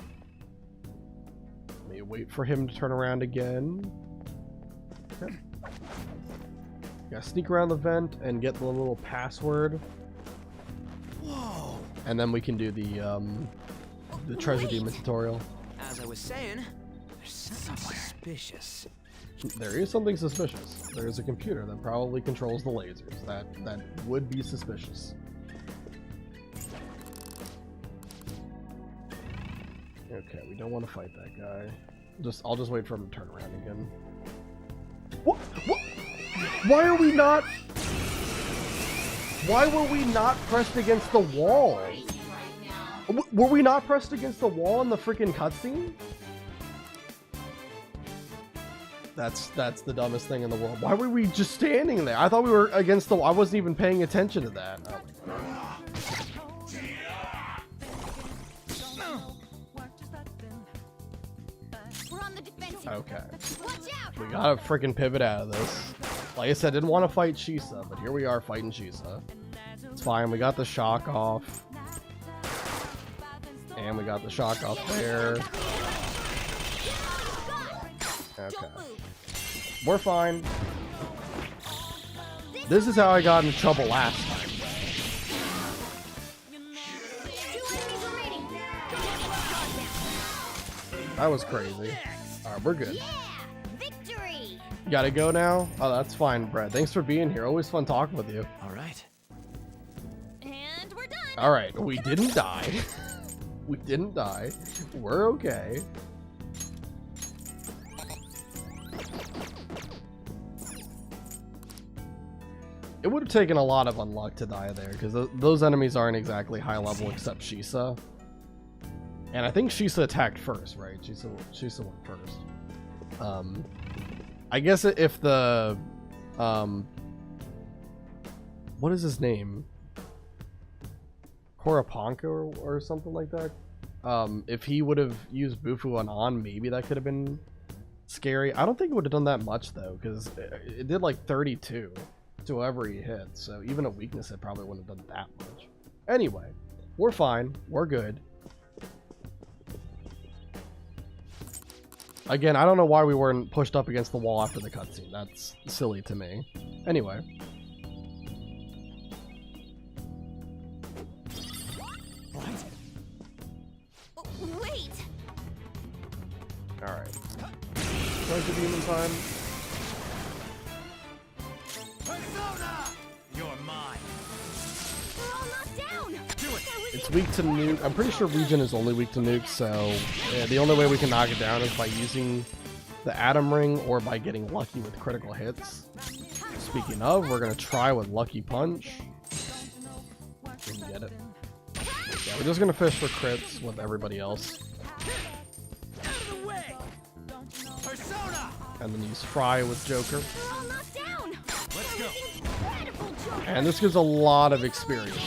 Let me wait for him to turn around again. Okay. Gotta sneak around the vent and get the little password. Whoa. And then we can do the treasure demon tutorial. As I was saying, there's something suspicious. There is something suspicious. There is a computer that probably controls the lasers. That would be suspicious. Okay, we don't want to fight that guy. I'll just wait for him to turn around again. What? Why are we not? Why were we not pressed against the wall? Were we not pressed against the wall in the freaking cutscene? That's the dumbest thing in the world. Why were we just standing there? I thought we were against the wall. I wasn't even paying attention to that. Oh my God. We're on the defensive. Okay. Watch out! We gotta freaking pivot out of this. Like I said, I didn't want to fight Shisa, but here we are fighting Shisa. It's fine, we got the shock off. And we got the shock off there. Okay. We're fine. This is how I got into trouble last time. 2 enemies remaining. That was crazy. Alright, we're good. Yeah! Victory! You gotta go now? Oh, that's fine, Brett. Thanks for being here. Always fun talking with you. All right. And we're done. Alright, we didn't die. We didn't die. We're okay. It would have taken a lot of unluck to die there, because those enemies aren't exactly high level except Shisa. And I think Shisa attacked first, right? Shisa went first. I guess if the... what is his name? Koraponko or something like that? If he would have used Bufu on, maybe that could have been scary. I don't think it would have done that much, though, because it did like 32 to whoever he hit. So even a weakness, it probably wouldn't have done that much. Anyway, we're fine. We're good. Again, I don't know why we weren't pushed up against the wall after the cutscene. That's silly to me. Anyway. Wait! Alright. Treasure demon time. You're mine. We're all knocked down! It's weak to nuke. I'm pretty sure Regen is only weak to nuke, so yeah, the only way we can knock it down is by using the Atom Ring or by getting lucky with critical hits. Speaking of, we're gonna try with Lucky Punch. We can get it. Yeah, we're just gonna fish for crits with everybody else. And then use Fry with Joker. We're all knocked down! Let's go. Incredible Joker! And this gives a lot of experience.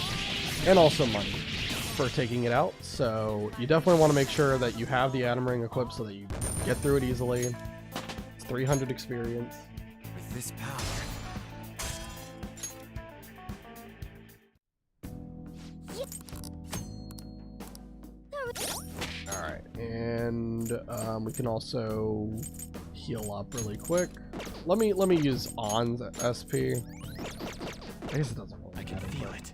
And also money for taking it out. So you definitely want to make sure that you have the Atom Ring equipped so that you get through it easily. It's 300 experience. With this power. Alright, and we can also heal up really quick. Let me use On's SP. I guess it doesn't really I can matter, feel but- it.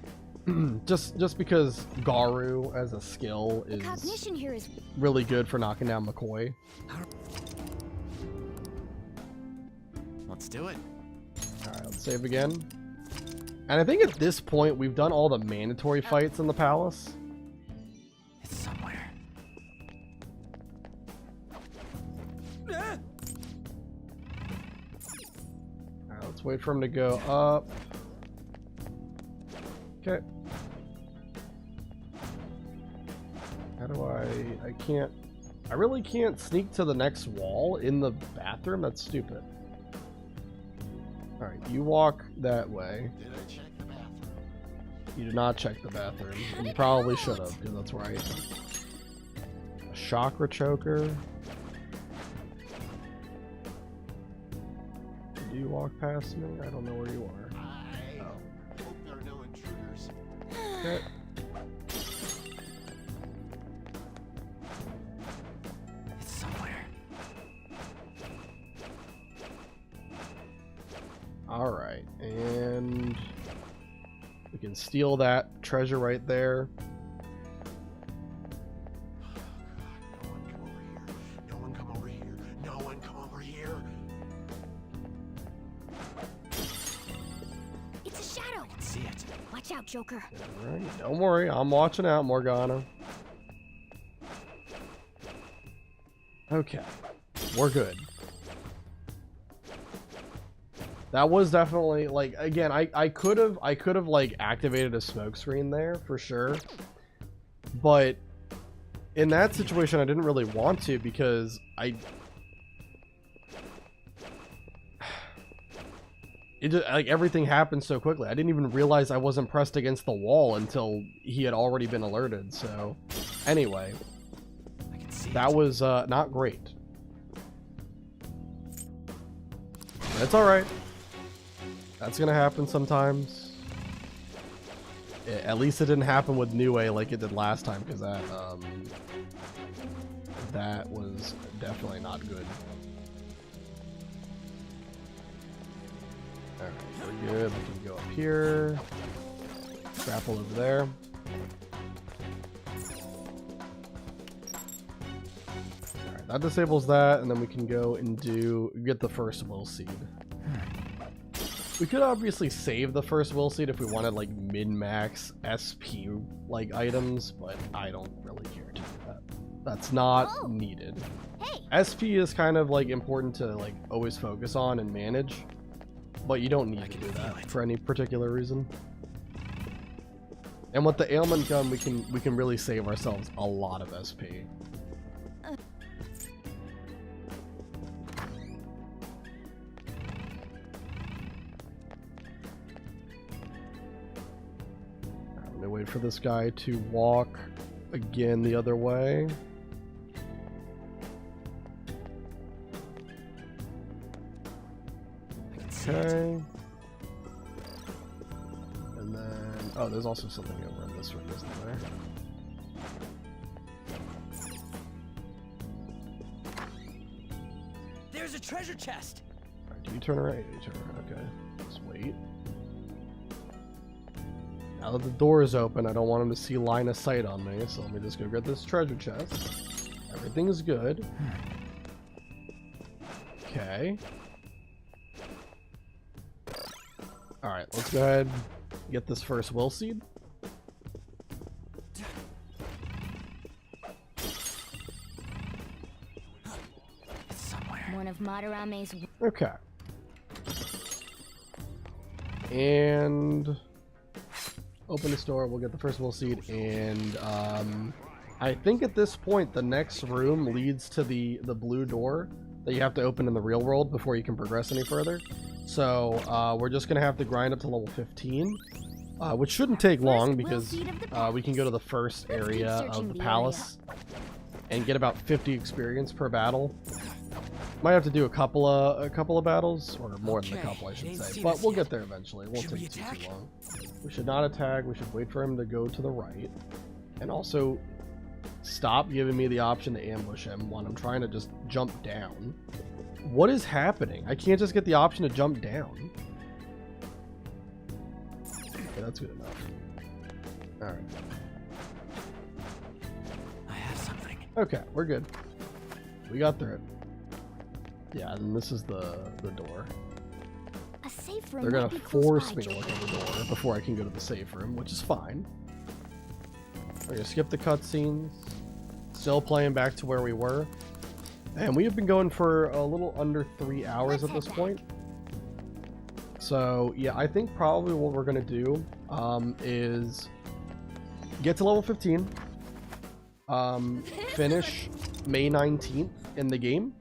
just because Garu as a skill The is cognition here is really good for knocking down McCoy. Let's do it. Alright, let's save again. And I think at this point, we've done all the mandatory fights in the palace. It's somewhere. Alright, let's wait for him to go up. Okay. How do I can't... I really can't sneak to the next wall in the bathroom? That's stupid. Alright, you walk that way. Did I check the bathroom? You did not check the bathroom. And you probably should have, because that's right. A chakra choker. Did you walk past me? I don't know where you are. I hope there are no intruders. Okay. It's somewhere. Alright, and we can steal that treasure right there. No one come over here. No one come over here. No one come over here. It's a shadow. See it. Watch out, Joker. Alright, don't worry, I'm watching out, Morgana. Okay, we're good. That was definitely, like, again, I could have like activated a smoke screen there for sure, but in that situation I didn't really want to, because it just, like, everything happened so quickly. I didn't even realize I wasn't pressed against the wall until he had already been alerted. So anyway, I can see that it. was not great. That's all right. That's gonna happen sometimes. At least it didn't happen with New A like it did last time, because that was definitely not good. Alright, we're good. We can go up here. Grapple over there. Alright, that disables that, and then we can go and get the first will seed. We could obviously save the first will seed if we wanted like min-max SP like items, but I don't really care to do that. That's not needed. Hey. SP is kind of like important to like always focus on and manage, but you don't need to do that for any particular reason. And with the ailment gun, we can really save ourselves a lot of SP. Wait for this guy to walk again the other way. Okay. And then, oh, there's also something over in this room, isn't there? There's a treasure chest. Alright, do you turn around? You turn around, okay. Let's wait. Now that the door is open, I don't want him to see line of sight on me, so let me just go get this treasure chest. Everything is good. Okay. Alright, let's go ahead and get this first will seed. It's somewhere. One of Madarame's. Okay. And open the store, we'll get the first will seed, and I think at this point the next room leads to the blue door that you have to open in the real world before you can progress any further. So we're just gonna have to grind up to level 15, which shouldn't take long because we can go to the first area of the palace and get about 50 experience per battle. Might have to do a couple of battles, or more than a couple, I should say, but we'll get there eventually. It won't take too long. We should not attack. We should wait for him to go to the right, and also stop giving me the option to ambush him when I'm trying to just jump down. What is happening? I can't just get the option to jump down. Okay, that's good enough. All right. I have something. Okay, we're good. We got through it. Yeah, and this is the door. A safe room They're gonna might be close force by, me to Joker. look at the door before I can go to the safe room, which is fine. We're gonna skip the cutscenes. Still playing back to where we were. And we have been going for a little under 3 hours at this point. So yeah, I think probably what we're gonna do is get to level 15, finish May 19th in the game,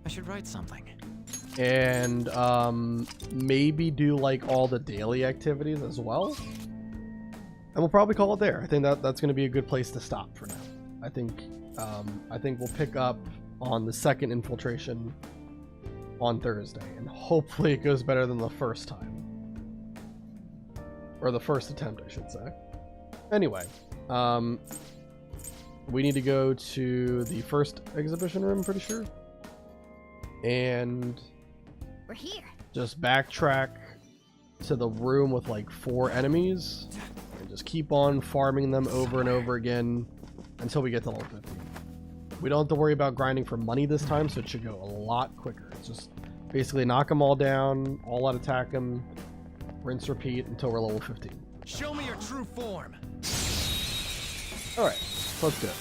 I should write something. and maybe do like all the daily activities as well. And we'll probably call it there. I think that's gonna be a good place to stop for now. I think we'll pick up on the second infiltration on Thursday, and hopefully it goes better than the first time. Or the first attempt, I should say. Anyway, we need to go to the first exhibition room, I'm pretty sure. And We're here. just backtrack to the room with like 4 enemies, and just keep on farming them over and over again until we get to level 15. We don't have to worry about grinding for money this time, so it should go a lot quicker. It's just basically knock them all down, all out attack them, rinse, repeat until we're level 15. Show me your true form. Alright, let's do it.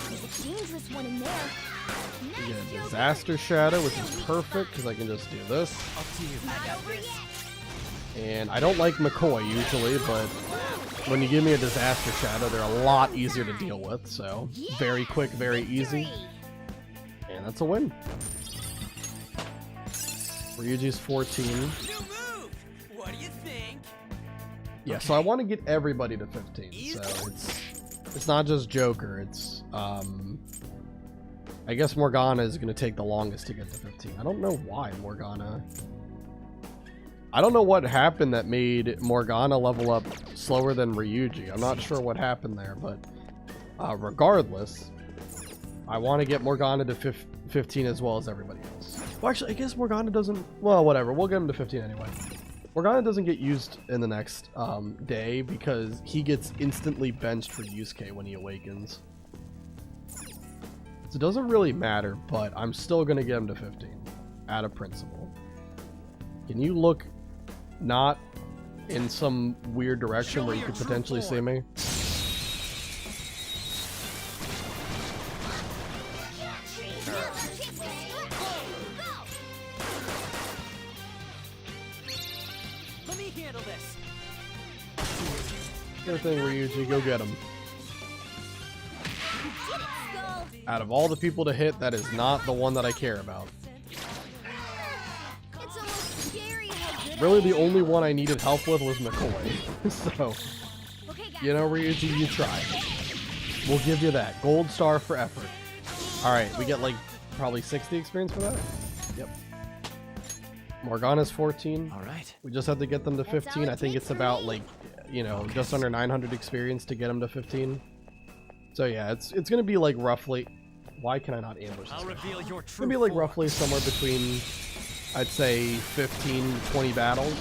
There's a dangerous one in there. We Nice, get a Joker. disaster shadow, which is perfect because I can just do this. Up to you. Not over yet. And I don't like McCoy usually, but when you give me a disaster shadow, they're a lot easier to deal with. So very quick, very easy, Victory. and that's a win. Ryuji's 14. New move. What do you think? Yeah, so I want to get everybody to 15. So it's not just Joker. It's I guess Morgana is going to take the longest to get to 15. I don't know why Morgana. I don't know what happened that made Morgana level up slower than Ryuji. I'm not sure what happened there, but regardless, I want to get Morgana to 15 as well as everybody else. Well, actually, I guess Morgana doesn't... Well, whatever. We'll get him to 15 anyway. Morgana doesn't get used in the next day because he gets instantly benched for Yusuke when he awakens. So it doesn't really matter, but I'm still going to get him to 15 out of principle. Can you look not in some weird direction where you could potentially see me? Let me handle this. Good thing, Ryuji. Go get him. Skull. Out of all the people to hit, that is not the one that I care about. It's almost scary how good Really, I the am. only one I needed help with was McCoy. So, Okay, guys. you know, Ryuji, you tried. We'll give you that. Gold star for effort. Alright, we get like probably 60 experience for that? Yep. Morgana's 14. All right. We just have to get them to 15. I think it's about like, you know, just under 900 experience to get them to 15. So yeah, it's gonna be like roughly... Why can I not ambush this I'll guy? reveal your It's true gonna be like form. roughly somewhere between, I'd say, 15 to 20 battles.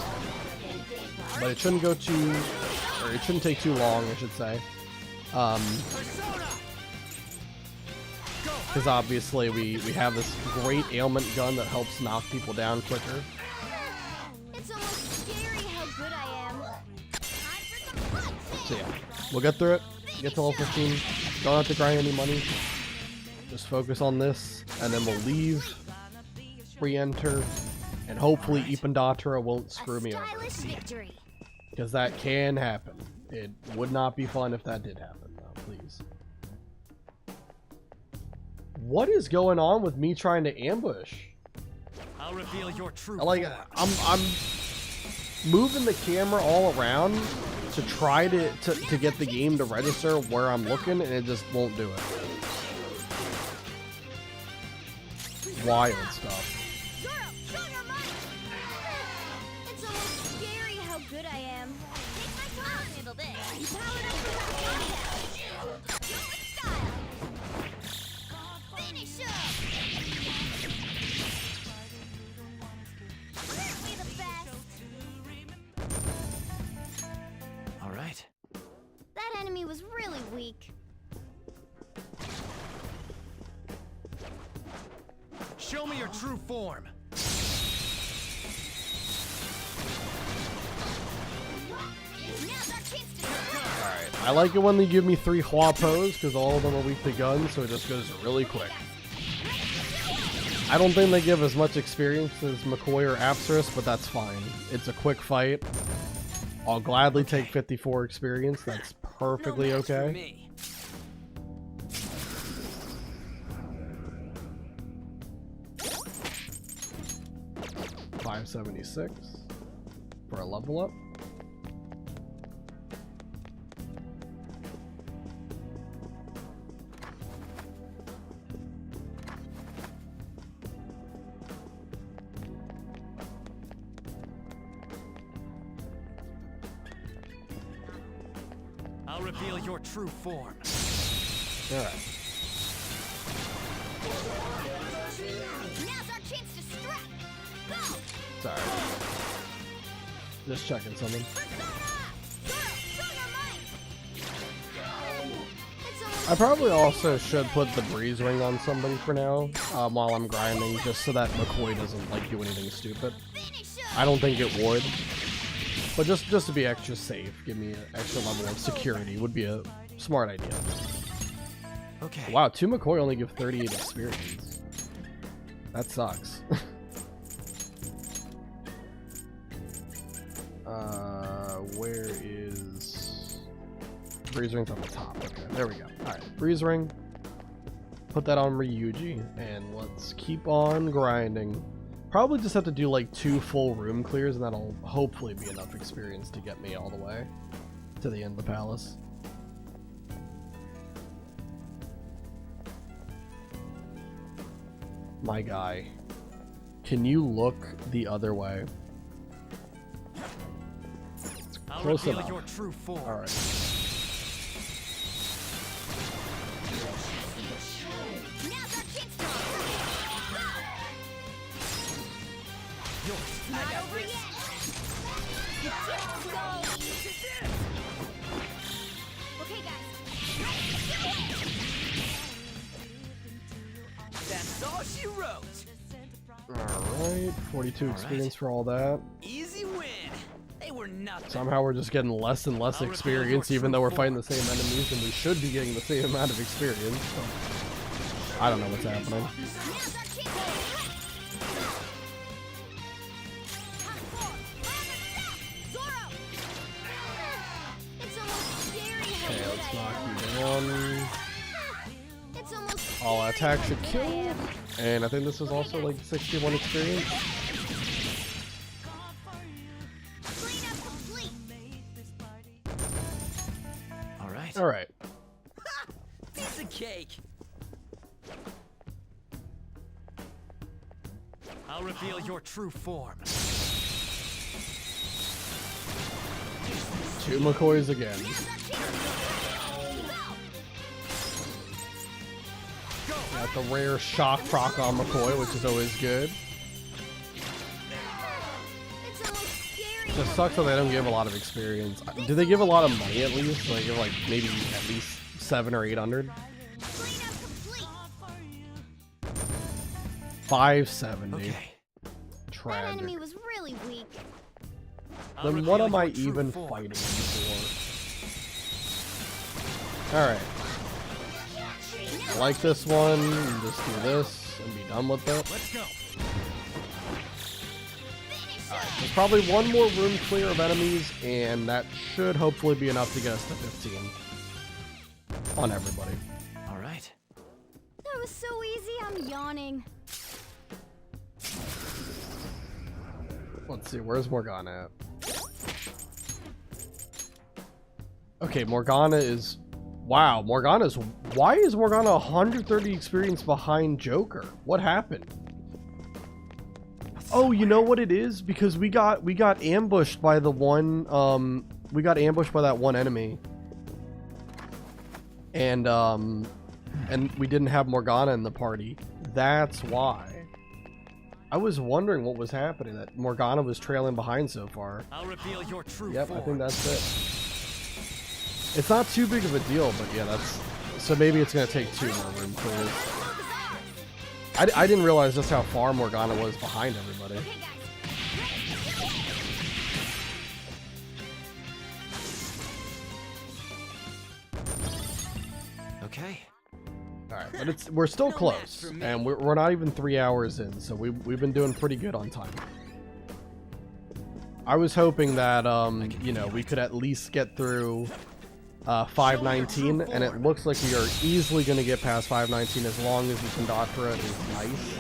But it shouldn't go too... Or it shouldn't take too long, I should say. Because obviously we have this great ailment gun that helps knock people down quicker. It's almost scary how good I am. Time for some fun. So yeah, we'll get through it. Get to level 15. Don't have to grind any money. Just focus on this, and then we'll leave, re-enter, and hopefully Ipandatara won't screw me over. Stylish victory. Because that can happen. It would not be fun if that did happen, though, please. What is going on with me trying to ambush? I'll reveal your true Like, form. I'm moving the camera all around to try to get the game to register where I'm looking, and it just won't do it. Wild stuff. Zoro, show your might. It's almost scary how good I am. Take my time. I'll handle this. You powered up for that contest. Do it with style. Finish him. Aren't we the best? All right. That enemy was really weak. Show me your true form. I like it when they give me 3 Huapos, because all of them are weak to guns, so it just goes really quick. I don't think they give as much experience as McCoy or Apsaris, but that's fine. It's a quick fight. I'll gladly take 54 experience. That's perfectly No match for okay. me. 576 for a level up. I'll reveal your true form. Alright. Now's our chance to strike. Go! Sorry. Just checking something. I probably also should put the breeze ring on somebody for now, while I'm grinding, just so that McCoy doesn't like do anything stupid. I don't think it would, but just to be extra safe, give me an extra level of security would be a smart idea. Okay. Wow, 2 McCoy only give 38 experience. That sucks. Where is breeze ring's on the top? Okay, there we go. All right, breeze ring. Put that on Ryuji, and let's keep on grinding. Probably just have to do like 2 full room clears, and that'll hopefully be enough experience to get me all the way to the end of the palace. My guy, can you look the other way? I'll Close reveal enough. your true form. All right. Now's our chance to Yours. Not over yet. Okay, guys. That's all she wrote. Alright, 42 experience for all that. Easy win. They were nothing. Somehow we're just getting less and less I'll reveal experience, your even true though we're form. fighting the same enemies, and we should be getting the same amount of experience. So I don't know what's happening. Now's our chance to strike. Top 4. Zoro. It's almost scary how Okay, good let's I knock am. you down. It's almost All attacks are scary how killed. good I am. And I think this is also like 61 experience. Cleanup complete. All right. Alright. Piece of cake. I'll reveal your true form. 2 McCoys again. Got the rare shock proc on McCoy, which is always good. It's almost scary. Just sucks that they don't give a lot of experience. Do they give a lot of money at least? Like, give like maybe at least 700 or 800? Cleanup complete. 570. Okay. That Tragic. enemy was really weak. I'll Then what reveal am I your true even form. fighting for? Alright. I like this one. And just do this and be done with it. Let's go. Alright, there's probably one more room clear of enemies, and that should hopefully be enough to get us to 15. On everybody. All right. That was so easy, I'm yawning. Let's see, where's Morgana at? Okay, Morgana is... Wow, Morgana's... Why is Morgana 130 experience behind Joker? What happened? Oh, you know what it is? Because we got ambushed by the one... we got ambushed by that one enemy. And we didn't have Morgana in the party. That's why. I was wondering what was happening, that Morgana was trailing behind so far. I'll reveal your true Yep, form. I think that's it. It's not too big of a deal, but yeah, that's... So maybe it's going to take 2 more room clears. I didn't realize just how far Morgana was behind everybody. Okay, guys. Okay. All right, but we're still close, and we're not even 3 hours in, so we've been doing pretty good on time. I was hoping that you know, we could at least get through 519, and it looks like we are easily going to get past 519 as long as the Condatra is nice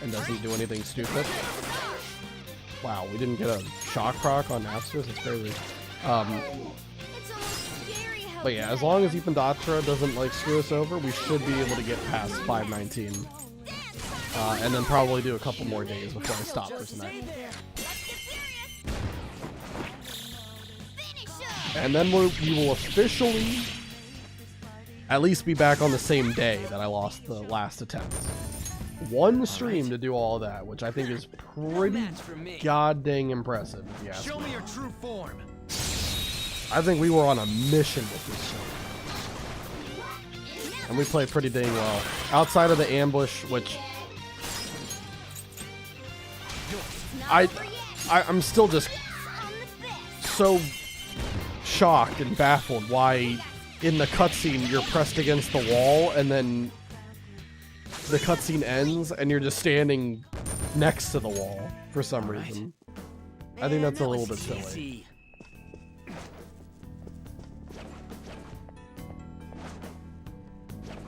and doesn't do anything stupid. Wow, we didn't get a shock proc on Masters. It's crazy. But yeah, as long as Ipandatra doesn't like screw us over, we should be able to get past 519. And then probably do a couple more days before I stop for tonight. And then we will officially at least be back on the same day that I lost the last attempt. One stream to do all of that, which I think is pretty god dang impressive, if you ask me. Show me your true form. I think we were on a mission with this show. And we played pretty dang well. Outside of the ambush, which I'm still just so shocked and baffled why in the cutscene you're pressed against the wall and then the cutscene ends and you're just standing next to the wall for some reason. I think that's a little bit silly.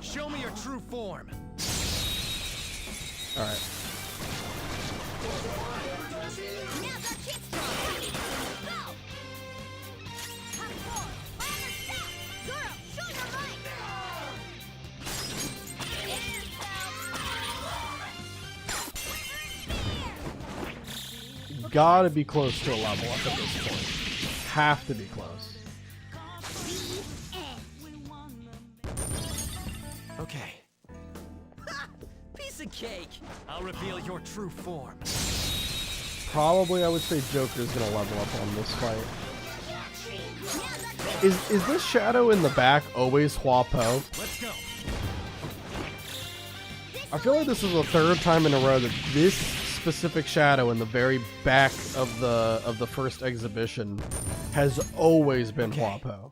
Show me your true form. All right. Gotta be close to a level up at this point. Have to be close. Okay. Piece of cake. I'll reveal your true form. Probably I would say Joker's gonna level up on this fight. Is this shadow in the back always Huapo? Let's go. I feel like this is the third time in a row that this specific shadow in the very back of the first exhibition has always been Huapo.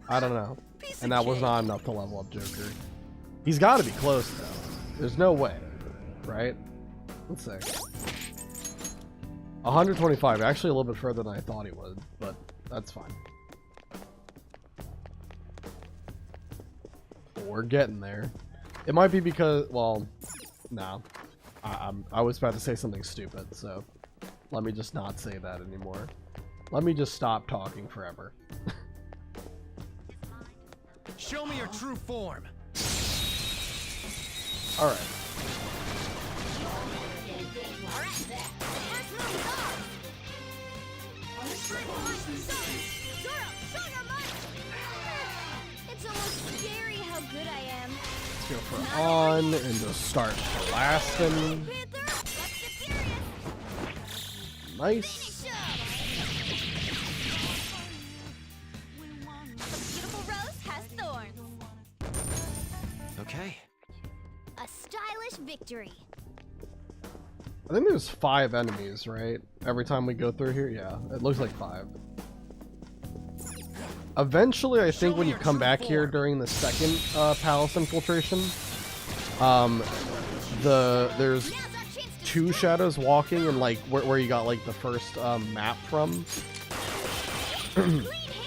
I don't know. And that was not enough to level up Joker. He's got to be close though. There's no way, right? Let's see. 125, actually a little bit further than I thought he would, but that's fine. We're getting there. It might be because, well, no. I was about to say something stupid, so let me just not say that anymore. Let me just stop talking forever. Show me your true form. All right. It's almost scary how good I am. Let's go for on and just start blasting. Nice. A beautiful rose has thorns. Okay. A stylish victory. I think there's 5 enemies, right? Every time we go through here? Yeah, it looks like 5. Eventually, I think when you come back here during the second palace infiltration, there's 2 shadows walking and like where you got like the first map from.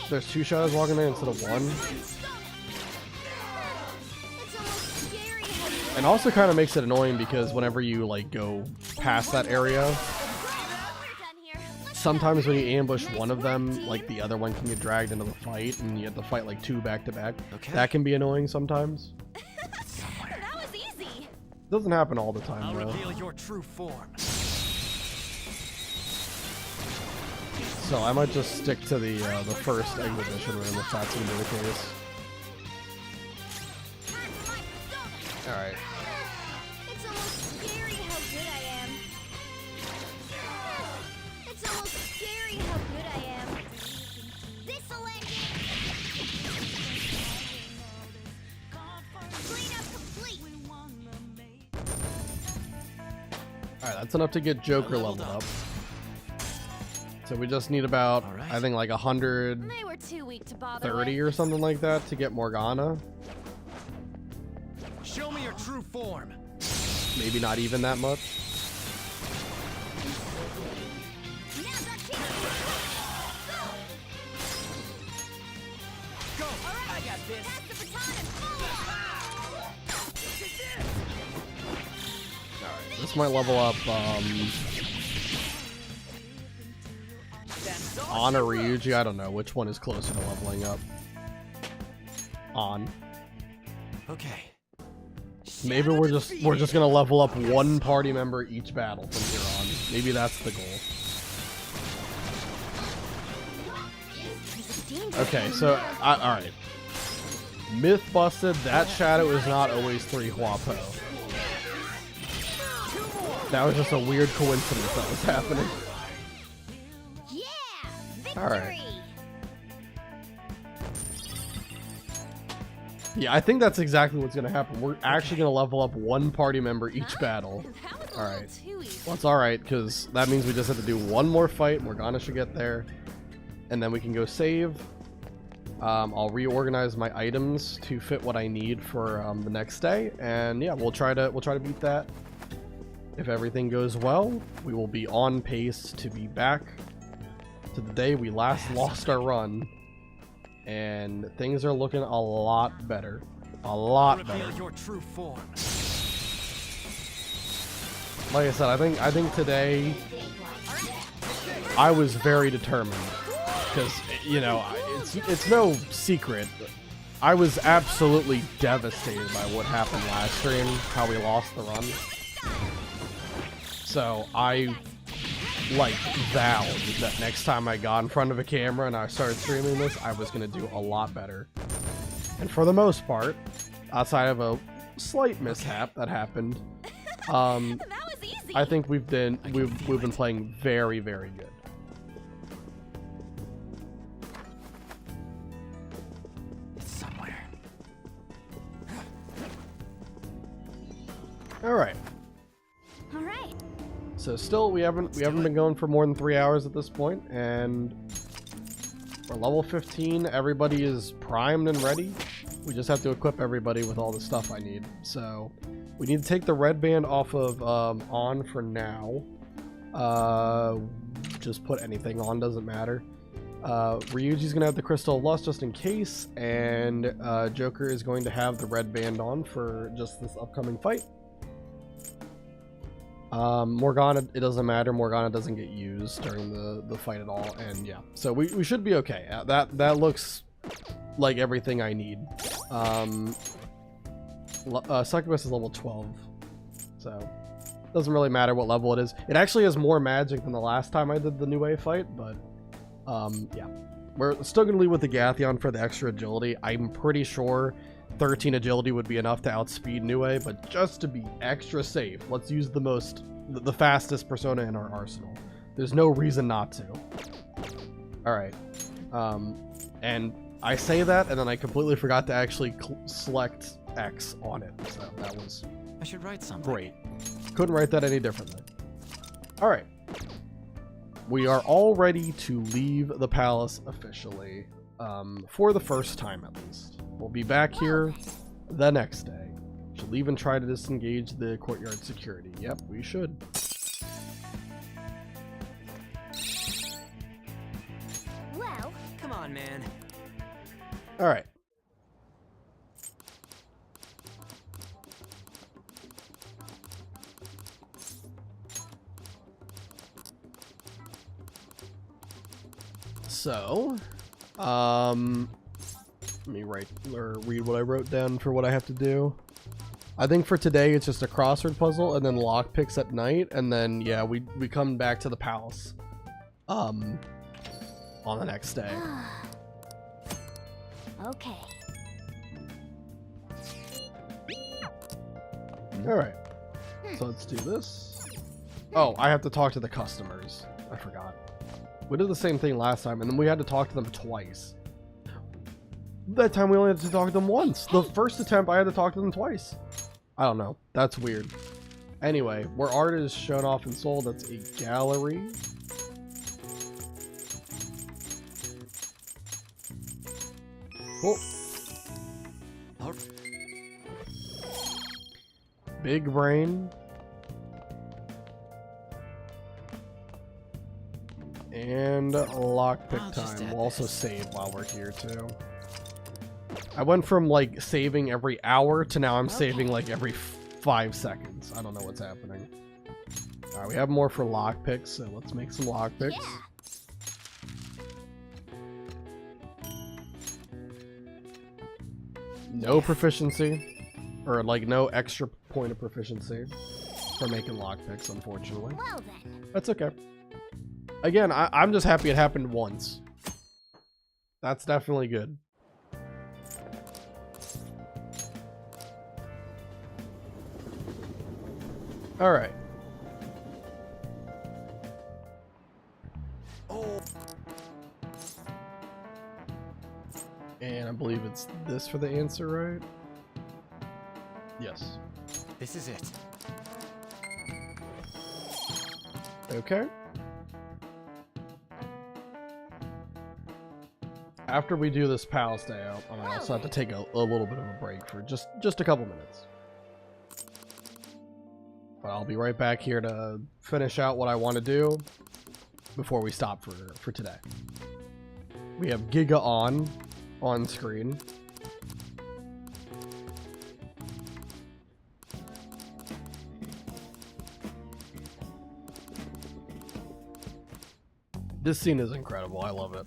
There's 2 shadows walking there instead of 1. And also kind of makes it annoying because whenever you like go past that area, sometimes when you ambush one of them, like the other one can get dragged into the fight and you have to fight like 2 back to back. Okay. That can be annoying sometimes. That was easy. Doesn't happen all the time I'll though. reveal your true form. So I might just stick to the first exhibition room if that's gonna be the case. Alright. It's almost scary how good I am. It's almost scary how good I am. This'll end it. Cleanup complete. Alright, that's enough to get Joker leveled up. So we just need about, I think like 130 They were too weak to bother with. or something like that to get Morgana. form. Maybe not even that much. Now's our chance. Go! I got this. Pass the baton and follow up. This might level up That's all On she or wrote. Ryuji. I don't know which one is closer to leveling up. On. Okay. Maybe we're just gonna level up one party member each battle from here on. Maybe that's the goal. Okay, so all right. Myth busted. That shadow is not always 3 Huapo. That was just a weird coincidence that was happening. Yeah! Victory! All right. Yeah, I think that's exactly what's gonna happen. We're actually gonna level up one party member each battle. That was a All little right. too easy. Well, it's alright, because that means we just have to do one more fight. Morgana should get there. And then we can go save. I'll reorganize my items to fit what I need for the next day. And yeah, we'll try to beat that. If everything goes well, we will be on pace to be back to the day we last lost our run. And things are looking a lot better. A lot better. Reveal your true form. Like I said, I think today I was very determined because, you know, it's no secret. I was absolutely devastated by what happened last stream, how we lost the run. So I like vowed that next time I got in front of a camera and I started streaming this, I was gonna do a lot better. And for the most part, outside of a slight mishap that happened, That was easy. I think we've been playing very, very good. It's somewhere. All right. All right. So still, we haven't been going for more than 3 hours at this point, and we're level 15. Everybody is primed and ready. We just have to equip everybody with all the stuff I need. So we need to take the red band off of on for now. Just put anything on, doesn't matter. Ryuji's gonna have the Crystal of Lust just in case, and Joker is going to have the red band on for just this upcoming fight. Morgana, it doesn't matter. Morgana doesn't get used during the fight at all, and yeah, so we should be okay. That looks like everything I need. Succubus is level 12, so doesn't really matter what level it is. It actually has more magic than the last time I did the New Wave fight, but yeah, we're still gonna leave with the Gathion for the extra agility. I'm pretty sure 13 agility would be enough to outspeed Nue, but just to be extra safe, let's use the fastest persona in our arsenal. There's no reason not to. Alright. And I say that, and then I completely forgot to actually select X on it, so that was I should write something. great. Couldn't write that any differently. Alright. We are all ready to leave the palace officially, for the first time at least. We'll be back here the next day. Should leave and try to disengage the courtyard security. Yep, we should. Well, Come on, man. Alright. So, let me write or read what I wrote down for what I have to do. I think for today it's just a crossword puzzle and then lockpicks at night, and then yeah, we come back to the palace on the next day. okay. Alright. So let's do this. Oh, I have to talk to the customers. I forgot. We did the same thing last time, and then we had to talk to them twice. That time we only had to talk to them once. The first attempt, I had to talk to them twice. I don't know. That's weird. Anyway, where art is shown off and sold, that's a gallery. Cool. big brain. And lockpick time. We'll also save while we're here too. I went from like saving every hour to now I'm saving like every 5 seconds. I don't know what's happening. Alright, we have more for lockpicks, so let's make some lockpicks. Yeah. No proficiency, or like no extra point of proficiency for making lockpicks, unfortunately. Well then. That's okay. Again, I'm just happy it happened once. That's definitely good. Alright. And I believe it's this for the answer, right? Yes. This is it. Okay. After we do this palace day out, I also have to take a little bit of a break for just a couple minutes. But I'll be right back here to finish out what I want to do before we stop for today. We have Giga on screen. This scene is incredible. I love it.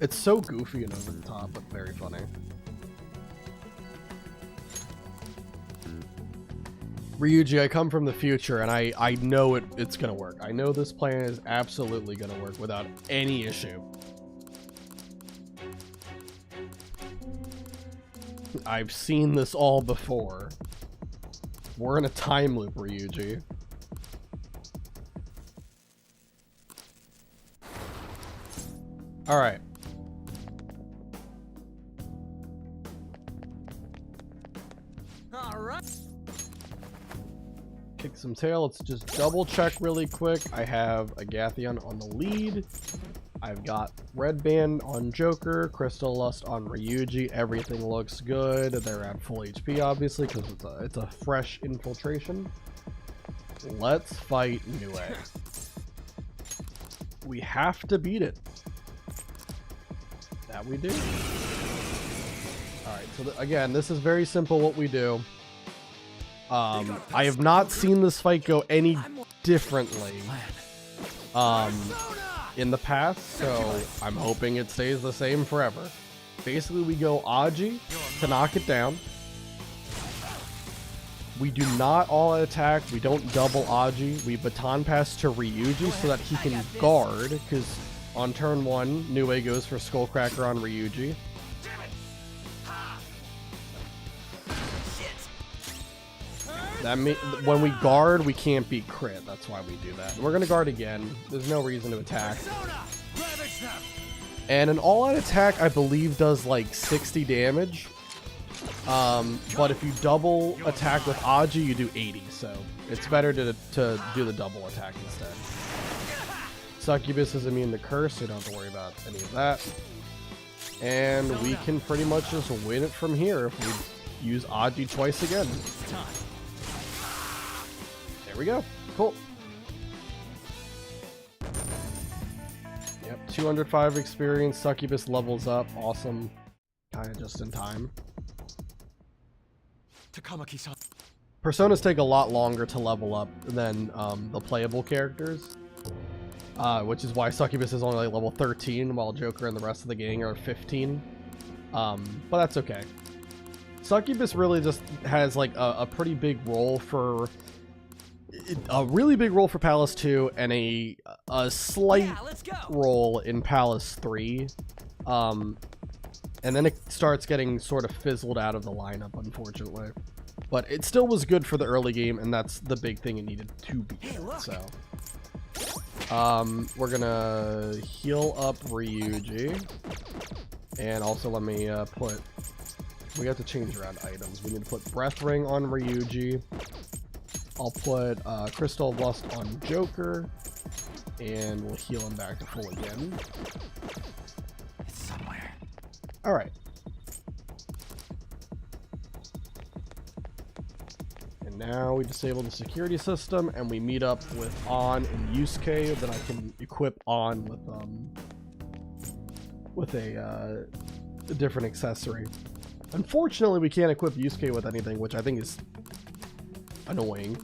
It's so goofy and over the top, but very funny. Ryuji, I come from the future, and I know it's gonna work. I know this plan is absolutely gonna work without any issue. I've seen this all before. We're in a time loop, Ryuji. Alright. Alright. Kick some tail. Let's just double check really quick. I have Agathion on the lead. I've got Red Band on Joker, Crystal Lust on Ryuji. Everything looks good. They're at full HP, obviously, because it's a fresh infiltration. Let's fight Nue. We have to beat it. That we do. Alright, so again, this is very simple what we do. I have not seen this fight go any differently in the past, so I'm hoping it stays the same forever. Basically, we go Aji to knock it down. We do not all attack. We don't double Aji. We baton pass to Ryuji so that he can guard, because on turn 1, Nue goes for Skullcracker on Ryuji. That when we guard, we can't beat crit. That's why we do that. And we're gonna guard again. There's no reason to attack. And an all-out attack, I believe, does like 60 damage. But if you double attack with Aji, you do 80. So it's better to do the double attack instead. Succubus is immune to curse, so you don't have to worry about any of that. And we can pretty much just win it from here if we use Aji twice again. There we go. Cool. Yep, 205 experience. Succubus levels up. Awesome. Kind of just in time. Personas take a lot longer to level up than the playable characters. Which is why Succubus is only like level 13, while Joker and the rest of the gang are 15. But that's okay. Succubus really just has like a pretty big role for... a really big role for Palace 2 and a slight role in Palace 3. And then it starts getting sort of fizzled out of the lineup, unfortunately. But it still was good for the early game, and that's the big thing it needed to be. So, we're gonna heal up Ryuji. And also let me put... we have to change around items. We need to put Breath Ring on Ryuji. I'll put Crystal of Lust on Joker, and we'll heal him back to full again. It's somewhere. Alright. And now we disable the security system and we meet up with On and Yusuke. Then I can equip On with a different accessory. Unfortunately, we can't equip Yusuke with anything, which I think is annoying.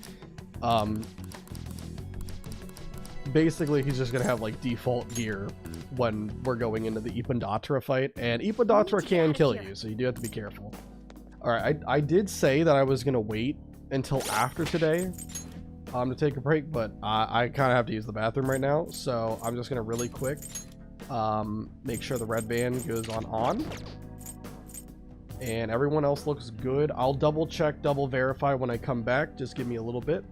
Basically, he's just gonna have like default gear when we're going into the Ipandatra fight, and Ipandatra can kill you, so you do have to be careful. Alright, I did say that I was gonna wait until after today to take a break, but I kind of have to use the bathroom right now, so I'm just gonna really quick make sure the red band goes on, and everyone else looks good. I'll double check, double verify when I come back. Just give me a little bit,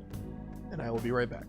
and I will be right back.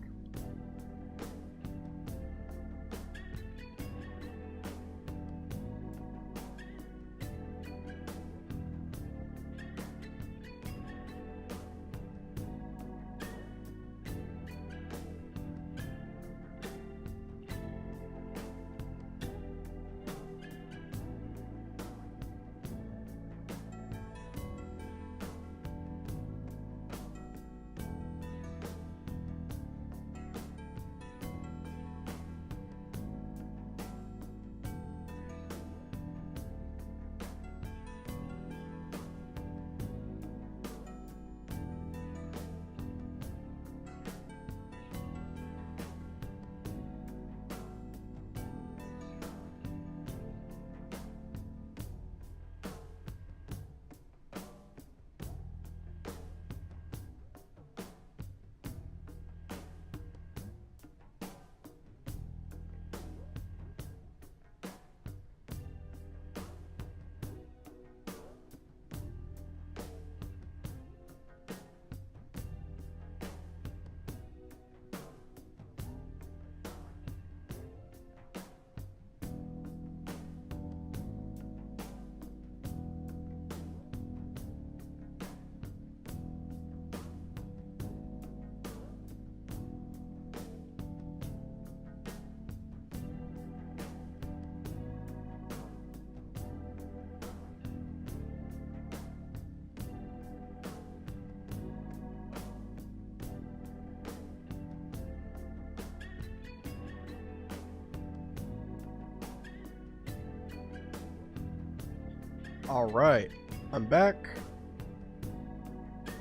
Alright, I'm back.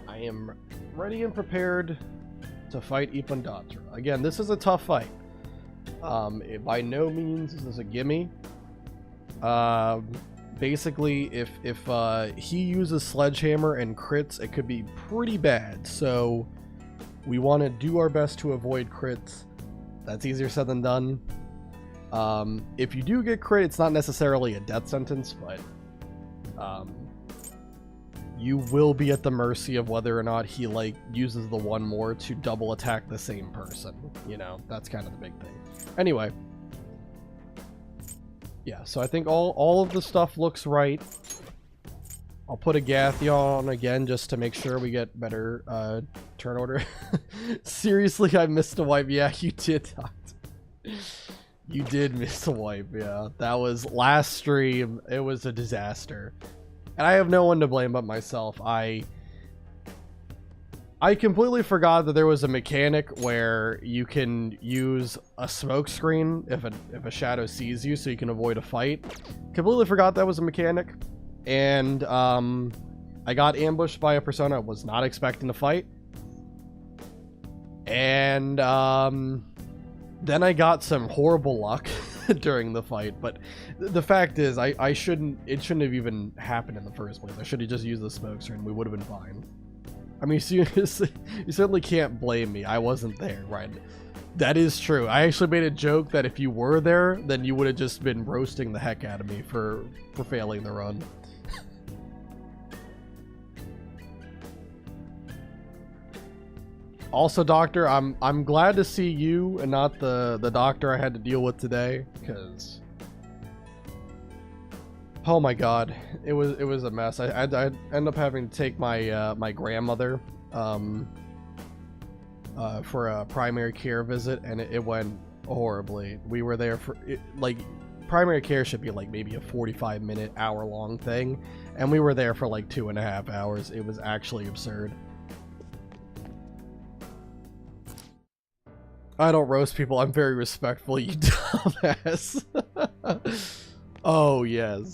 I am ready and prepared to fight Ipandatra. Again, this is a tough fight. By no means is this a gimme. Basically, if he uses Sledgehammer and crits, it could be pretty bad. So we want to do our best to avoid crits. That's easier said than done. If you do get crit, it's not necessarily a death sentence, but you will be at the mercy of whether or not he like uses the one more to double attack the same person. You know, that's kind of the big thing. Anyway, yeah, so I think all of the stuff looks right. I'll put a Gatheon on again just to make sure we get better turn order. Seriously, I missed a wipe. Yeah, you did not. You did miss a wipe, yeah. That was last stream. It was a disaster. And I have no one to blame but myself. I completely forgot that there was a mechanic where you can use a smoke screen if a shadow sees you so you can avoid a fight. Completely forgot that was a mechanic. And I got ambushed by a persona I was not expecting to fight. And then I got some horrible luck during the fight, but the fact is it shouldn't have even happened in the first place. I should have just used the smoke screen. We would have been fine. I mean, you certainly can't blame me. I wasn't there, right? That is true. I actually made a joke that if you were there, then you would have just been roasting the heck out of me for failing the run. Also, Doctor, I'm glad to see you and not the doctor I had to deal with today, because oh my god, it was a mess. I ended up having to take my my grandmother for a primary care visit, and it went horribly. We were there for like primary care should be like maybe a 45-minute, hour-long thing, and we were there for like 2.5 hours. It was actually absurd. I don't roast people. I'm very respectful, you dumbass. Oh, yes.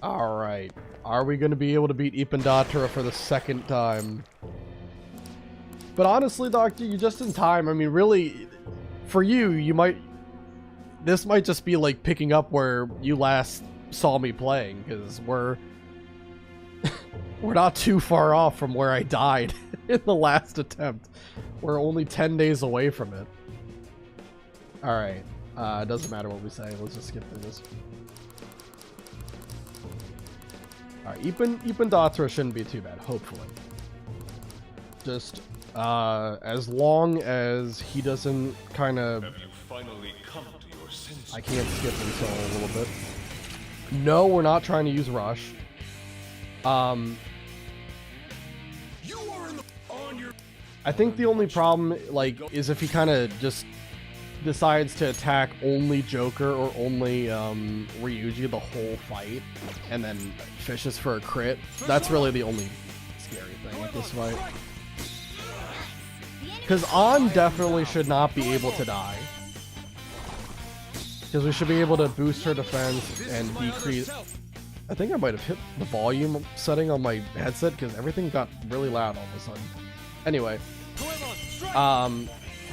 Alright. Are we going to be able to beat Ippendatara for the second time? But honestly, Doctor, you're just in time. I mean, really, for you, you might... This might just be like picking up where you last saw me playing, because we're not too far off from where I died in the last attempt. We're only 10 days away from it. Alright. It doesn't matter what we say. Let's just skip through this. Alright, Ippendatara shouldn't be too bad, hopefully. Just, as long as he doesn't kind of... Have you finally come to your senses? I can't skip until a little bit. No, we're not trying to use Rush. I think the only problem, like, is if he kind of just decides to attack only Joker or only Ryuji the whole fight, and then fishes for a crit. That's really the only scary thing with this fight. Because An definitely should not be able to die. Because we should be able to boost her defense and decrease... I think I might have hit the volume setting on my headset because everything got really loud all of a sudden. Anyway.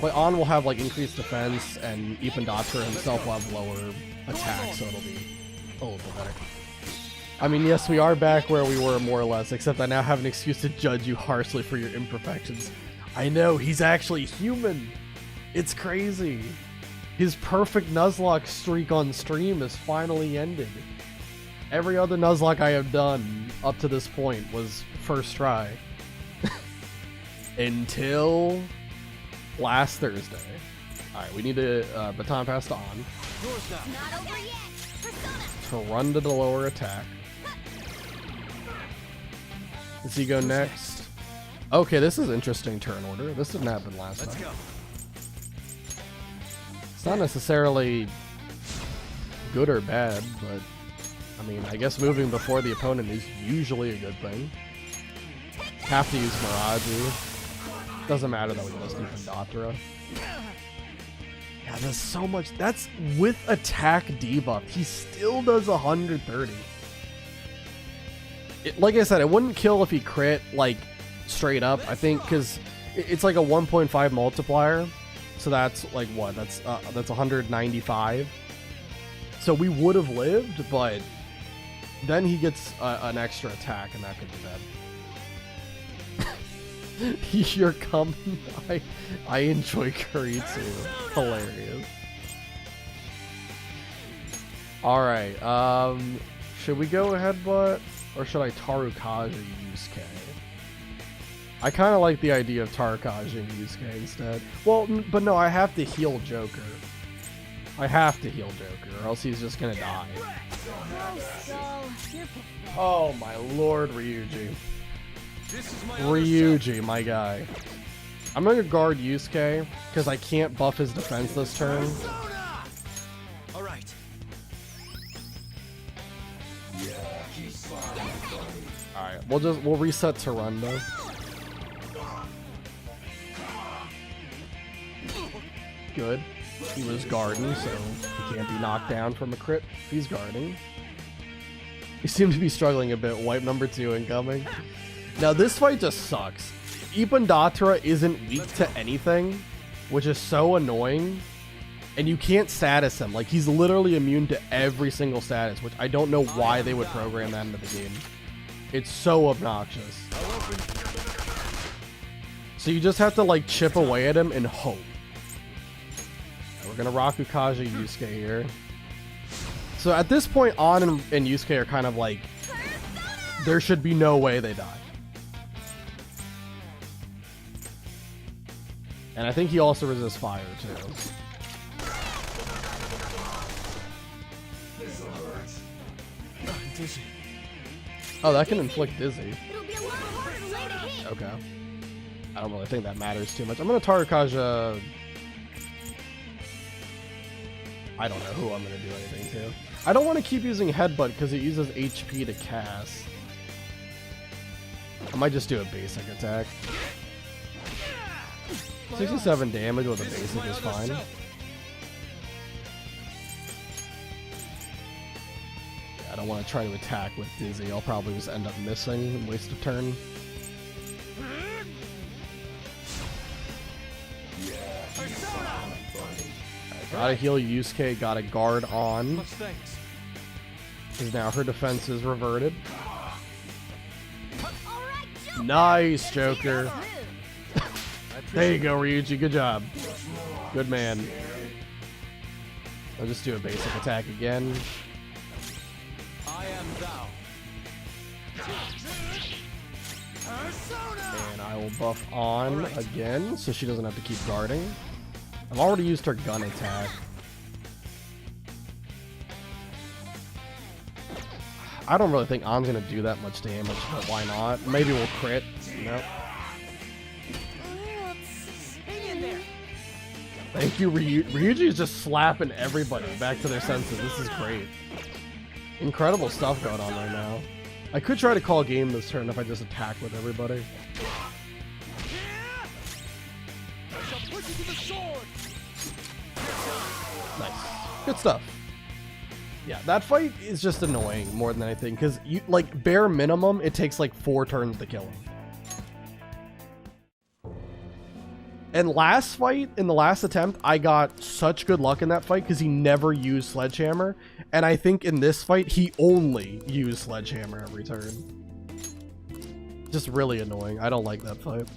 But An will have like increased defense and Ippendatara himself will have lower attack, so it'll be a little bit better. I mean, yes, we are back where we were more or less, except I now have an excuse to judge you harshly for your imperfections. I know, he's actually human! It's crazy! His perfect Nuzlocke streak on stream is finally ended. Every other Nuzlocke I have done up to this point was first try. Until last Thursday. Alright, we need to baton pass to On. Not over yet. Persona. To run to the lower attack. Does he go next? Okay, this is interesting turn order. This didn't happen last time. It's not necessarily good or bad, but I mean, I guess moving before the opponent is usually a good thing. Have to use Miraji. Doesn't matter though, he doesn't even Ippendatara. Yeah, there's so much. That's with attack debuff. He still does 130. Like I said, it wouldn't kill if he crit, like, straight up. I think, because it's like a 1.5 multiplier. So that's, like, what? That's 195. So we would have lived, but then he gets an extra attack, and that could be bad. You're coming. I enjoy curry too. Hilarious. Alright, should we go headbutt? Or should I Tarukaja Yusuke? I kind of like the idea of Tarukaja Yusuke instead. Well, but no, I have to heal Joker. I have to heal Joker, or else he's just gonna die. Oh my lord, Ryuji. Ryuji, my guy. I'm gonna guard Yusuke because I can't buff his defense this turn. Alright. Alright, we'll reset Tarunda. Good. He was guarding, so he can't be knocked down from a crit. He's guarding. He seemed to be struggling a bit. Wipe number 2 incoming. Now this fight just sucks. Ippendatara isn't weak to anything, which is so annoying. And you can't status him. Like, he's literally immune to every single status, which I don't know why they would program that into the game. It's so obnoxious. So you just have to, like, chip away at him and hope. We're gonna Rakukaja Yusuke here. So at this point, An and Yusuke are kind of like, there should be no way they die. And I think he also resists fire too. Dizzy. Oh, that can inflict dizzy. It'll be a lot harder to land a hit. Okay. I don't really think that matters too much. I'm gonna Tarukaja. I don't know who I'm gonna do anything to. I don't want to keep using headbutt because it uses HP to cast. I might just do a basic attack. 67 damage with a basic is fine. Yeah, I don't want to try to attack with Dizzy. I'll probably just end up missing and waste a turn. Gotta heal Yusuke, got a guard on. Because now her defense is reverted. Nice, Joker. There you go, Ryuji. Good job. Good man. I'll just do a basic attack again. I am thou. And I will buff on again so she doesn't have to keep guarding. I've already used her gun attack. I don't really think On's gonna do that much damage, but why not? Maybe we'll crit. Nope. Thank you, Ryuji is just slapping everybody back to their senses. This is great. Incredible stuff going on right now. I could try to call a game this turn if I just attack with everybody. Nice. Good stuff. Yeah, that fight is just annoying more than anything, because you like bare minimum it takes like 4 turns to kill him. And last fight, in the last attempt, I got such good luck in that fight because he never used Sledgehammer, and I think in this fight he only used Sledgehammer every turn. Just really annoying. I don't like that fight.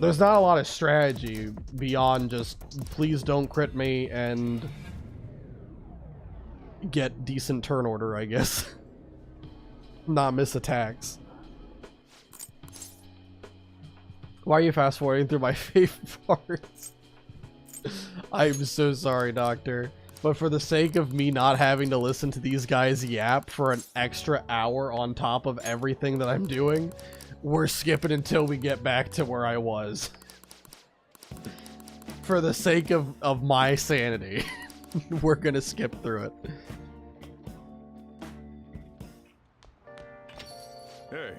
There's not a lot of strategy beyond just please don't crit me and get decent turn order, I guess. Not miss attacks. Why are you fast forwarding through my favorite parts? I'm so sorry, Doctor. But for the sake of me not having to listen to these guys yap for an extra hour on top of everything that I'm doing, we're skipping until we get back to where I was. For the sake of my sanity, we're gonna skip through it. Hey.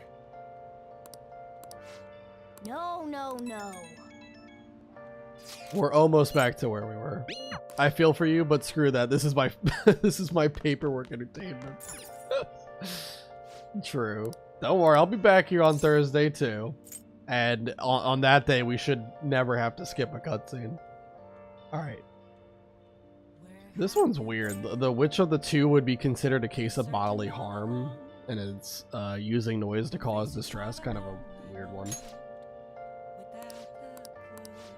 No, no, no. We're almost back to where we were. I feel for you, but screw that. This is my this is my paperwork entertainment. True. Don't worry, I'll be back here on Thursday too. And on that day, we should never have to skip a cutscene. Alright. This one's weird. The which of the two would be considered a case of bodily harm? And it's using noise to cause distress. Kind of a weird one.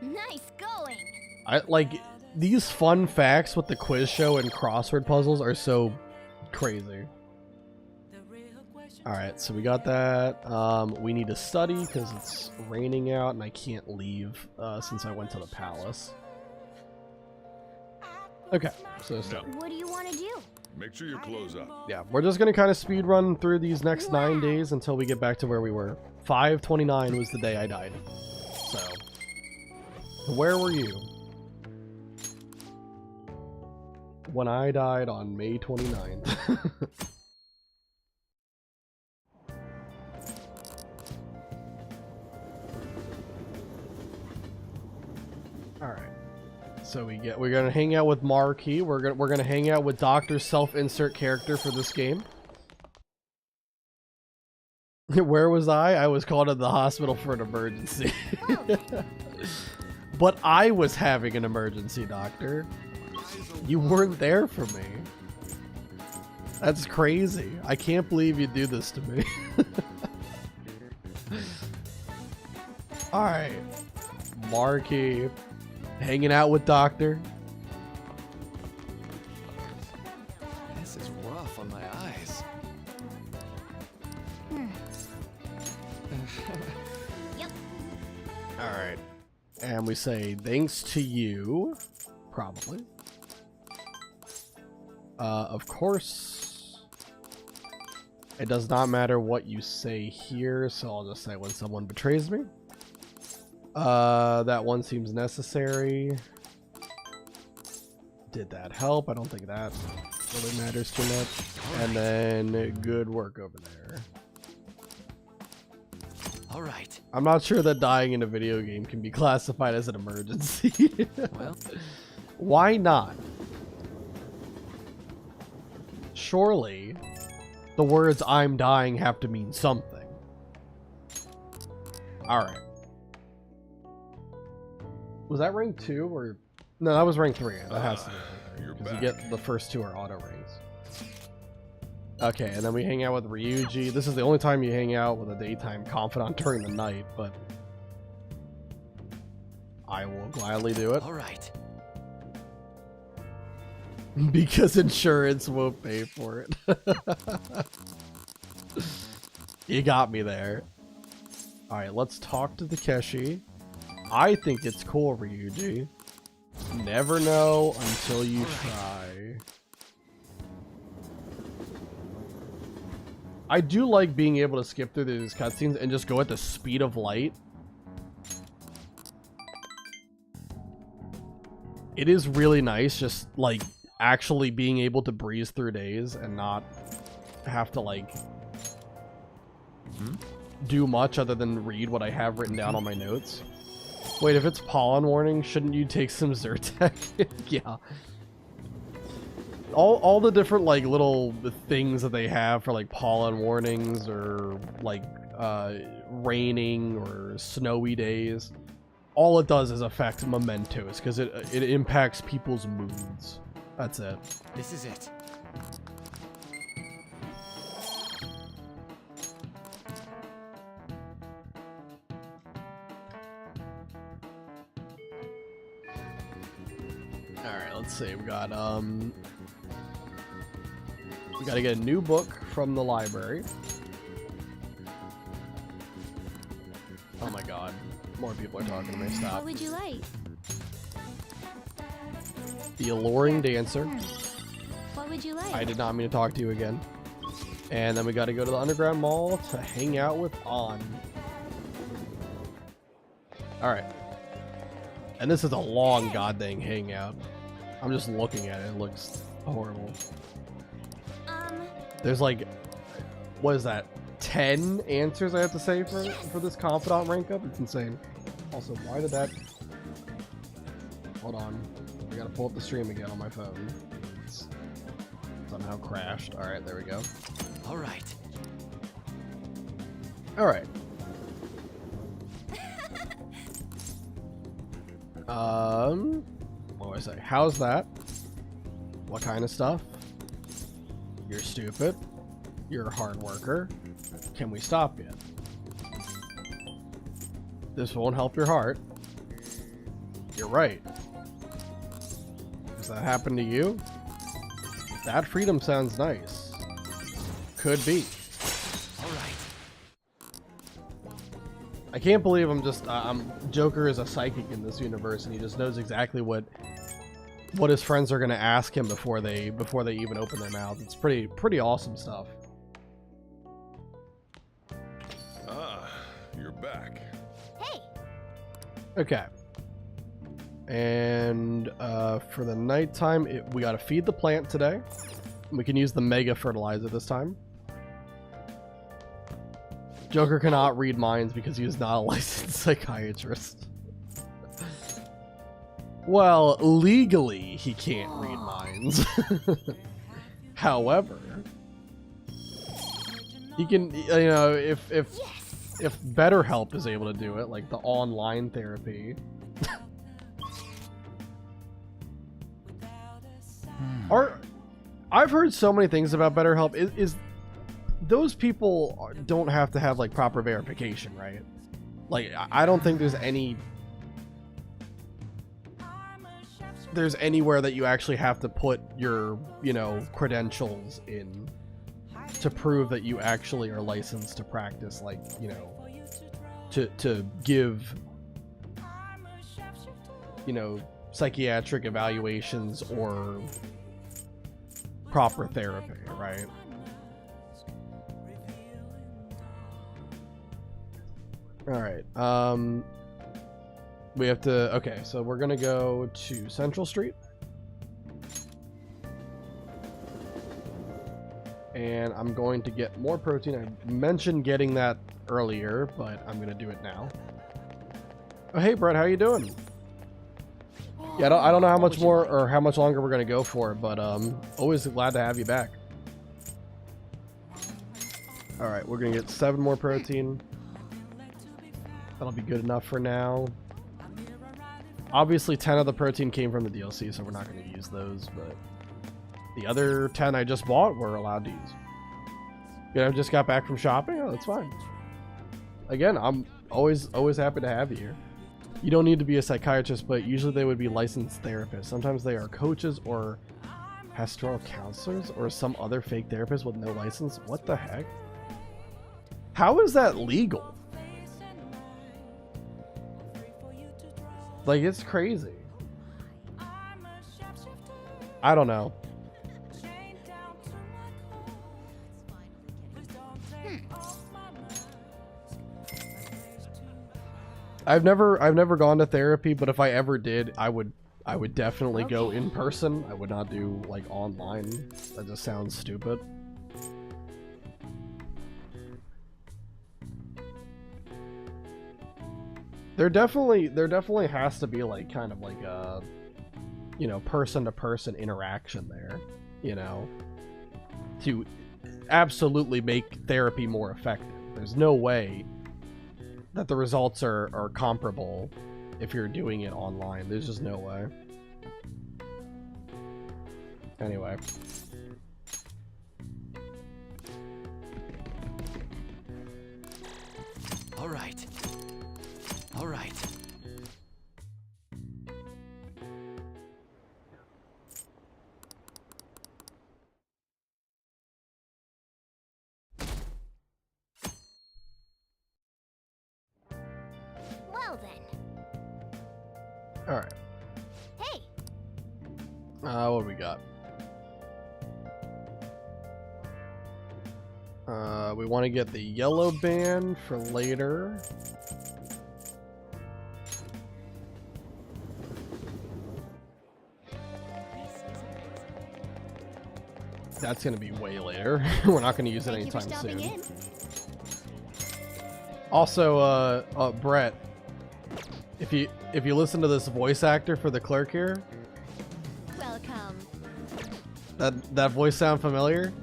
Nice going. I like these fun facts with the quiz show and crossword puzzles are so crazy. Alright, so we got that. We need to study because it's raining out and I can't leave since I went to the palace. Okay, so study. What do you want to do? Make sure your clothes up. Yeah, we're just gonna kind of speed run through these next 9 days until we get back to where we were. 5/29 was the day I died. So, where were you when I died on May 29th? All right. So we're gonna hang out with Marquis. We're gonna hang out with Doctor's self-insert character for this game. Where was I? I was called to the hospital for an emergency. But I was having an emergency, Doctor. You weren't there for me. That's crazy. I can't believe you do this to me. Alright. Marquis. Hanging out with Doctor. This is rough on my eyes. Yep. Alright. And we say, thanks to you. Probably. Of course. It does not matter what you say here, so I'll just say when someone betrays me. That one seems necessary. Did that help? I don't think that really matters too much. And then good work over there. All right. I'm not sure that dying in a video game can be classified as an emergency. Well, why not? Surely the words "I'm dying" have to mean something. Alright. Was that rank 2 or... No, that was rank 3. That has to be rank 3. Because you get the first 2 are auto ranks. Okay, and then we hang out with Ryuji. This is the only time you hang out with a daytime confidant during the night, but... I will gladly do it. all right. Because insurance won't pay for it. You got me there. Alright, let's talk to Takeshi. I think it's cool, Ryuji. Never know until you try. I do like being able to skip through these cutscenes and just go at the speed of light. It is really nice just, like, actually being able to breeze through days and not have to, like, do much other than read what I have written down on my notes. Wait, if it's pollen warning, shouldn't you take some Zyrtec? Yeah. All the different, like, little things that they have for, like, pollen warnings or, like, raining or snowy days, all it does is affect mementos because it impacts people's moods. That's it. This is it. Alright, let's see. We got we gotta get a new book from the library. Oh my god. More people are talking to me. Stop. What would you like? The Alluring Dancer. What would you like? I did not mean to talk to you again. And then we gotta go to the Underground Mall to hang out with An. Alright. And this is a long goddamn hangout. I'm just looking at it. It looks horrible. There's like, what is that? 10 answers I have to say for this confidant rank up? It's insane. Also, why did that... Hold on. I gotta pull up the stream again on my phone. It's somehow crashed. Alright, there we go. All right. Alright. What do I say? How's that? What kind of stuff? You're stupid. You're a hard worker. Can we stop you? This won't help your heart. You're right. Does that happen to you? That freedom sounds nice. Could be. All right. I can't believe Joker is a psychic in this universe and he just knows exactly what his friends are gonna ask him before they even open their mouth. It's pretty awesome stuff. Ah, you're back. Hey, Okay. And for the nighttime, we gotta feed the plant today. We can use the mega fertilizer this time. Joker cannot read minds because he is not a licensed psychiatrist. Well, legally, he can't read minds. However, he can, you know, if BetterHelp is able to do it, like the online therapy. I've heard so many things about BetterHelp. Is those people don't have to have like proper verification, right? Like, I don't think there's anywhere that you actually have to put your, you know, credentials in to prove that you actually are licensed to practice, like, you know, to give, you know, psychiatric evaluations or proper therapy, right? All right. We have to... Okay, so we're gonna go to Central Street. and I'm going to get more protein. I mentioned getting that earlier, but I'm gonna do it now. Oh, hey Brett, how you doing? Yeah, I don't know how much more or how much longer we're gonna go for, but always glad to have you back. All right, we're gonna get 7 more protein. That'll be good enough for now. Obviously, 10 of the protein came from the DLC, so we're not gonna use those, but the other 10 I just bought we're allowed to use. Yeah, I just got back from shopping. Oh, that's fine. Again, I'm always happy to have you here. You don't need to be a psychiatrist, but usually they would be licensed therapists. Sometimes they are coaches or pastoral counselors or some other fake therapist with no license. What the heck? How is that legal? Like, it's crazy. I don't know. I've never gone to therapy, but if I ever did, I would definitely go in person. I would not do like online. That just sounds stupid. There definitely has to be like kind of like a, you know, person to person interaction there, you know, to absolutely make therapy more effective. There's no way that the results are comparable if you're doing it online. There's just no way. Anyway. All right. All right. Well then. All right. Hey. What do we got? We want to get the yellow band for later. That's gonna be way later. We're not gonna use it Thank you for anytime stopping soon. in. Also, Brett, if you listen to this voice actor for the clerk here, Welcome. that voice sound familiar?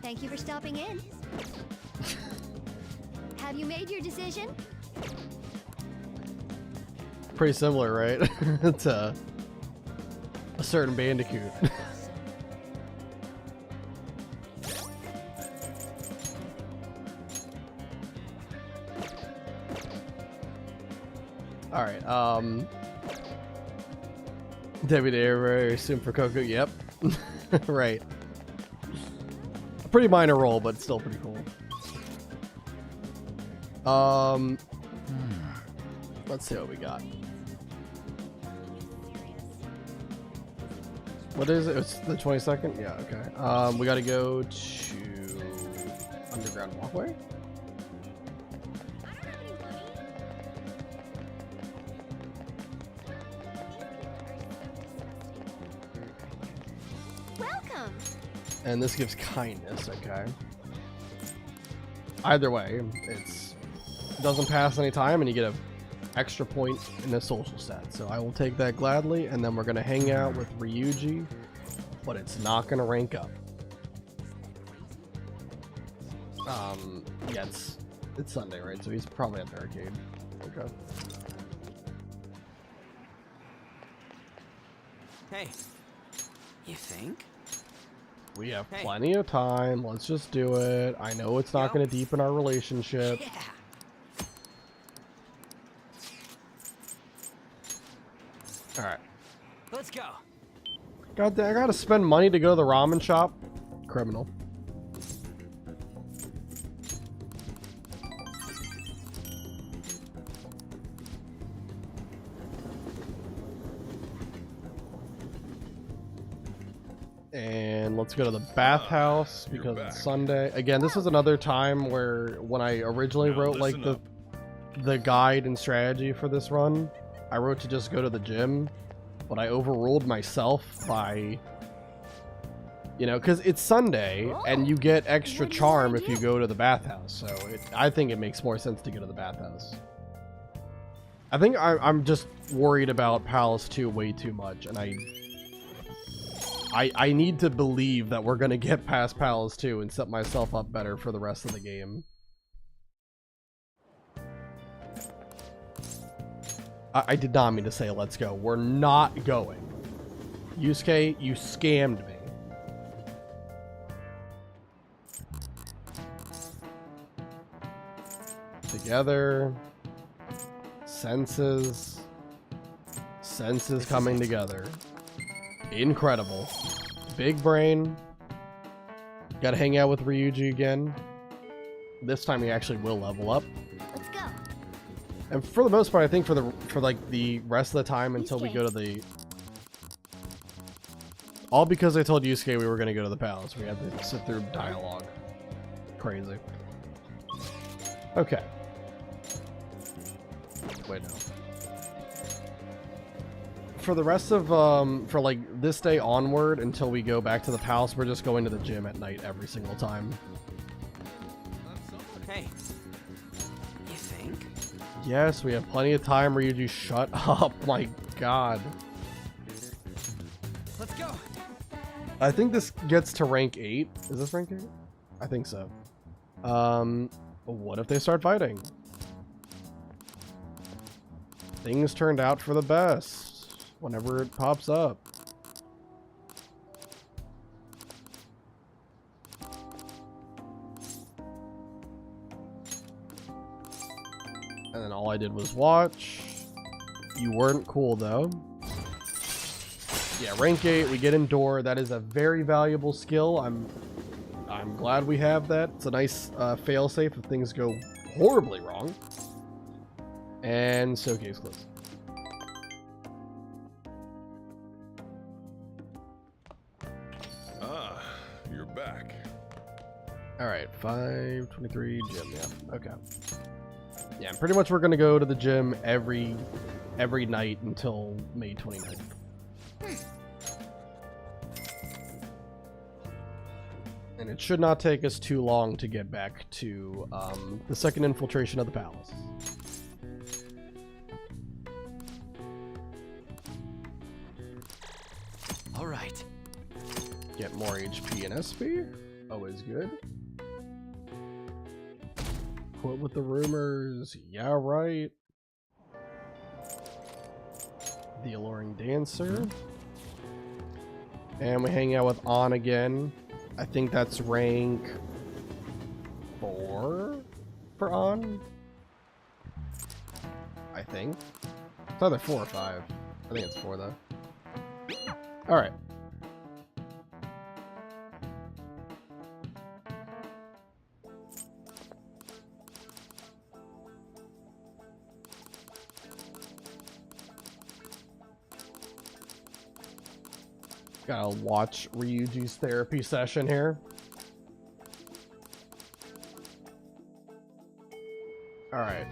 Thank you for stopping in. Have you made your decision? Pretty similar, right? It's a certain Bandicoot. All right. Deputy very soon for Coco. Yep. Right. A pretty minor role, but still pretty cool. Let's see what we got. What is it? It's the 22nd? Yeah, okay. We gotta go to Underground Walkway. Welcome. And this gives kindness, okay. Either way, it doesn't pass any time and you get a extra point in the social stat. So I will take that gladly, and then we're gonna hang out with Ryuji, but it's not gonna rank up. Yeah, it's Sunday, right? So he's probably at the arcade. Okay. Hey. You think? We have Hey. plenty of time. Let's just do it. I know it's not Yep. going to deepen our relationship. Yeah. All right. Let's go. God damn, I got to spend money to go to the ramen shop. Criminal. And let's go to the bathhouse because You're it's back. Sunday. Again, this is another time where when I originally Now wrote like listen the guide and strategy for this run, I wrote to just go to the gym, but I overruled myself by, You know, because it's Sunday, and you get extra charm if you go to the bathhouse. So I think it makes more sense to go to the bathhouse. I think I'm just worried about Palace 2 way too much, and I need to believe that we're going to get past Palace 2 and set myself up better for the rest of the game. I did not mean to say let's go. We're not going. Yusuke, you scammed me. Together. Senses coming together. Incredible. Big brain. Gotta hang out with Ryuji again. This time he actually will level up. Let's go. And for the most part, I think for like the rest of the time until we go to the... All because I told Yusuke we were gonna go to the palace. We had to sit through dialogue. Crazy. Okay. Wait, no. For the rest of, for like this day onward until we go back to the palace, we're just going to the gym at night every single time. Hey, you think? Yes, we have plenty of time. Ryuji, shut up. My god. Let's go. I think this gets to rank 8. Is this rank 8? I think so. What if they start fighting? Things turned out for the best whenever it pops up. And then all I did was watch. You weren't cool though. Yeah, rank 8, we get Endure. That is a very valuable skill. I'm glad we have that. It's a nice failsafe if things go horribly wrong. And so case closed. Ah, you're back. Alright, 5:23 gym, yeah. Okay. Yeah, pretty much we're gonna go to the gym every night until May 29th. And it should not take us too long to get back to the second infiltration of the palace. All right. Get more HP and SP. Always good. Quit with the rumors. Yeah, right. The alluring dancer. And we hang out with On again. I think that's rank 4 for On. I think. It's either 4 or 5. I think it's 4 though. Alright. Gotta watch Ryuji's therapy session here. Alright,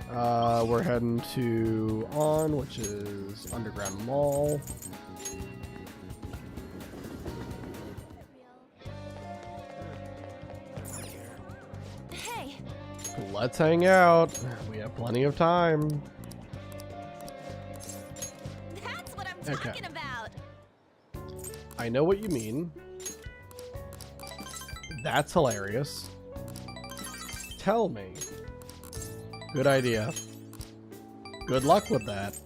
we're heading to On, which is Underground Mall. Hey, Let's hang out. We have plenty of time. that's what I'm Okay. talking about. I know what you mean. That's hilarious. Tell me. Good idea. Good luck with that.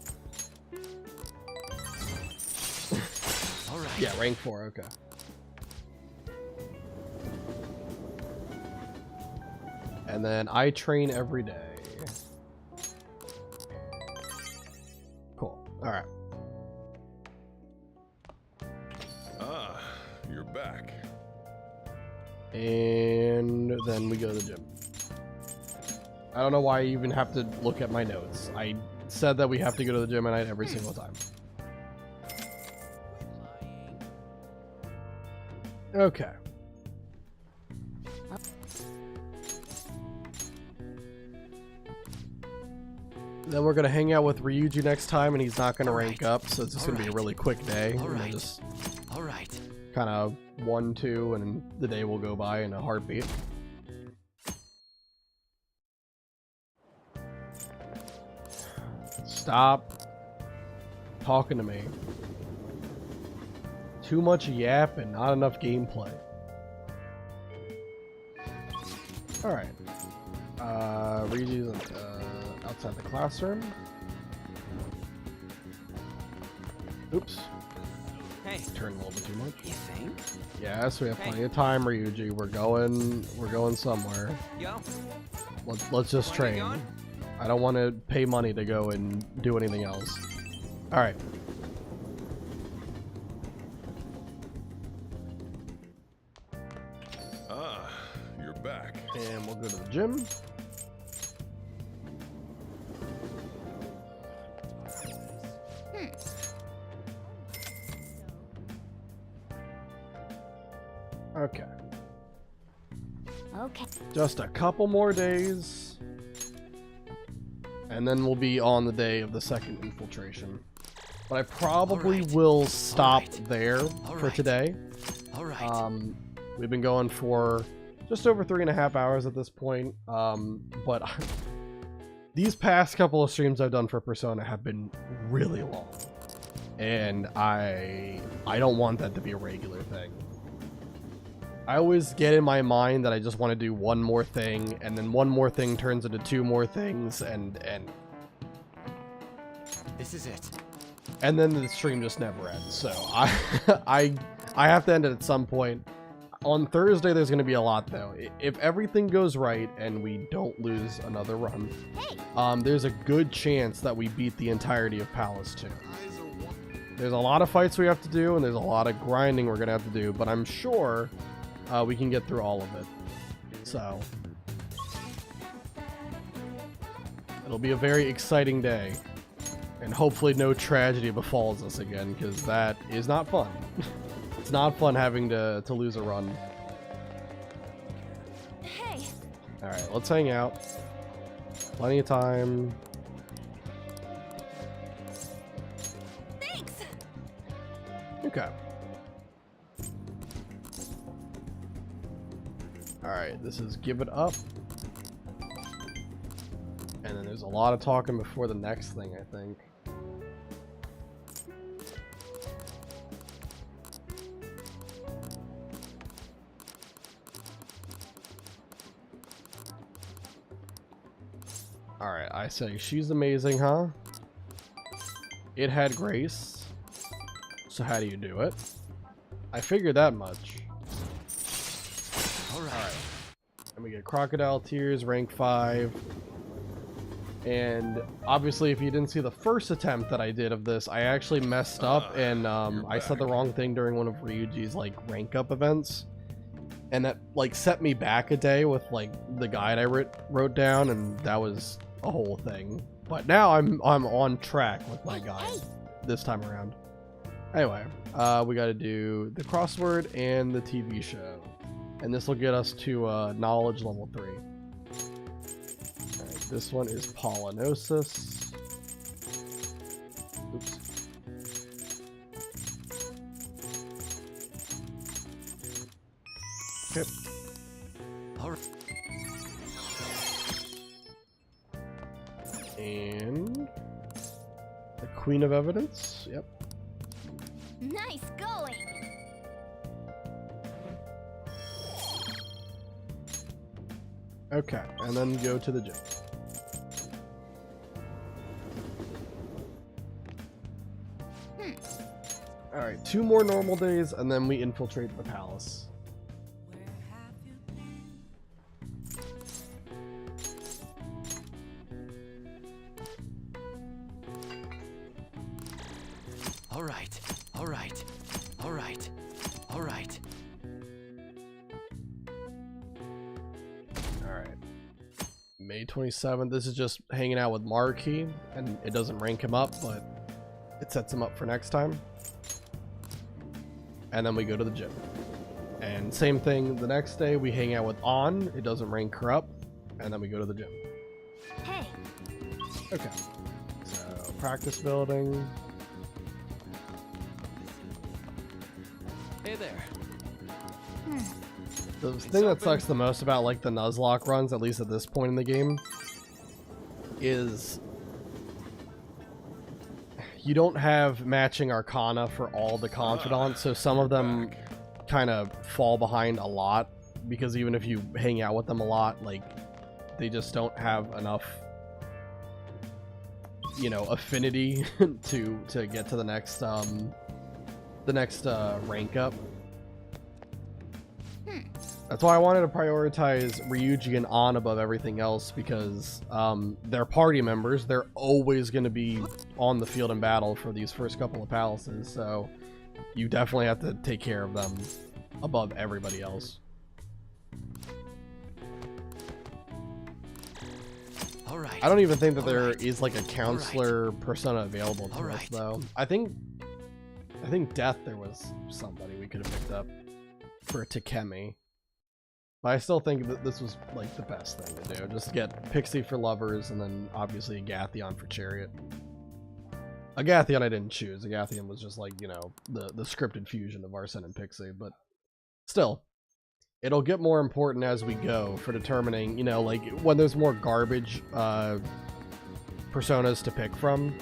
All right. Yeah, rank 4, okay. And then I train every day. Cool. Alright. Ah, you're back. And then we go to the gym. I don't know why I even have to look at my notes. I said that we have to go to the gym at night every single time. Okay. Then we're gonna hang out with Ryuji next time, and he's not gonna rank up, so it's just gonna be a really quick day. All And we'll right. just All right. kind of 1, 2, and the day will go by in a heartbeat. Stop talking to me. Too much yapping, not enough gameplay. Alright. Reggie's outside the classroom. Oops. Hey, Turned a little bit too much. you think? Yes, we have plenty of time, Ryuji. We're going somewhere. Yo, Let's just wanna get train. going? I don't want to pay money to go and do anything else. Alright. Ah, you're back. And we'll go to the gym. Okay. Okay. Just a couple more days. And then we'll be on the day of the second infiltration. But I probably Alright. will stop Alright. there for Alright. today. all right. We've been going for just over 3.5 hours at this point. But these past couple of streams I've done for Persona have been really long. And I don't want that to be a regular thing. I always get in my mind that I just want to do one more thing, and then one more thing turns into 2 more things, and This is it. then the stream just never ends. So I have to end it at some point. On Thursday, there's going to be a lot though. If everything goes right and we don't lose another run, there's a good chance that we beat the entirety of Palace 2. There's a lot of fights we have to do, and there's a lot of grinding we're going to have to do, but I'm sure we can get through all of it. So it'll be a very exciting day, and hopefully no tragedy befalls us again, because that is not fun. It's not fun having to lose a run. Hey. Alright, let's hang out. Plenty of time. Thanks. Okay. Alright, this is Give It Up. And then there's a lot of talking before the next thing, I think. Alright, I say she's amazing, huh? It had grace. So how do you do it? I figured that much. Alright. And we get Crocodile Tears, rank 5. And obviously, if you didn't see the first attempt that I did of this, I actually messed up, and I said the wrong thing during one of Ryuji's like rank up events, and that like set me back a day with like the guide I wrote down, and that was a whole thing. But now I'm on track with my guide this time around. Anyway, we got to do the crossword and the TV show, and this will get us to knowledge level 3. All right, this one is pollinosis. Oops. Okay. Alright. And the Queen of Evidence. Yep. Nice going. Okay, and then go to the gym. Alright, 2 more normal days, and then we infiltrate the palace. Alright. Alright. Alright. Alright. Alright. May 27th, this is just hanging out with Marquis, and it doesn't rank him up, but it sets him up for next time. And then we go to the gym. And same thing, the next day we hang out with On, it doesn't rank her up, and then we go to the gym. Hey. Okay. So, practice building. Hey there. The thing that sucks the most about like the Nuzlocke runs, at least at this point in the game, is you don't have matching arcana for all the confidants, so some of them kind of fall behind a lot, because even if you hang out with them a lot, like, they just don't have enough, you know, affinity to get to the next rank up. That's why I wanted to prioritize Ryuji and An above everything else, because they're party members. They're always going to be on the field in battle for these first couple of palaces, so you definitely have to take care of them above everybody else. All right. I don't even think that there is like a counselor persona available to us, though. I think Death, there was somebody we could have picked up for Takemi. But I still think that this was like the best thing to do. Just get Pixie for Lovers, and then obviously Agathion for Chariot. Agathion I didn't choose. Agathion was just like, you know, the scripted fusion of Arsene and Pixie, but still, it'll get more important as we go for determining, you know, like when there's more garbage personas to pick from,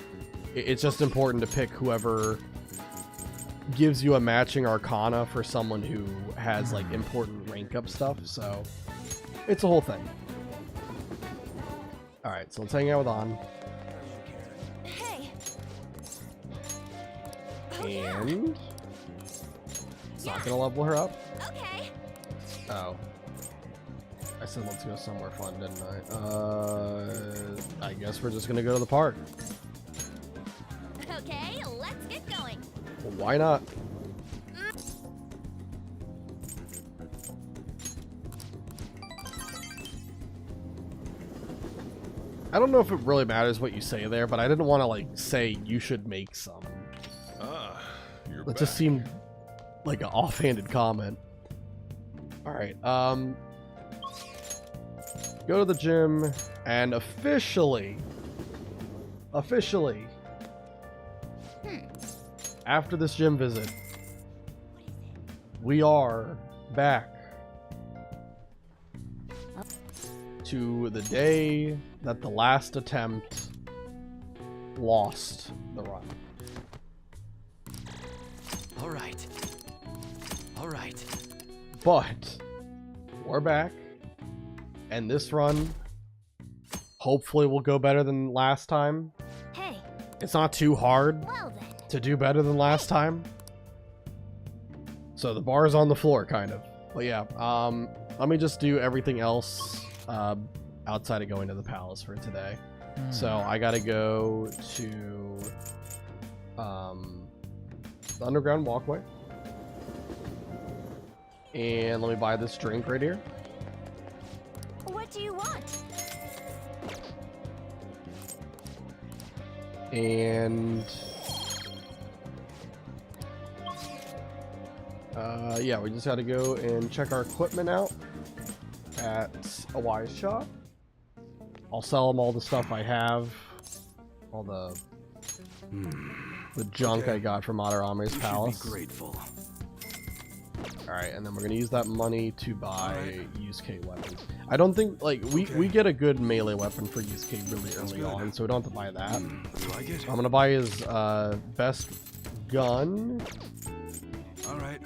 it's just important to pick whoever gives you a matching arcana for someone who has like important rank up stuff, so it's a whole thing. Alright, so let's hang out with An. Hey. And it's not gonna level her up. Okay. Oh. I said let's go somewhere fun, didn't I? I guess we're just gonna go to the park. Okay, let's get going. Well, why not? I don't know if it really matters what you say there, but I didn't want to like say you should make some. You're It back. just seemed like an offhanded comment. Alright, go to the gym and officially, after this gym visit, we are back to the day that the last attempt lost the run. All right. But we're back, and this run hopefully will go better than last time. Hey. It's not too hard Well then. to do better than last time, so the bar is on the floor, kind of. But yeah, let me just do everything else outside of going to the palace for today. So I gotta go to the underground walkway, and let me buy this drink right here. What do you want? And yeah, we just gotta go and check our equipment out at a Wise Shop. I'll sell them all the stuff I have, all the junk I got from Madarame's palace. Be grateful. Alright, and then we're gonna use that money to buy Yusuke weapons. I don't think, like, we get a good melee weapon for Yusuke really early on, so we don't have to buy that. You like it? I'm gonna buy his best gun Alright.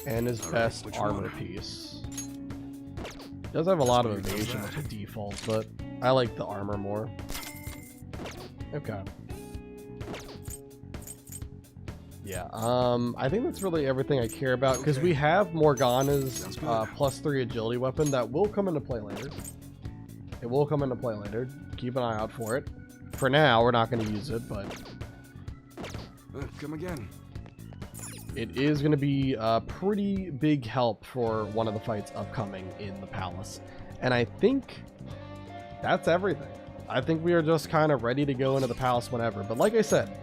and his Alright, best which armor one? piece. He does have a lot of Let's use evasion that. to default, but I like the armor more. Okay. Yeah, I think that's really everything I care about, because we have Morgana's Sounds good. +3 agility weapon that will come into play later. It will come into play later. Keep an eye out for it. For now, we're not going to use it, but Come again. it is going to be a pretty big help for one of the fights upcoming in the palace. And I think that's everything. I think we are just kind of ready to go into the palace whenever. But like I said,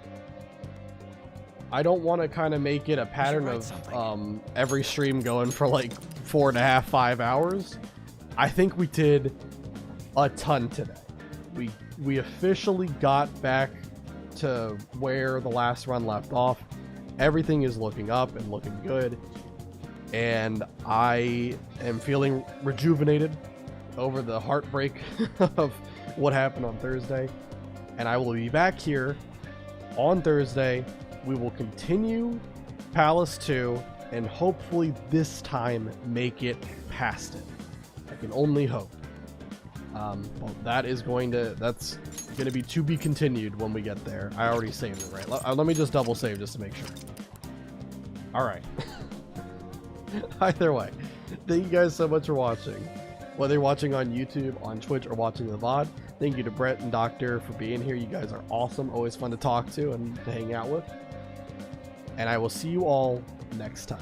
I don't want to kind of make it a pattern write of something. every stream going for like 4.5, 5 hours. I think we did a ton today. We officially got back to where the last run left off. Everything is looking up and looking good. and I am feeling rejuvenated over the heartbreak of what happened on Thursday. And I will be back here on Thursday. We will continue Palace 2 and hopefully this time make it past it. I can only hope. Well, that's going to be to be continued when we get there. I already saved it, right? Let me just double save just to make sure. All right. Either way, thank you guys so much for watching. Whether you're watching on YouTube, on Twitch, or watching the VOD, thank you to Brett and Doctor for being here. You guys are awesome. Always fun to talk to and to hang out with. And I will see you all next time.